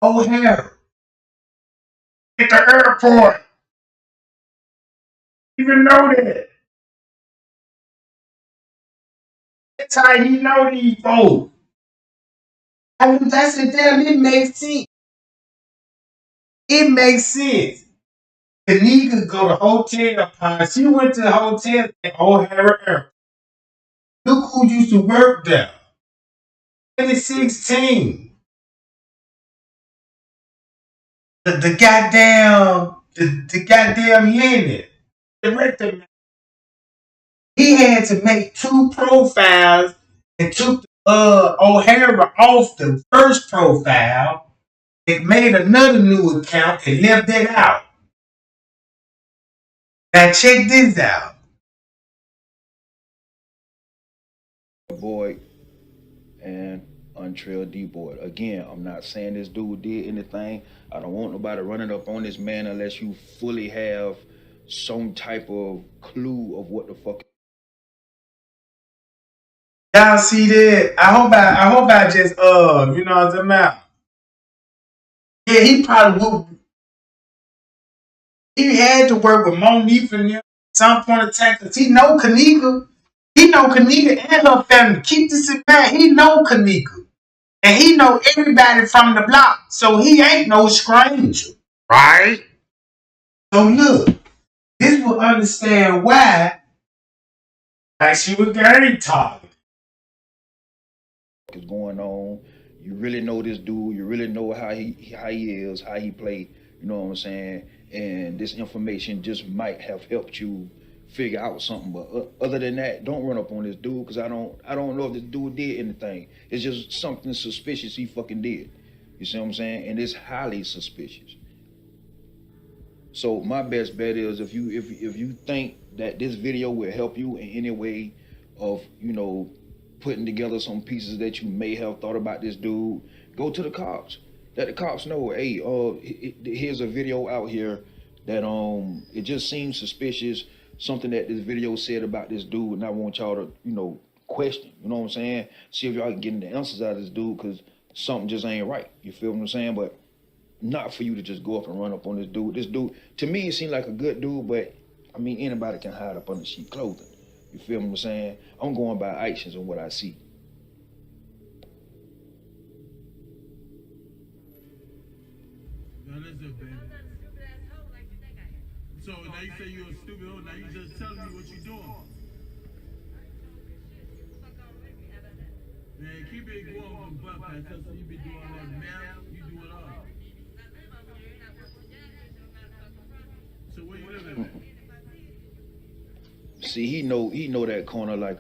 O'Hara at the airport. Even know that. That's how you know these folks. I said, damn, it makes sense. It makes sense. Kenneka go to hotel party. She went to the hotel at O'Hara Airport. Look who used to work there. 2016. The goddamn unit. Director. He had to make two profiles and took O'Hara off the first profile and made another new account and left that out. Now check this out. Boy and Untrail D Boy. Again, I'm not saying this dude did anything. I don't want nobody running up on this man unless you fully have some type of clue of what the fuck. Y'all see that? I hope I just you know what I'm talking about. Yeah, he probably would. He had to work with Monique and them at some point in time because he know Kenneka. He know Kenneka and her family. Keep this in mind. He know Kenneka. And he know everybody from the block, so he ain't no stranger, right? So look, this will understand why, like she was gang targeted. Is going on. You really know this dude. You really know how he is, how he play. You know what I'm saying? And this information just might have helped you figure out something. But other than that, don't run up on this dude because I don't know if this dude did anything. It's just something suspicious he fucking did. You see what I'm saying? And it's highly suspicious. So my best bet is if you think that this video will help you in any way of putting together some pieces that you may have thought about this dude, go to the cops. Let the cops know, hey, here's a video out here that it just seems suspicious. Something that this video said about this dude, and I want y'all to question. You know what I'm saying? See if y'all can get the answers out of this dude because something just ain't right. You feel what I'm saying? But not for you to just go up and run up on this dude. This dude, to me, it seemed like a good dude, but I mean, anybody can hide up under sheep clothing. You feel what I'm saying? I'm going by actions and what I see. Now listen, baby. So now you say you're a stupid hoe. Now you just telling me what you doing. Man, keep it going with the butt pass. That's what you be doing that math. You do it all. So where you living at? See, he know that corner, like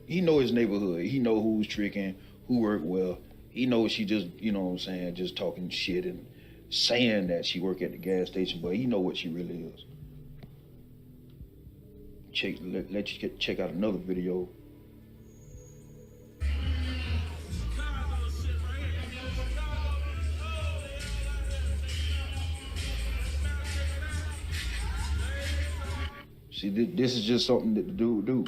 he know his neighborhood. He know who's tricking, who work well. He knows she just, what I'm saying, just talking shit and saying that she work at the gas station, but he know what she really is. Let you check out another video. See, this is just something that the dude do.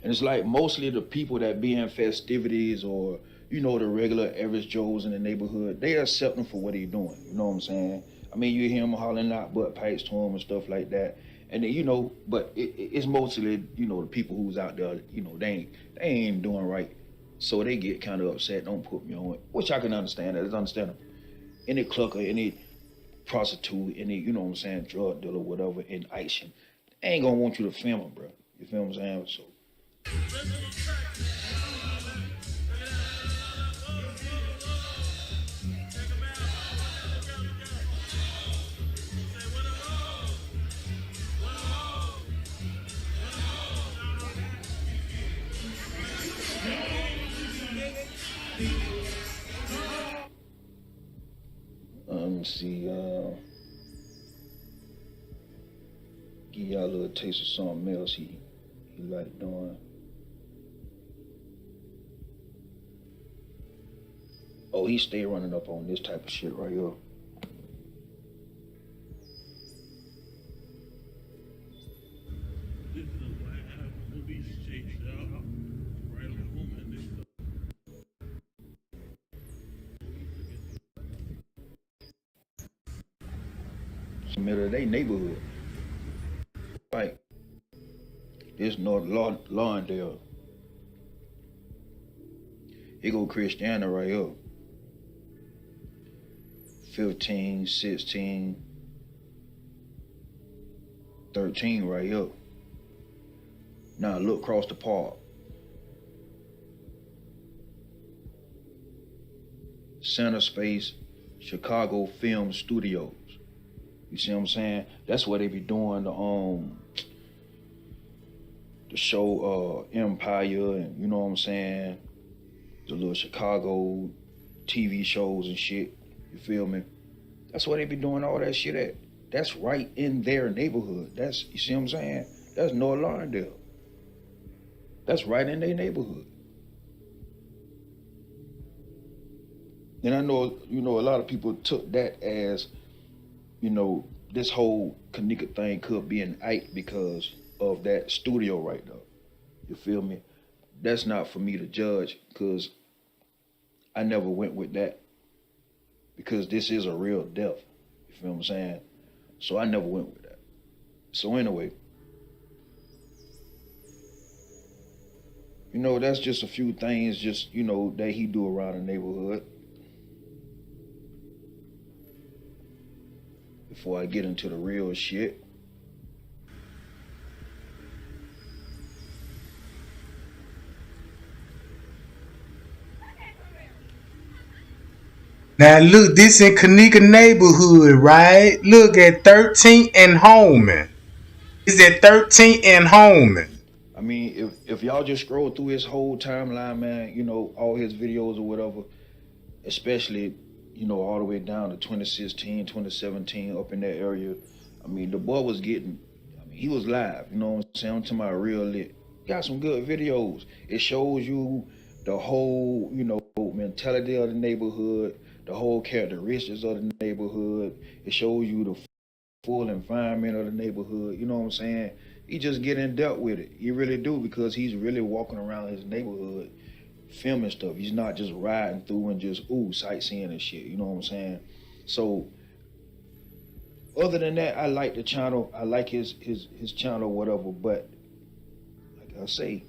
And it's like mostly the people that be in festivities or, the regular average Joes in the neighborhood, they accept him for what he doing. You know what I'm saying? I mean, you hear him hollering out butt pipes to him and stuff like that. And then, but it's mostly, the people who's out there, they ain't doing right. So they get kind of upset, don't put me on it, which I can understand. That is understandable. Any clucker, any prostitute, any, what I'm saying, drug dealer, whatever, in action, they ain't gonna want you to film them, bro. You feel what I'm saying? So. Let me see. Give y'all a little taste of something else he like doing. Oh, he stay running up on this type of shit right here. This is why I have police chase y'all right on home and this stuff. Middle of their neighborhood. Like this North Lawndale. Here go Christiana right here. 15, 16, 13 right here. Now look across the park. Center Space, Chicago Film Studios. You see what I'm saying? That's where they be doing the show Empire and you know what I'm saying? The little Chicago TV shows and shit. You feel me? That's where they be doing all that shit at. That's right in their neighborhood. You see what I'm saying? That's North Lawndale. That's right in their neighborhood. And I know, a lot of people took that as, this whole Kenneka thing could be an act because of that studio right there. You feel me? That's not for me to judge because I never went with that because this is a real death. You feel what I'm saying? So I never went with that. So anyway, That's just a few things, just that he do around the neighborhood. Before I get into the real shit. Now look, this in Kenneka neighborhood, right? Look at 13th and Holman. Is at 13th and Holman. I mean, if y'all just scroll through his whole timeline, man, all his videos or whatever, especially, all the way down to 2016, 2017, up in that area. I mean, the boy was getting, he was live, you know what I'm saying? I'm talking about real lit. Got some good videos. It shows you the whole, mentality of the neighborhood, the whole characteristics of the neighborhood. It shows you the full environment of the neighborhood, you know what I'm saying? He just get in depth with it. He really do, because he's really walking around his neighborhood filming stuff. He's not just riding through and just sightseeing and shit. You know what I'm saying? So other than that, I like the channel. I like his channel, whatever. But like I say,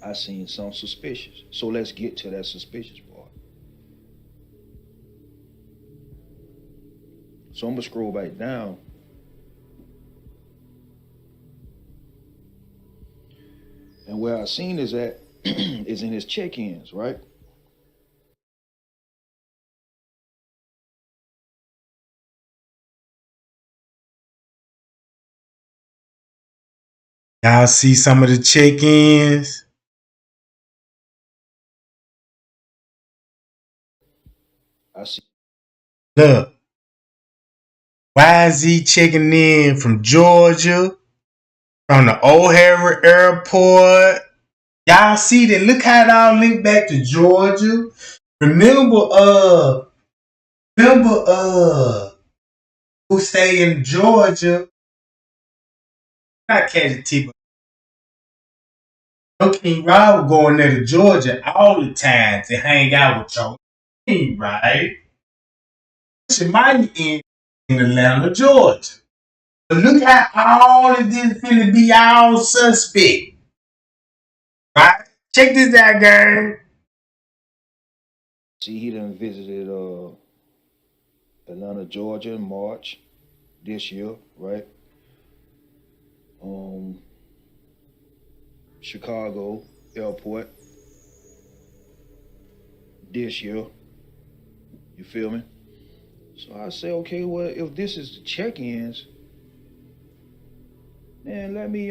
I seen some suspicious. So let's get to that suspicious part. So I'm gonna scroll back down. And where I seen is at is in his check-ins, right? Y'all see some of the check-ins? I see. Look. Why is he checking in from Georgia? From the O'Hare Airport? Y'all see that? Look how it all linked back to Georgia. Remember, who stayed in Georgia? Not catching T, but King Rob going there to Georgia all the time to hang out with y'all. Right? She might be in Atlanta, Georgia. But look how all of this finna be all suspect. Right? Check this out, gang. See, he done visited Atlanta, Georgia in March this year, right? Chicago Airport this year. You feel me? So I say, okay, well, if this is the check-ins, man, let me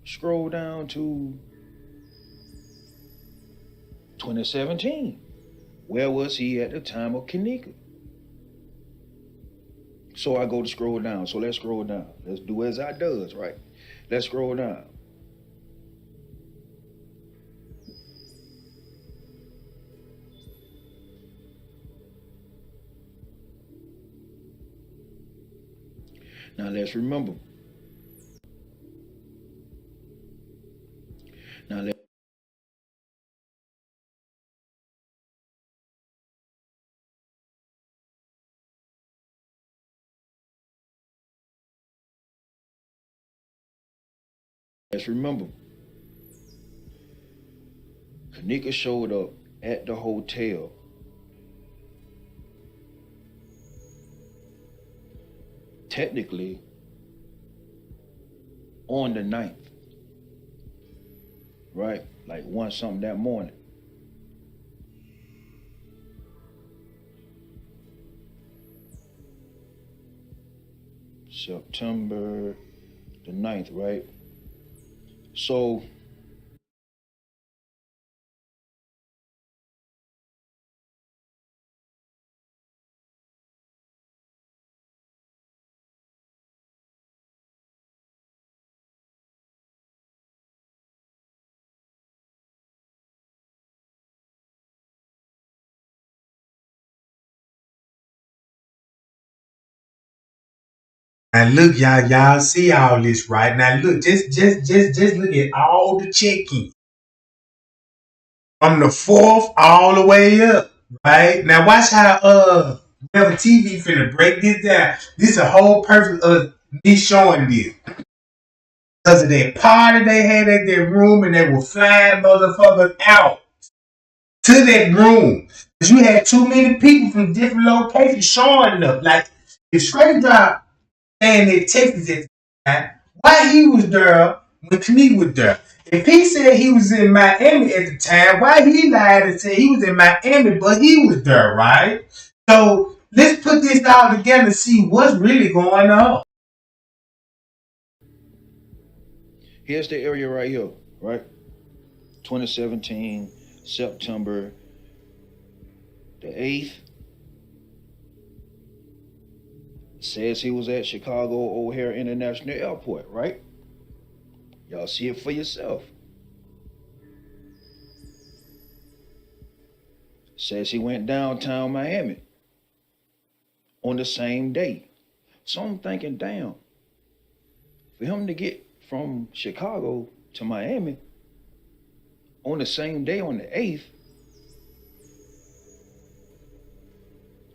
scroll down to 2017. Where was he at the time of Kenneka? So I go to scroll down. So let's scroll down. Let's do as I does, right? Let's scroll down. Now let's remember. Now let's remember. Kenneka showed up at the hotel technically on the 9th, right? Like 1 something that morning. September the 9th, right? So Now look, y'all see all this, right? Now look, just look at all the check-ins. From the 4th all the way up, right? Now watch how Whatever TV finna break this down. This is the whole purpose of me showing this. Because of that party they had at their room and they were flying motherfuckers out to that room. Because you had too many people from different locations showing up. Like, if Straight Drop staying in Texas at the time, why he was there when Kenneka was there? If he said he was in Miami at the time, why he lied and said he was in Miami, but he was there, right? So let's put this all together and see what's really going on. Here's the area right here, right? 2017, September the 8th. Says he was at Chicago O'Hare International Airport, right? Y'all see it for yourself. Says he went downtown Miami on the same day. So I'm thinking, damn, for him to get from Chicago to Miami on the same day on the 8th,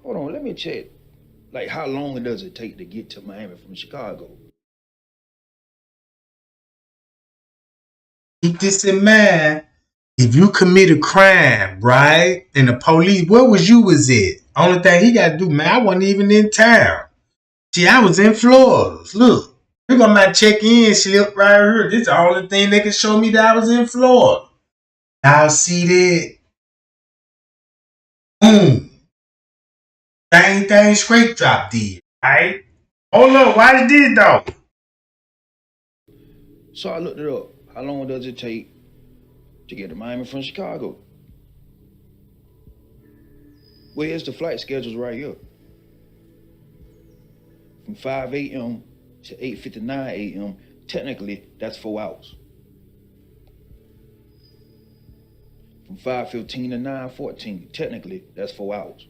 hold on, let me check. Like, how long does it take to get to Miami from Chicago? Keep this in mind. If you commit a crime, right, and the police, where was at? Only thing he got to do, man, I wasn't even in town. See, I was in Florida. Look, here got my check-in slip right here. This is the only thing they can show me that I was in Florida. Y'all see that? Boom. Same thing Straight Drop did, right? Hold up, why did this though? So I looked it up. How long does it take to get to Miami from Chicago? Well, here's the flight schedules right here. From 5 a.m. to 8:59 a.m., technically, that's 4 hours. From 5:15 to 9:14, technically, that's 4 hours.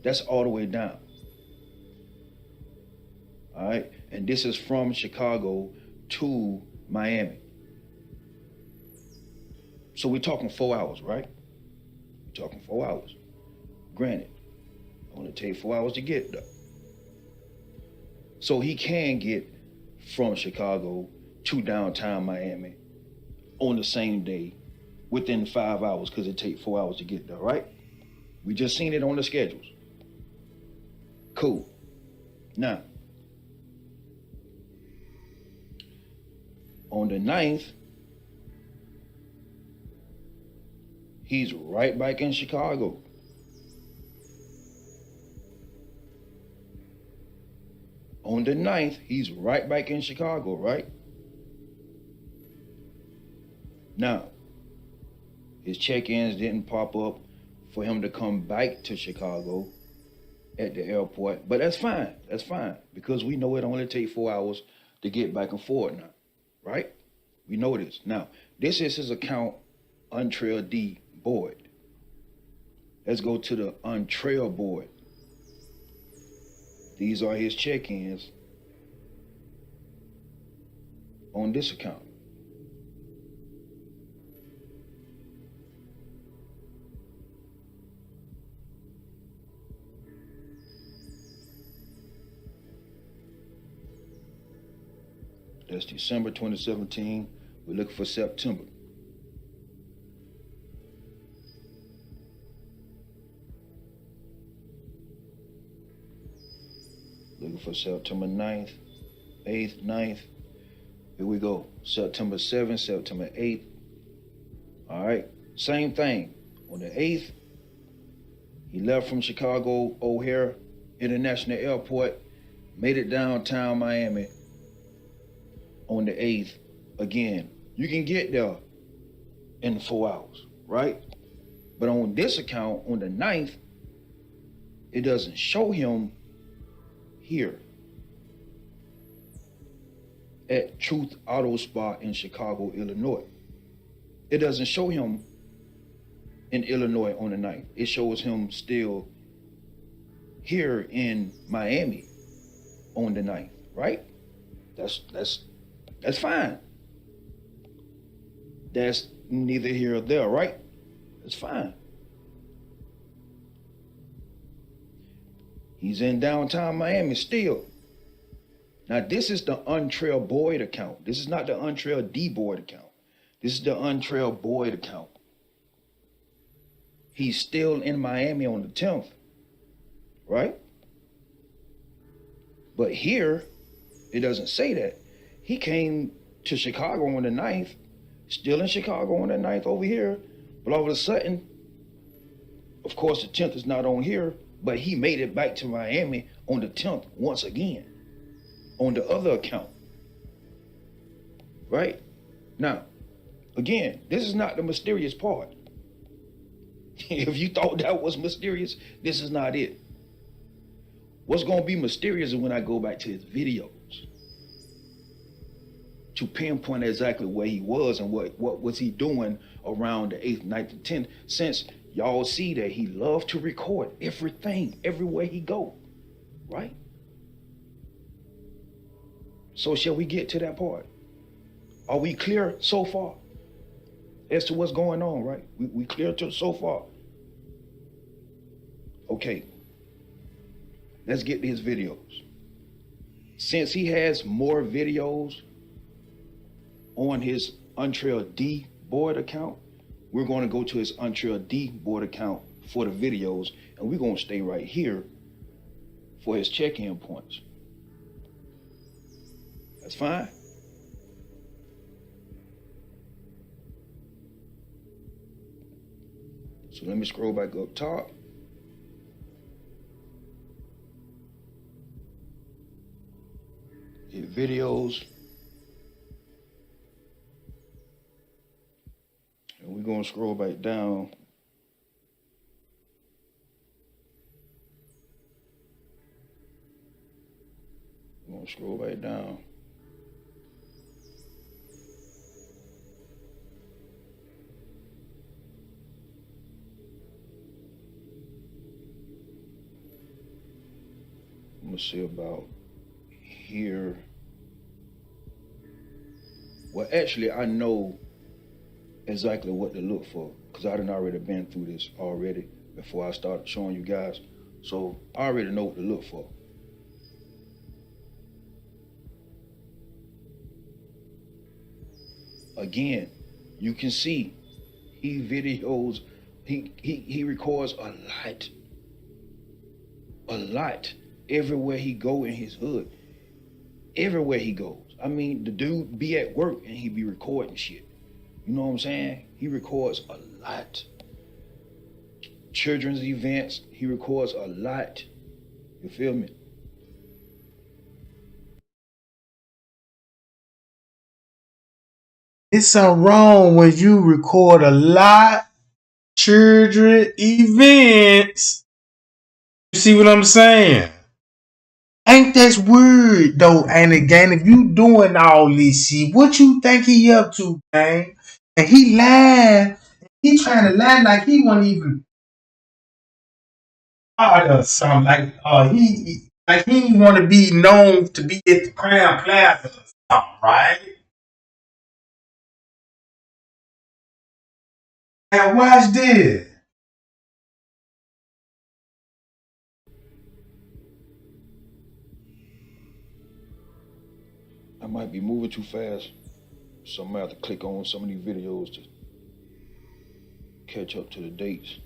That's all the way down. All right? And this is from Chicago to Miami. So we're talking 4 hours, right? We're talking 4 hours. Granted, it only take 4 hours to get there. So he can get from Chicago to downtown Miami on the same day within 5 hours because it takes 4 hours to get there, right? We just seen it on the schedules. Cool. Now, on the 9th, he's right back in Chicago. On the 9th, he's right back in Chicago, right? Now, his check-ins didn't pop up for him to come back to Chicago at the airport, but that's fine. That's fine because we know it only takes 4 hours to get back and forth now, right? We know this. Now, this is his account Untrail D board. Let's go to the Untrail board. These are his check-ins on this account. That's December 2017. We're looking for September. Looking for September 9th, 8th, 9th. Here we go. September 7th, September 8th. All right. Same thing. On the 8th, he left from Chicago O'Hare International Airport, made it downtown Miami on the 8th. Again, you can get there in 4 hours, right? But on this account, on the 9th, it doesn't show him here at Truth Auto Spot in Chicago, Illinois. It doesn't show him in Illinois on the 9th. It shows him still here in Miami on the 9th, right? That's fine. That's neither here or there, right? That's fine. He's in downtown Miami still. Now, this is the Untrail Boyd account. This is not the Untrail D Boyd account. This is the Untrail Boyd account. He's still in Miami on the 10th, right? But here, it doesn't say that. He came to Chicago on the 9th, still in Chicago on the 9th over here, but all of a sudden, of course, the 10th is not on here, but he made it back to Miami on the 10th once again on the other account, right? Now, again, this is not the mysterious part. If you thought that was mysterious, this is not it. What's going to be mysterious is when I go back to his videos to pinpoint exactly where he was and what was he doing around the 8th, 9th, and 10th, since y'all see that he loved to record everything, everywhere he go, right? So shall we get to that part? Are we clear so far as to what's going on, right? We clear to so far? Okay, let's get to his videos. Since he has more videos on his Untrail D Boyd account, we're going to go to his Untrail D Boyd account for the videos, and we're going to stay right here for his check-in points. That's fine. So let me scroll back up top. Hit videos. And we're going to scroll back down. We're going to scroll back down. I'm going to see about here. Well, actually, I know exactly what to look for because I done already been through this already before I started showing you guys. So I already know what to look for. Again, you can see he videos, he records a lot everywhere he go in his hood, everywhere he goes. I mean, the dude be at work and he be recording shit. You know what I'm saying? He records a lot. Children's events, he records a lot. You feel me? It's something wrong when you record a lot children events. You see what I'm saying? Ain't that weird though? And again, if you doing all this shit, what you think he up to, man? And he lied. He trying to lie like he wasn't even part of something. Like like he didn't want to be known to be at the Crown Plaza or something, right? Now watch this. I might be moving too fast, so I'm gonna have to click on some of these videos to catch up to the dates.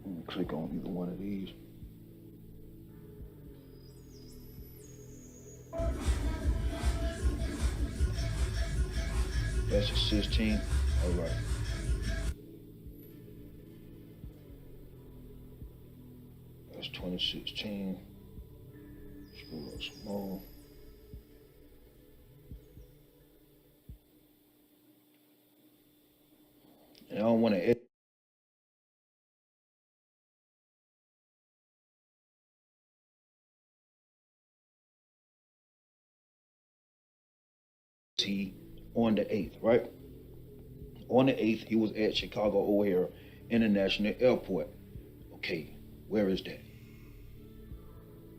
I'm gonna click on either one of these. That's the 16th. All right. That's 2016. Scroll up some more. And I don't want to edit. He on the 8th, right? On the 8th, he was at Chicago O'Hare International Airport. Okay, where is that?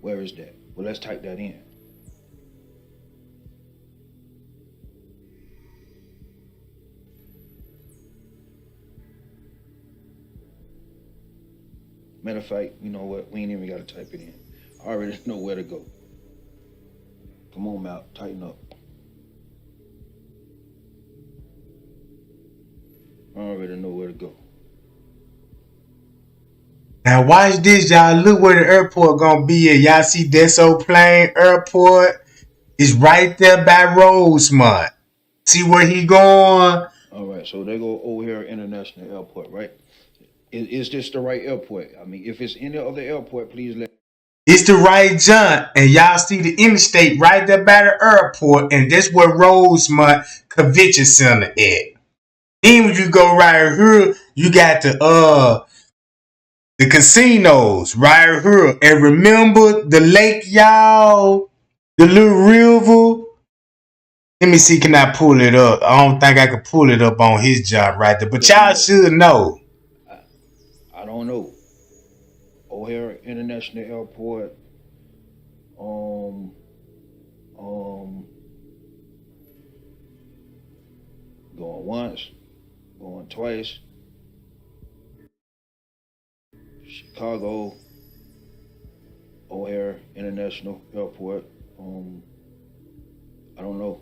Where is that? Well, let's type that in. Matter of fact, you know what? We ain't even got to type it in. I already know where to go. Come on, Mal, tighten up. I already know where to go. Now watch this, y'all. Look where the airport gonna be at. Y'all see Deso Plain Airport? It's right there by Rosemont. See where he going? All right, so they go O'Hare International Airport, right? Is this the right airport? I mean, if it's any other airport, please let. It's the right jump, and y'all see the interstate right there by the airport, and that's where Rosemont Convention Center at. Then when you go right here, you got the casinos right here. And remember the lake, y'all? The little river. Let me see, can I pull it up? I don't think I can pull it up on his job right there. But y'all should know. I don't know. O'Hare International Airport. Um, going once, going twice. Chicago, O'Hare International Airport. I don't know.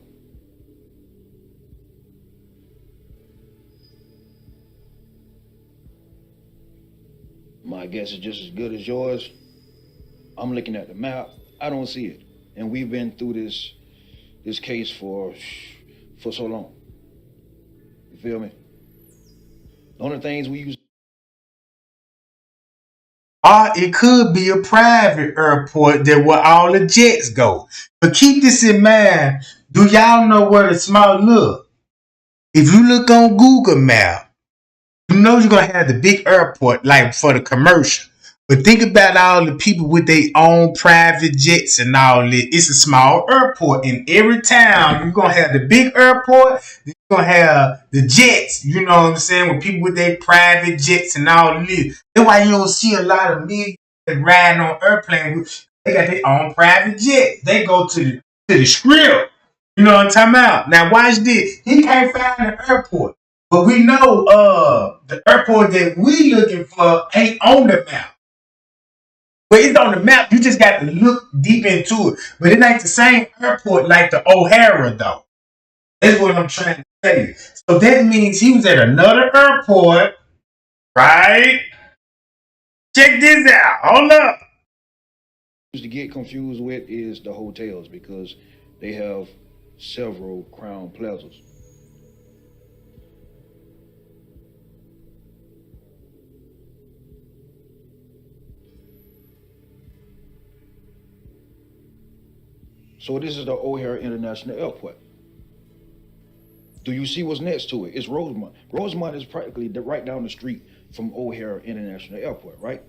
My guess is just as good as yours. I'm looking at the map. I don't see it, and we've been through this case for so long. You feel me? The only things we use. Or it could be a private airport that where all the jets go. But keep this in mind. Do y'all know where the small look? If you look on Google Maps, you know you're gonna have the big airport like for the commercial. But think about all the people with their own private jets and all that. It's a small airport in every town. You're gonna have the big airport, then you're gonna have the jets, you know what I'm saying, with people with their private jets and all this. That's why you don't see a lot of millionaires riding on airplanes. They got their own private jets. They go to the strip. You know what I'm talking about? Now watch this. He can't find the airport. But we know the airport that we looking for ain't on the map. But it's on the map. You just got to look deep into it. But it ain't the same airport like the O'Hara though. That's what I'm trying to say. So that means he was at another airport, right? Check this out. Hold up. To get confused with is the hotels because they have several Crown Plazas. So this is the O'Hare International Airport. Do you see what's next to it? It's Rosemont. Rosemont is practically right down the street from O'Hare International Airport, right?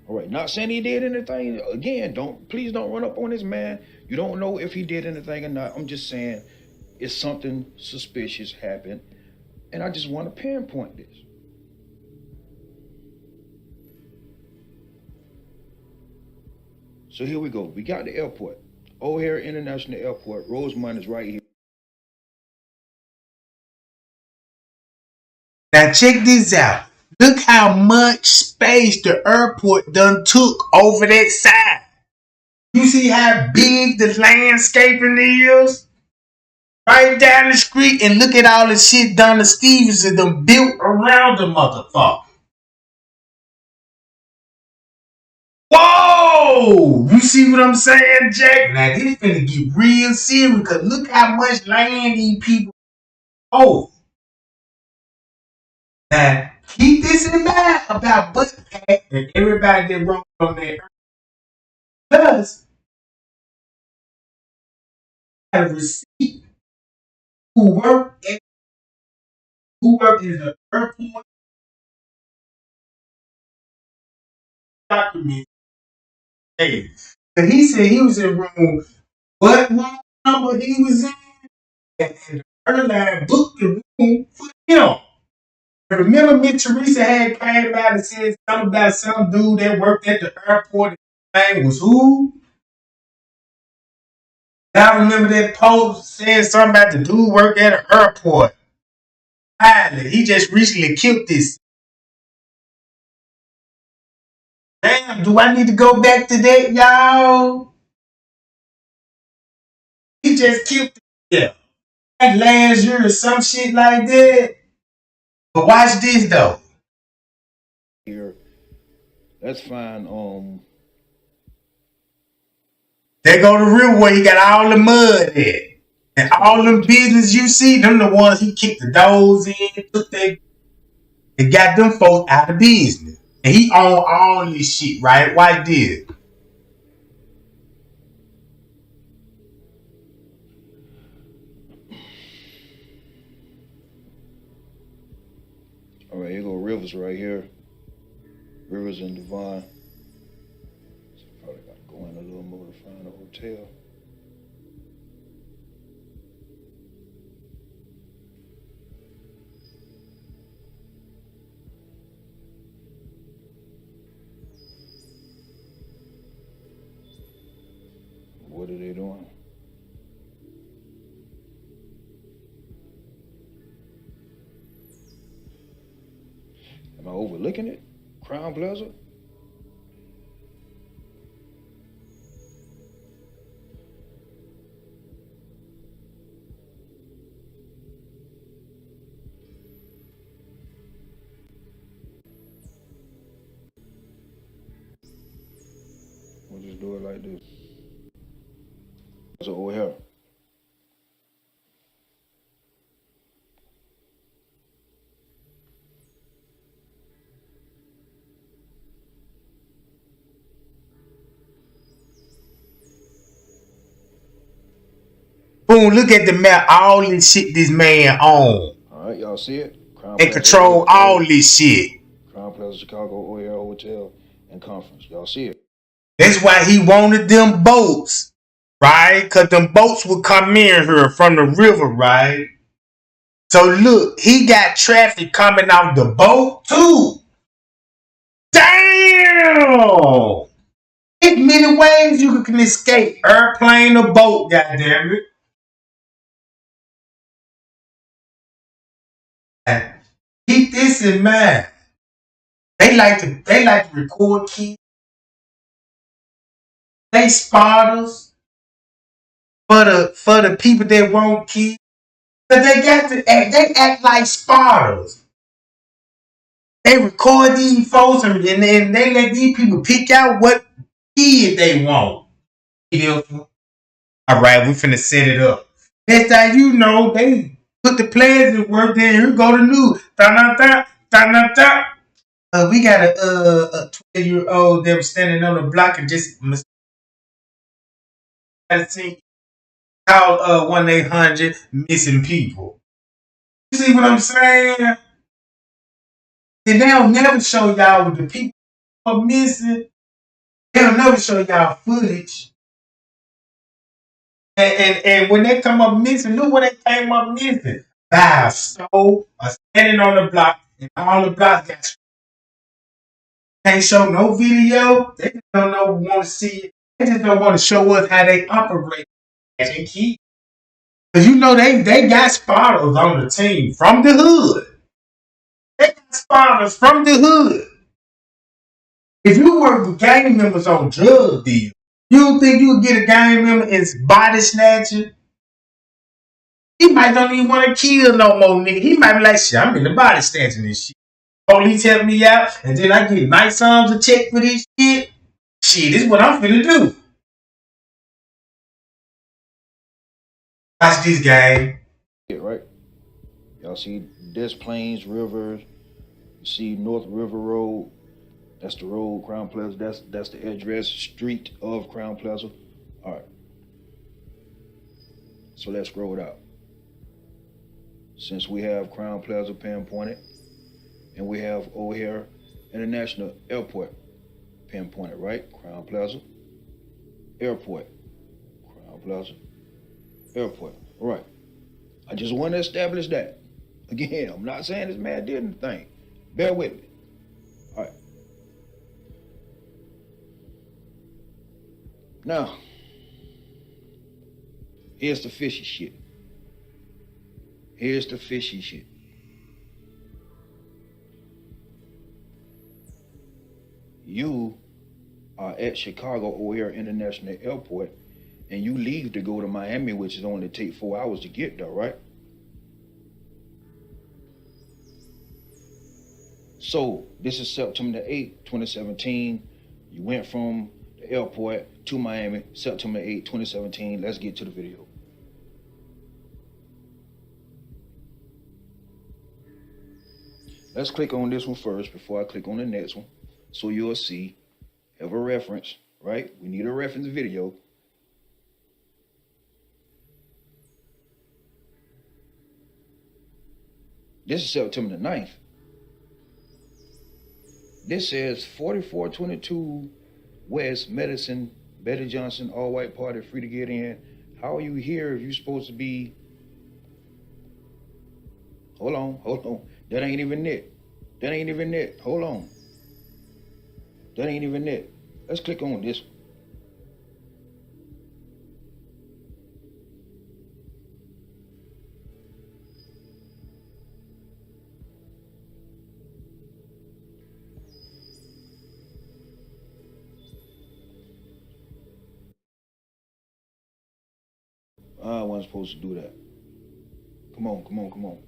All right. Not saying he did anything. Again, please don't run up on this man. You don't know if he did anything or not. I'm just saying it's something suspicious happened, and I just want to pinpoint this. So here we go. We got the airport. O'Hare International Airport. Rosemont is right here. Now check this out. Look how much space the airport done took over that side. You see how big the landscaping is? Right down the street, and look at all the shit Donna Stevens and them built around the motherfucker. Whoa! You see what I'm saying, Jack? Now this finna get real serious because look how much land these people own. Now keep this in mind about butt pack and everybody that wrote on there. Plus, a receipt who worked in the airport document. Hey, so he said he was in room. What room number he was in? And the airline booked the room for him. Remember, Miss Teresa had came out and said something about some dude that worked at the airport. His name was who? Y'all remember that post saying something about the dude worked at an airport? He just recently killed this. Damn, do I need to go back to that, y'all? He just killed himself. Like last year or some shit like that. But watch this though. Here, let's find They go to the river where he got all the mud at. And all them business you see, them the ones he kicked the doors in, took their and got them folks out of business. And he owned all this shit, right? Why did? all right, here go Rivers right here. Rivers and Devon. So probably got to go in a little more to find a hotel. What are they doing? Am I overlooking it? Crown Plaza? We'll just do it like this. So over here. Boom, look at the map. All this shit this man own. All right, y'all see it? Crown They Plaza control all this shit. Crown Plaza Chicago O'Hare Hotel and Conference. Y'all see it? That's why he wanted them boats, right? Because them boats would come in here from the river, right? So look, he got traffic coming off the boat too. Damn! There's many ways you can escape. Airplane or boat, goddammit. Keep this in mind. They like to record kids. They spotters for the people that want kids. But they got to act, they act like spotters. They record these folks and then they let these people pick out what kid they want. All right, we finna set it up. Next time you know, they put the players in work. Then here go the news. We got a 12-year-old that was standing on the block and just called 1-800 missing people. You see what I'm saying? And they'll never show y'all what the people are missing. They'll never show y'all footage. And when they come up missing, look what they came up missing. By a stove, or standing on the block, and all the blocks got can't show no video. They just don't know want to see it. They just don't want to show us how they operate. Because you know they got spotters on the team from the hood. They got spotters from the hood. If you work with gang members on drug deals, you don't think you would get a gang member and body snatching? He might not even want to kill no more nigga. He might be like, shit, I'm in the body snatching this shit. Police help me out, and then I get nice sums a check for this shit. Shit, this is what I'm finna do. Watch this game. Right? Y'all see Des Plaines River. You see North River Road. That's the road, Crown Plaza. That's the address, street of Crown Plaza. All right. So let's scroll it out. Since we have Crown Plaza pinpointed, and we have O'Hare International Airport pinpointed, right? Crown Plaza, Airport, Crown Plaza, Airport. All right. I just want to establish that. Again, I'm not saying this man did anything. Bear with me. All right. Now, here's the fishy shit. Here's the fishy shit. You are at Chicago O'Hare International Airport, and you leave to go to Miami, which is only take 4 hours to get there, right? So this is September the 8th, 2017. You went from the airport to Miami, September 8th, 2017. Let's get to the video. Let's click on this one first before I click on the next one. So you'll see, have a reference, right? We need a reference video. This is September the 9th. This says 4422 West Medicine, Betty Johnson, all white party, free to get in. How are you here if you're supposed to be? Hold on. That ain't even it. That ain't even it. Hold on. That ain't even it. Let's click on this one. I wasn't supposed to do that. Come on.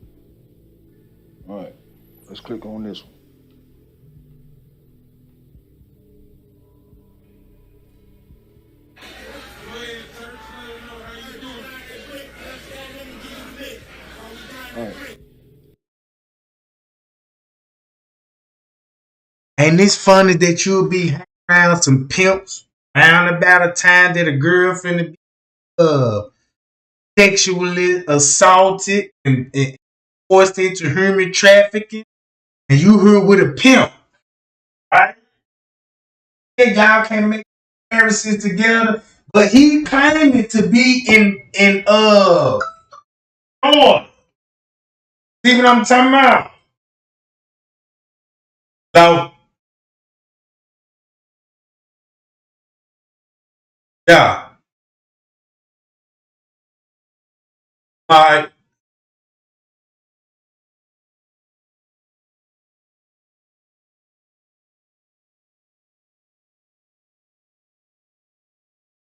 All right, let's click on this one. All right. Ain't this funny that you'll be hanging around some pimps around about a time that a girl finna be sexually assaulted and forced into human trafficking, and you here with a pimp, right? Y'all can't make comparisons together, but he claiming to be in Florida. See what I'm talking about? So yeah, all right.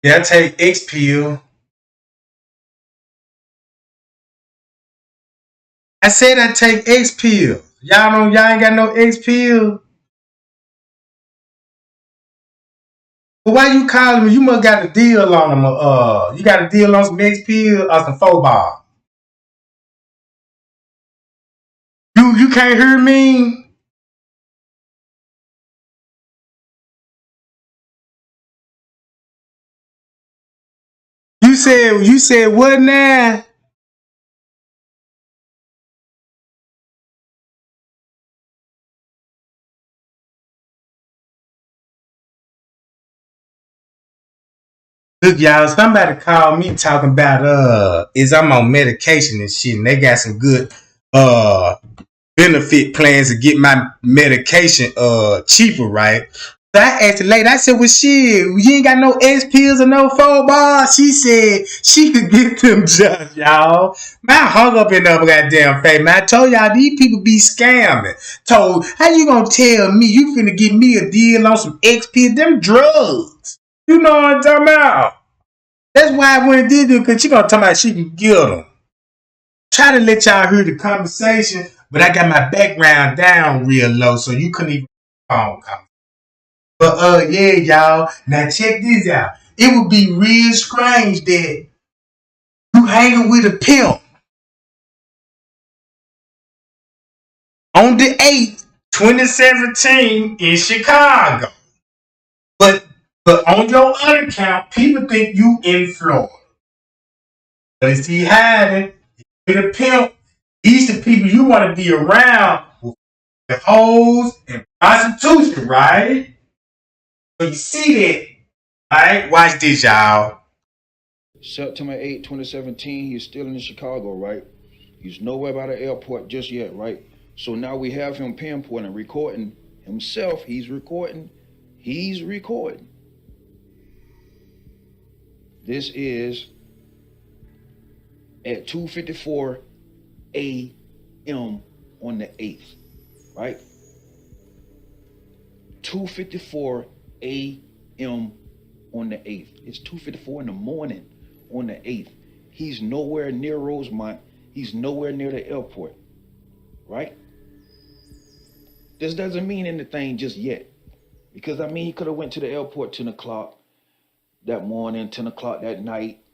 Yeah, I take X pill. I said I take X pill. Y'all ain't got no X pill. But why you calling me? You must got a deal on them. You got a deal on some X pill or some faux ball. You can't hear me. You said what now? Look, y'all, somebody called me talking about is I'm on medication and shit, and they got some good benefit plans to get my medication cheaper, right? So I asked the lady, I said, well shit, you ain't got no X pills or no 4 bars. She said she could get them just, y'all. Man, I hung up in the goddamn face, man. I told y'all these people be scamming. Told, how you gonna tell me you finna give me a deal on some X pills? Them drugs. You know what I'm talking about? That's why I went and did it, because she gonna talk about she can get them. Try to let y'all hear the conversation, but I got my background down real low, so you couldn't even phone call. But yeah, y'all. Now check this out. It would be real strange that you hanging with a pimp on the 8th, 2017 in Chicago. But on your other account, people think you in Florida. But is he hiding with a pimp? These the people you want to be around with the hoes and prostitution, right? So you see that. Alright, watch this, y'all. September 8th, 2017, he's still in Chicago, right? He's nowhere by the airport just yet, right? So now we have him pinpointing, recording himself. He's recording. This is at 2:54 a.m. on the 8th, right? 2:54 a.m. on the 8th. It's 2:54 in the morning on the 8th. He's nowhere near Rosemont. He's nowhere near the airport, right? This doesn't mean anything just yet. Because, I mean, he could have went to the airport 10 o'clock that morning, 10 o'clock that night.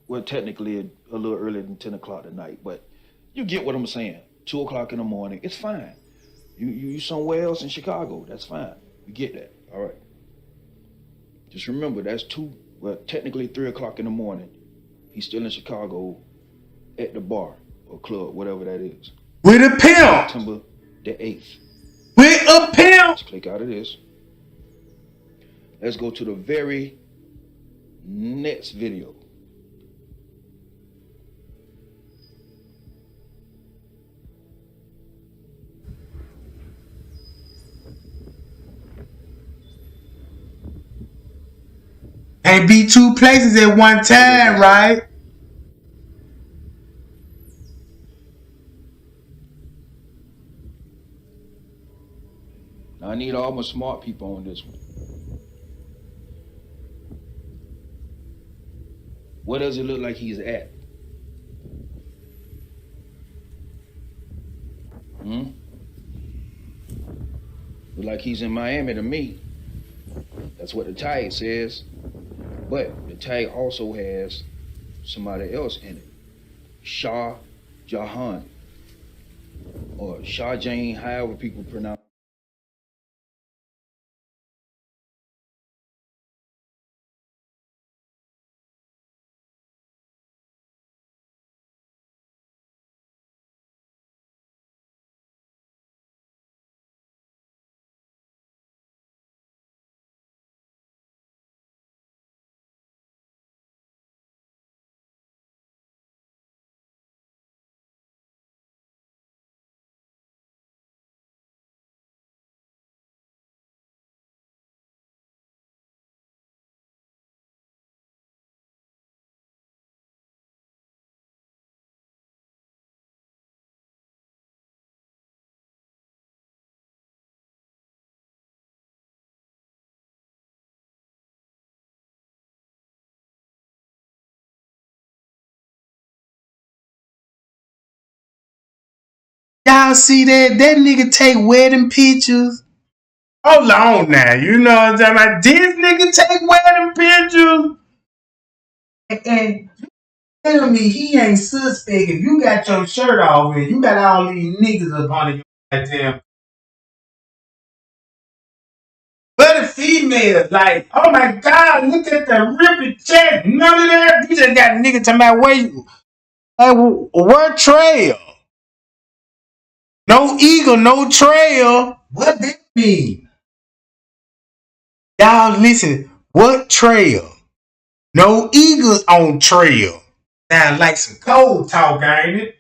Well, technically a little earlier than 10 o'clock at night, but you get what I'm saying. 2 o'clock in the morning, it's fine. You somewhere else in Chicago, that's fine. We get that, all right. Just remember, that's technically 3 o'clock in the morning. He's still in Chicago at the bar or club, whatever that is. With a pimp. September the 8th. With a pimp. Let's click out of this. Let's go to the very next video. Can't be two places at one time, right? Now I need all my smart people on this one. What does it look like he's at? Look like he's in Miami to me. That's what the tag says. But the tag also has somebody else in it. Shah Jahan. Or Shah Jane, however people pronounce it. Y'all see that? That nigga take wedding pictures. Hold on now. You know what I'm talking about? This nigga take wedding pictures. And tell me he ain't suspect if you got your shirt off and you got all these niggas up on your goddamn. But the females, like, oh my God, look at the ripping chest. None of that. You just got a nigga talking about where you. Like, where trail? No eagle, no trail. What that mean? Y'all listen. What trail? No eagles on trail. Sound like some cold talk, ain't it?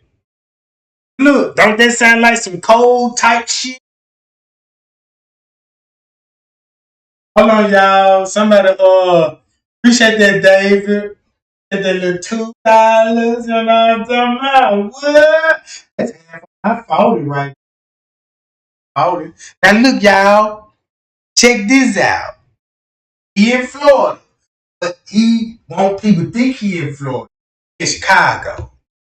Look, don't that sound like some cold type shit? Hold on, y'all. Somebody appreciate that, David. Get that little $2. You know what I'm talking about? What? That's half. I fought it right. Fought it. Now look, y'all. Check this out. He in Florida, but he want people to think he in Florida. In Chicago.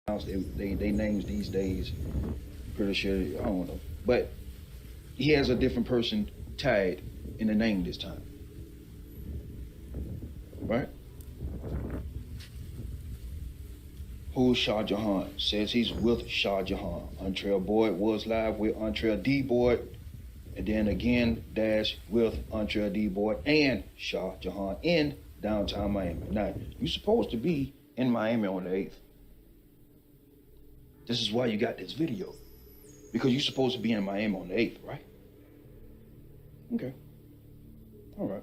They names these days, pretty sure, I don't know. But he has a different person tagged in the name this time. Right? Who's Shah Jahan? Says he's with Shah Jahan. Entree Boyd was live with Entree D. Boyd. And then again, dash with Entree D. Boyd and Shah Jahan in downtown Miami. Now, you're supposed to be in Miami on the 8th. This is why you got this video. Because you're supposed to be in Miami on the 8th, right? Okay. All right.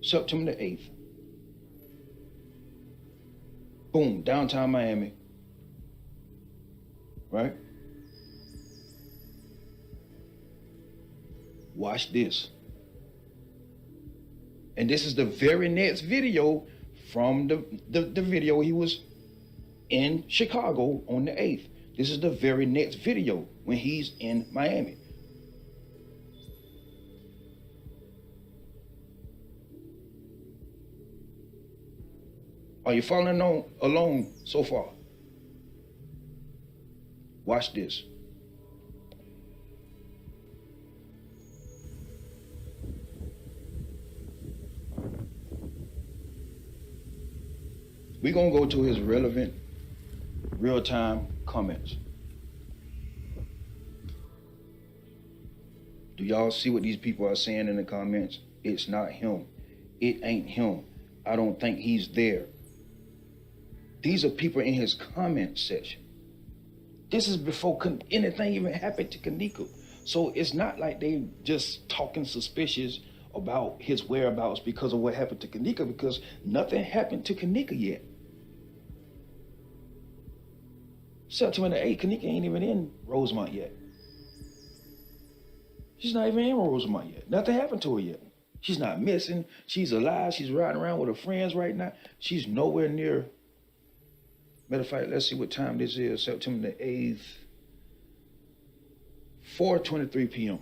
September the 8th. Boom, downtown Miami. Right? Watch this. And this is the very next video from the video he was in Chicago on the 8th. This is the very next video when he's in Miami. Are you following along so far? Watch this. We're going to go to his relevant real-time comments. Do y'all see what these people are saying in the comments? It's not him. It ain't him. I don't think he's there. These are people in his comment section. This is before anything even happened to Kenneka. So it's not like they just talking suspicious about his whereabouts because of what happened to Kenneka, because nothing happened to Kenneka yet. September the 8th, Kenneka ain't even in Rosemont yet. She's not even in Rosemont yet. Nothing happened to her yet. She's not missing. She's alive. She's riding around with her friends right now. She's nowhere near. Matter of fact, let's see what time this is. September the 8th. 4:23 p.m.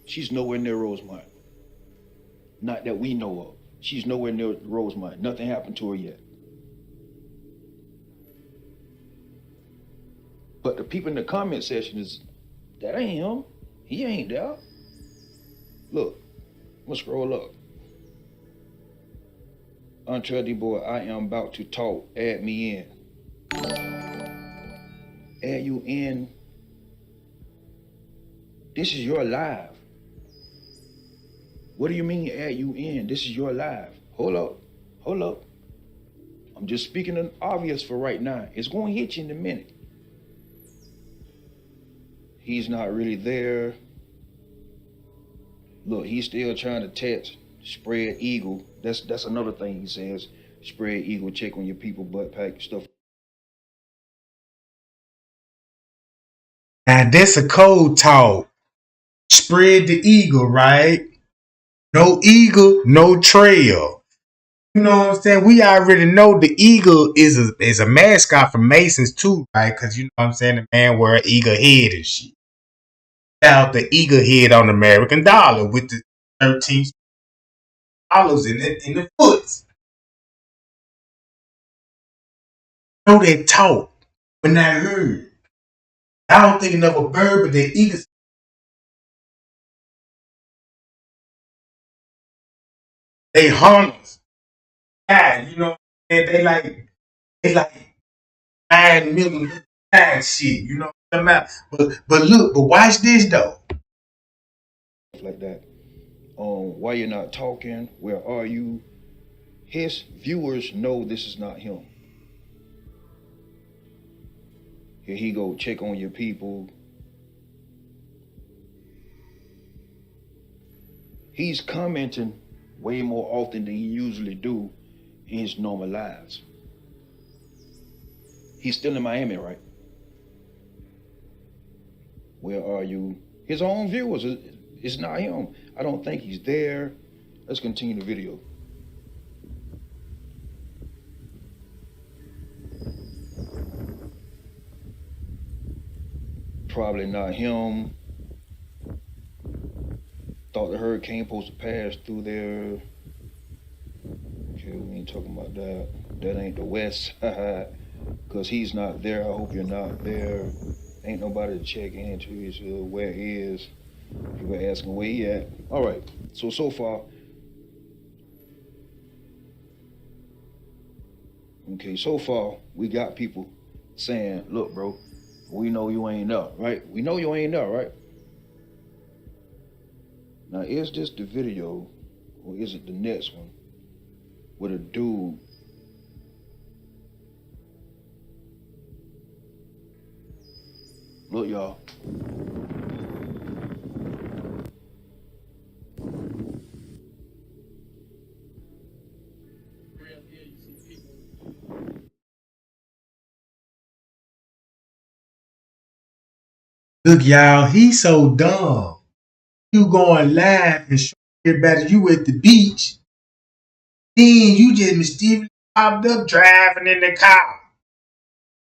She's nowhere near Rosemont. Not that we know of. She's nowhere near Rosemont. Nothing happened to her yet. But the people in the comment section is, that ain't him. He ain't there. Look, I'm gonna scroll up. Untrusty boy, I am about to talk. Add me in. Add you in. This is your live. What do you mean add you in? This is your live. Hold up. I'm just speaking an obvious for right now. It's gonna hit you in a minute. He's not really there. Look, he's still trying to text, spread eagle. That's another thing he says. Spread eagle, check on your people, butt pack, stuff. Now that's a code talk. Spread the eagle, right? No eagle, no trail. You know what I'm saying? We already know the eagle is a mascot for Masons too, right? Because you know what I'm saying, the man wear an eagle head and shit. Out the eagle head on the American dollar with the 13 dollars in the foot. I know that talk when I heard. I don't think of a bird, but the eagle. They hunters. Yeah, you know, and they like 9 million shit, you know what I'm talking about? But watch this though. Like that. Why you're not talking? Where are you? His viewers know this is not him. Here he go, check on your people. He's commenting way more often than he usually do in his normal lives. He's still in Miami, right? Where are you? His own viewers, it's not him. I don't think he's there. Let's continue the video. Probably not him. Thought the hurricane supposed to pass through there. Okay, we ain't talking about that. That ain't the West. Cause he's not there. I hope you're not there. Ain't nobody to check into his where he is. People asking where he at. All right. So far. Okay, so far we got people saying, look, bro, we know you ain't there, right? We know you ain't there, right? Now, is this the video, or is it the next one, with a dude look, y'all. Look, y'all, he's so dumb. You going live and show everybody you at the beach. Then you just mysteriously popped up driving in the car.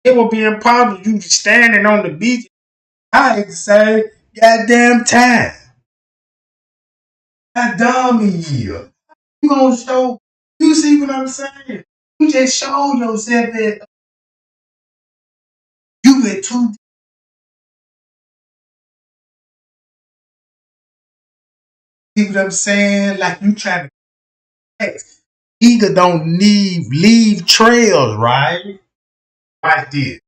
It would be impossible you just standing on the beach. I had to say, goddamn time. How dumb he is. You gonna show, you see what I'm saying? You just showed yourself that you were too. See what I'm saying? Like you trying to text. Either don't leave trails, right? Like this.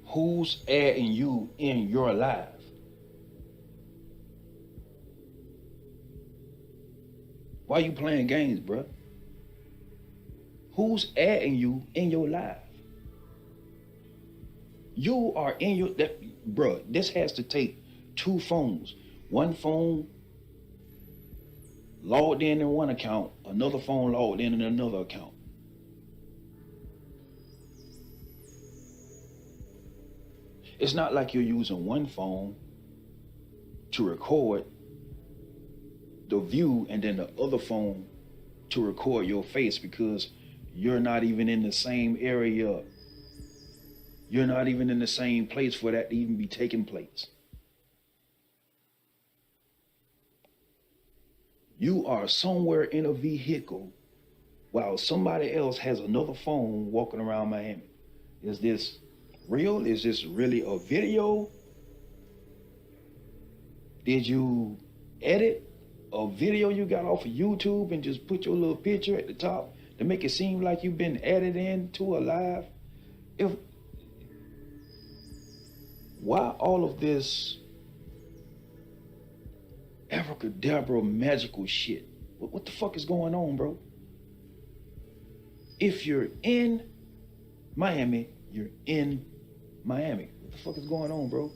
Who's adding you in your life? Why you playing games, bruh? Who's adding you in your life? You are in your that, bruh. This has to take two phones. One phone logged in one account, another phone logged in another account. It's not like you're using one phone to record the view and then the other phone to record your face because you're not even in the same area. You're not even in the same place for that to even be taking place. You are somewhere in a vehicle while somebody else has another phone walking around Miami. Is this real? Is this really a video? Did you edit a video you got off of YouTube and just put your little picture at the top to make it seem like you've been added into a live? If why all of this abracadabra magical shit? What the fuck is going on, bro? If you're in Miami, you're in Miami. What the fuck is going on, bro?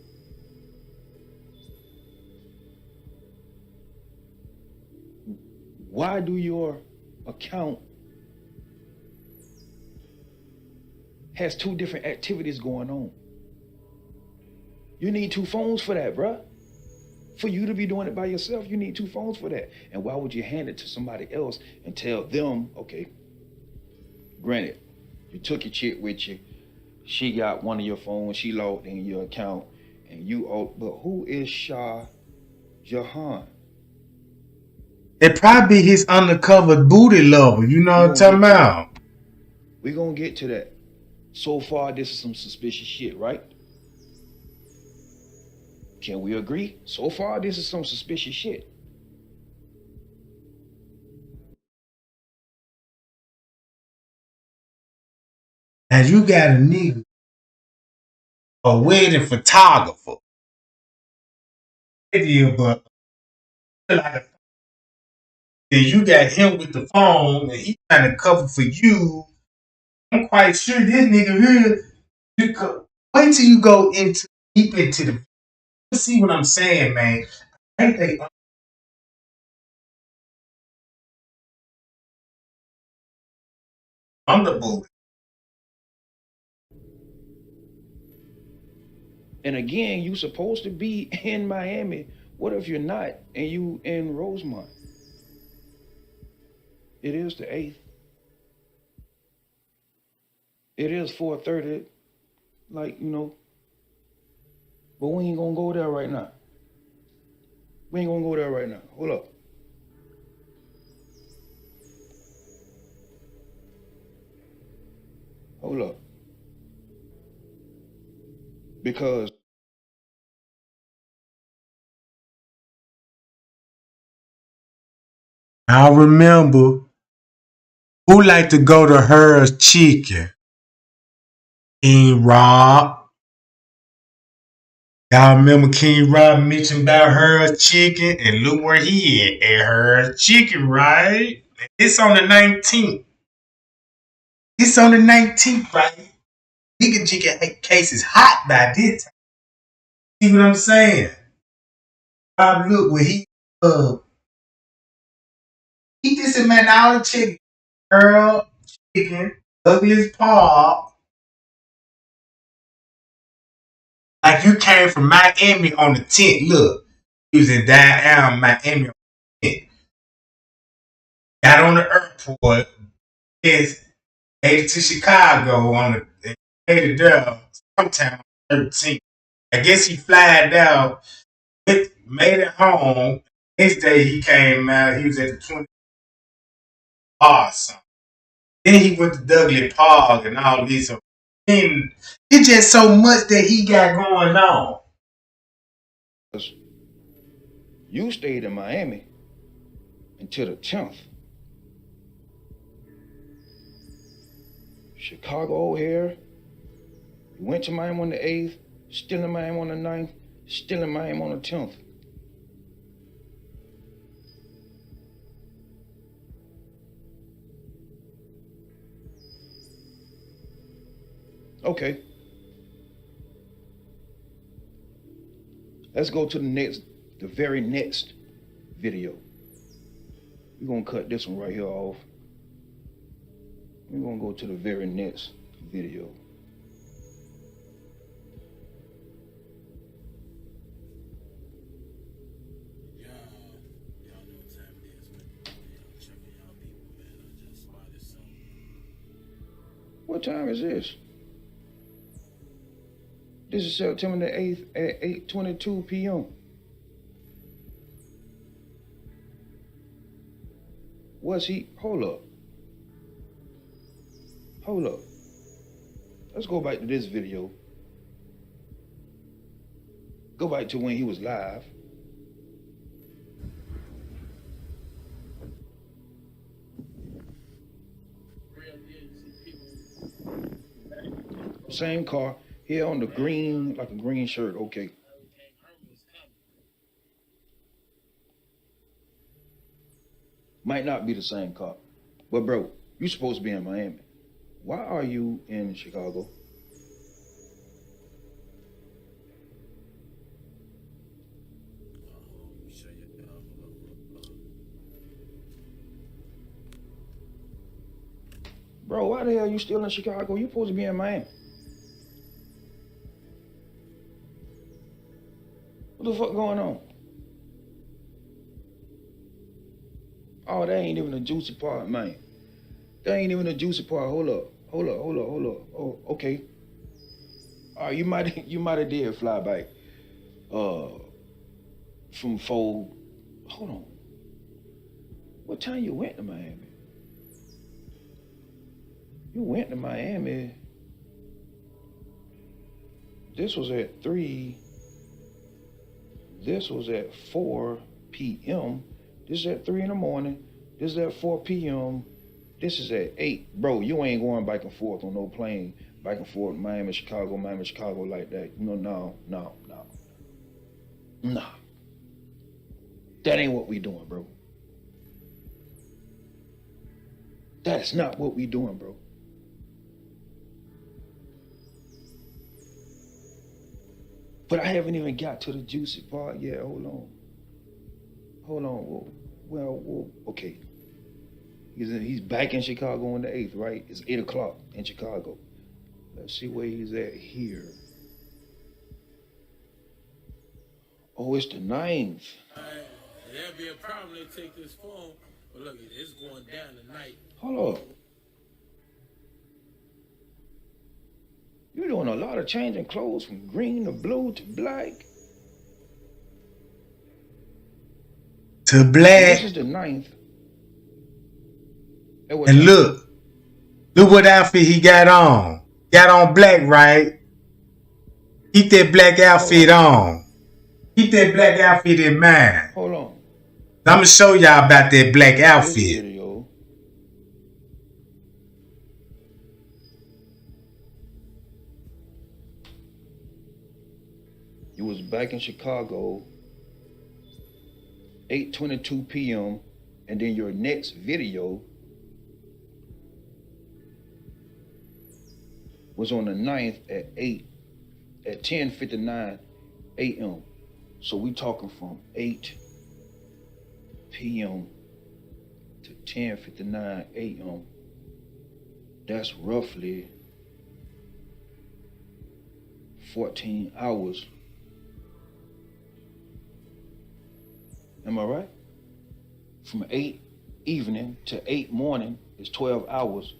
Why do your account has two different activities going on? You need two phones for that, bruh. For you to be doing it by yourself, you need two phones for that. And why would you hand it to somebody else and tell them, okay, granted, you took your chick with you, she got one of your phones, she logged in your account, and you, but who is Shah Jahan? It probably his undercover booty lover. You know what I'm talking about? We're gonna get to that. So far, this is some suspicious shit, right? Can we agree? So far, this is some suspicious shit. And you got a nigga, a wedding photographer. But like you got him with the phone and he trying to cover for you. I'm quite sure this nigga here. Wait till you go into deep into the. See what I'm saying, man? Ain't they underbooted? And again, you supposed to be in Miami. What if you're not and you in Rosemont? It is the 8th. It is 4:30. Like, but we ain't gonna go there right now. We ain't gonna go there right now. Hold up. Hold up. Because I remember who like to go to Her's Chicken. King Rob. Y'all remember King Rob mentioned about Her's Chicken, and look where he at Her's Chicken, right? It's on the 19th. It's on the 19th, right? Nigga chicken case is hot by this time. See what I'm saying? Rob look where he just a man all the chicken. Earl Chicken, Douglas Park. Like you came from Miami on the 10th. Look, you was in downtown Miami on the 10th. Got on the airport. Is headed to Chicago on the headed there. Uptown 13th. I guess he flied out Made it home. Next day he came out. He was at the 20 bar or something. Then he went to Dudley Park and all this. And it's just so much that he got going on. You stayed in Miami until the 10th. Chicago O'Hare. You went to Miami on the 8th, still in Miami on the 9th, still in Miami on the 10th. Okay. Let's go to the very next video. We're gonna cut this one right here off. We're gonna go to the very next video. What time is this? This is September the 8th at 8:22 p.m. Was he? Hold up. Hold up. Let's go back to this video. Go back to when he was live. Same car. Here on the green, like a green shirt. Okay. Might not be the same car. But bro, you supposed to be in Miami. Why are you in Chicago? Bro, why the hell are you still in Chicago? You supposed to be in Miami. What the fuck going on? Oh, that ain't even the juicy part, man. That ain't even the juicy part. Hold up. Oh, okay. All right, you might have did fly back from four. Hold on. What time you went to Miami? You went to Miami. This was at 3. This was at 4 p.m. This is at 3 in the morning. This is at 4 p.m. This is at 8. Bro, you ain't going back and forth on no plane, back and forth, Miami, Chicago like that. No. Nah. That ain't what we doing, bro. That's not what we doing, bro. But I haven't even got to the juicy part yet. Hold on. Well, okay. He's back in Chicago on the 8th, right? It's 8 o'clock in Chicago. Let's see where he's at here. Oh, it's the 9th. There'll be a problem. They take this phone, but look, it's going down tonight. Hold up. You're doing a lot of changing clothes from green to blue to black. To black. This is the 9th. And look what outfit he got on. Got on black, right? Keep that black outfit on. Keep that black outfit in mind. Hold on. I'm gonna show y'all about that black outfit. This video. You was back in Chicago, 8:22 p.m. And then your next video was on the 9th at 10:59 a.m. So we talking from 8 p.m. to 10:59 a.m. That's roughly 14 hours. Am I right? From 8 evening to 8 morning is 12 hours,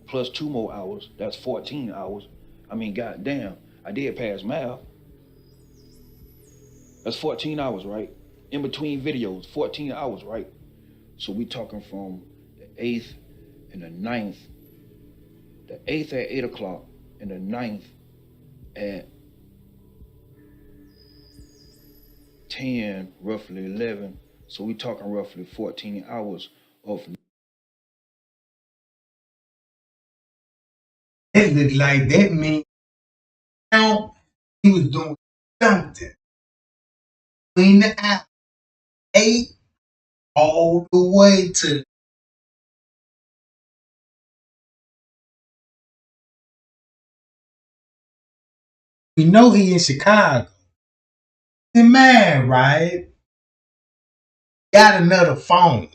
plus 2 more hours. That's 14 hours. I mean, goddamn, I did pass math. That's 14 hours, right? In between videos, 14 hours, right? So we talking from the 8th and the 9th. The 8th at 8 o'clock and the 9th at 10, roughly 11. So we talking roughly 14 hours of. It looked like that means now he was doing something between the hour 8 all the way to. We know he in Chicago. The man, right? Got another phone. You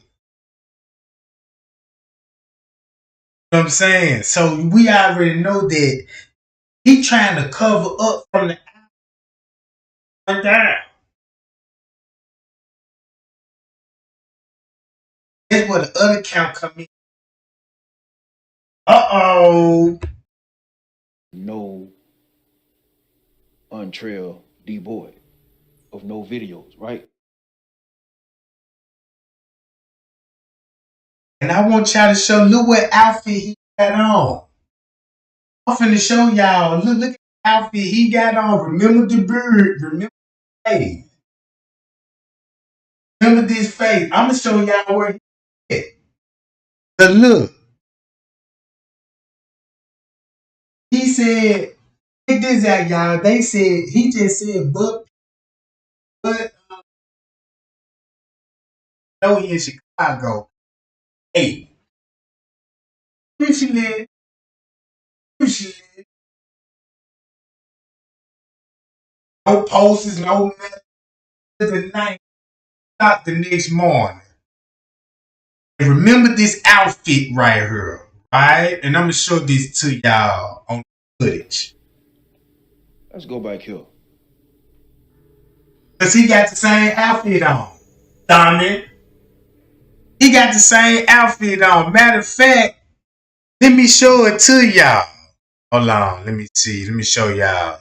know what I'm saying? So we already know that he trying to cover up from the hour down. That's where the other count come in. Uh-oh. No untrail D-boy of no videos, right? And I want y'all to show, look what outfit he got on. I'm finna show y'all. Look at the outfit he got on. Remember the bird. Remember the face. Remember this face. I'm gonna show y'all where he at. But look. He said, check this out, y'all. They said, he just said, but no, he in Chicago. Hey, where she live? Where she live? No posters, no nothing. The night, not the next morning. And remember this outfit right here, right? And I'm gonna show this to y'all on footage. Let's go back here. Cause he got the same outfit on. Dummy. He got the same outfit on. Matter of fact, let me show it to y'all. Hold on, let me see. Let me show y'all.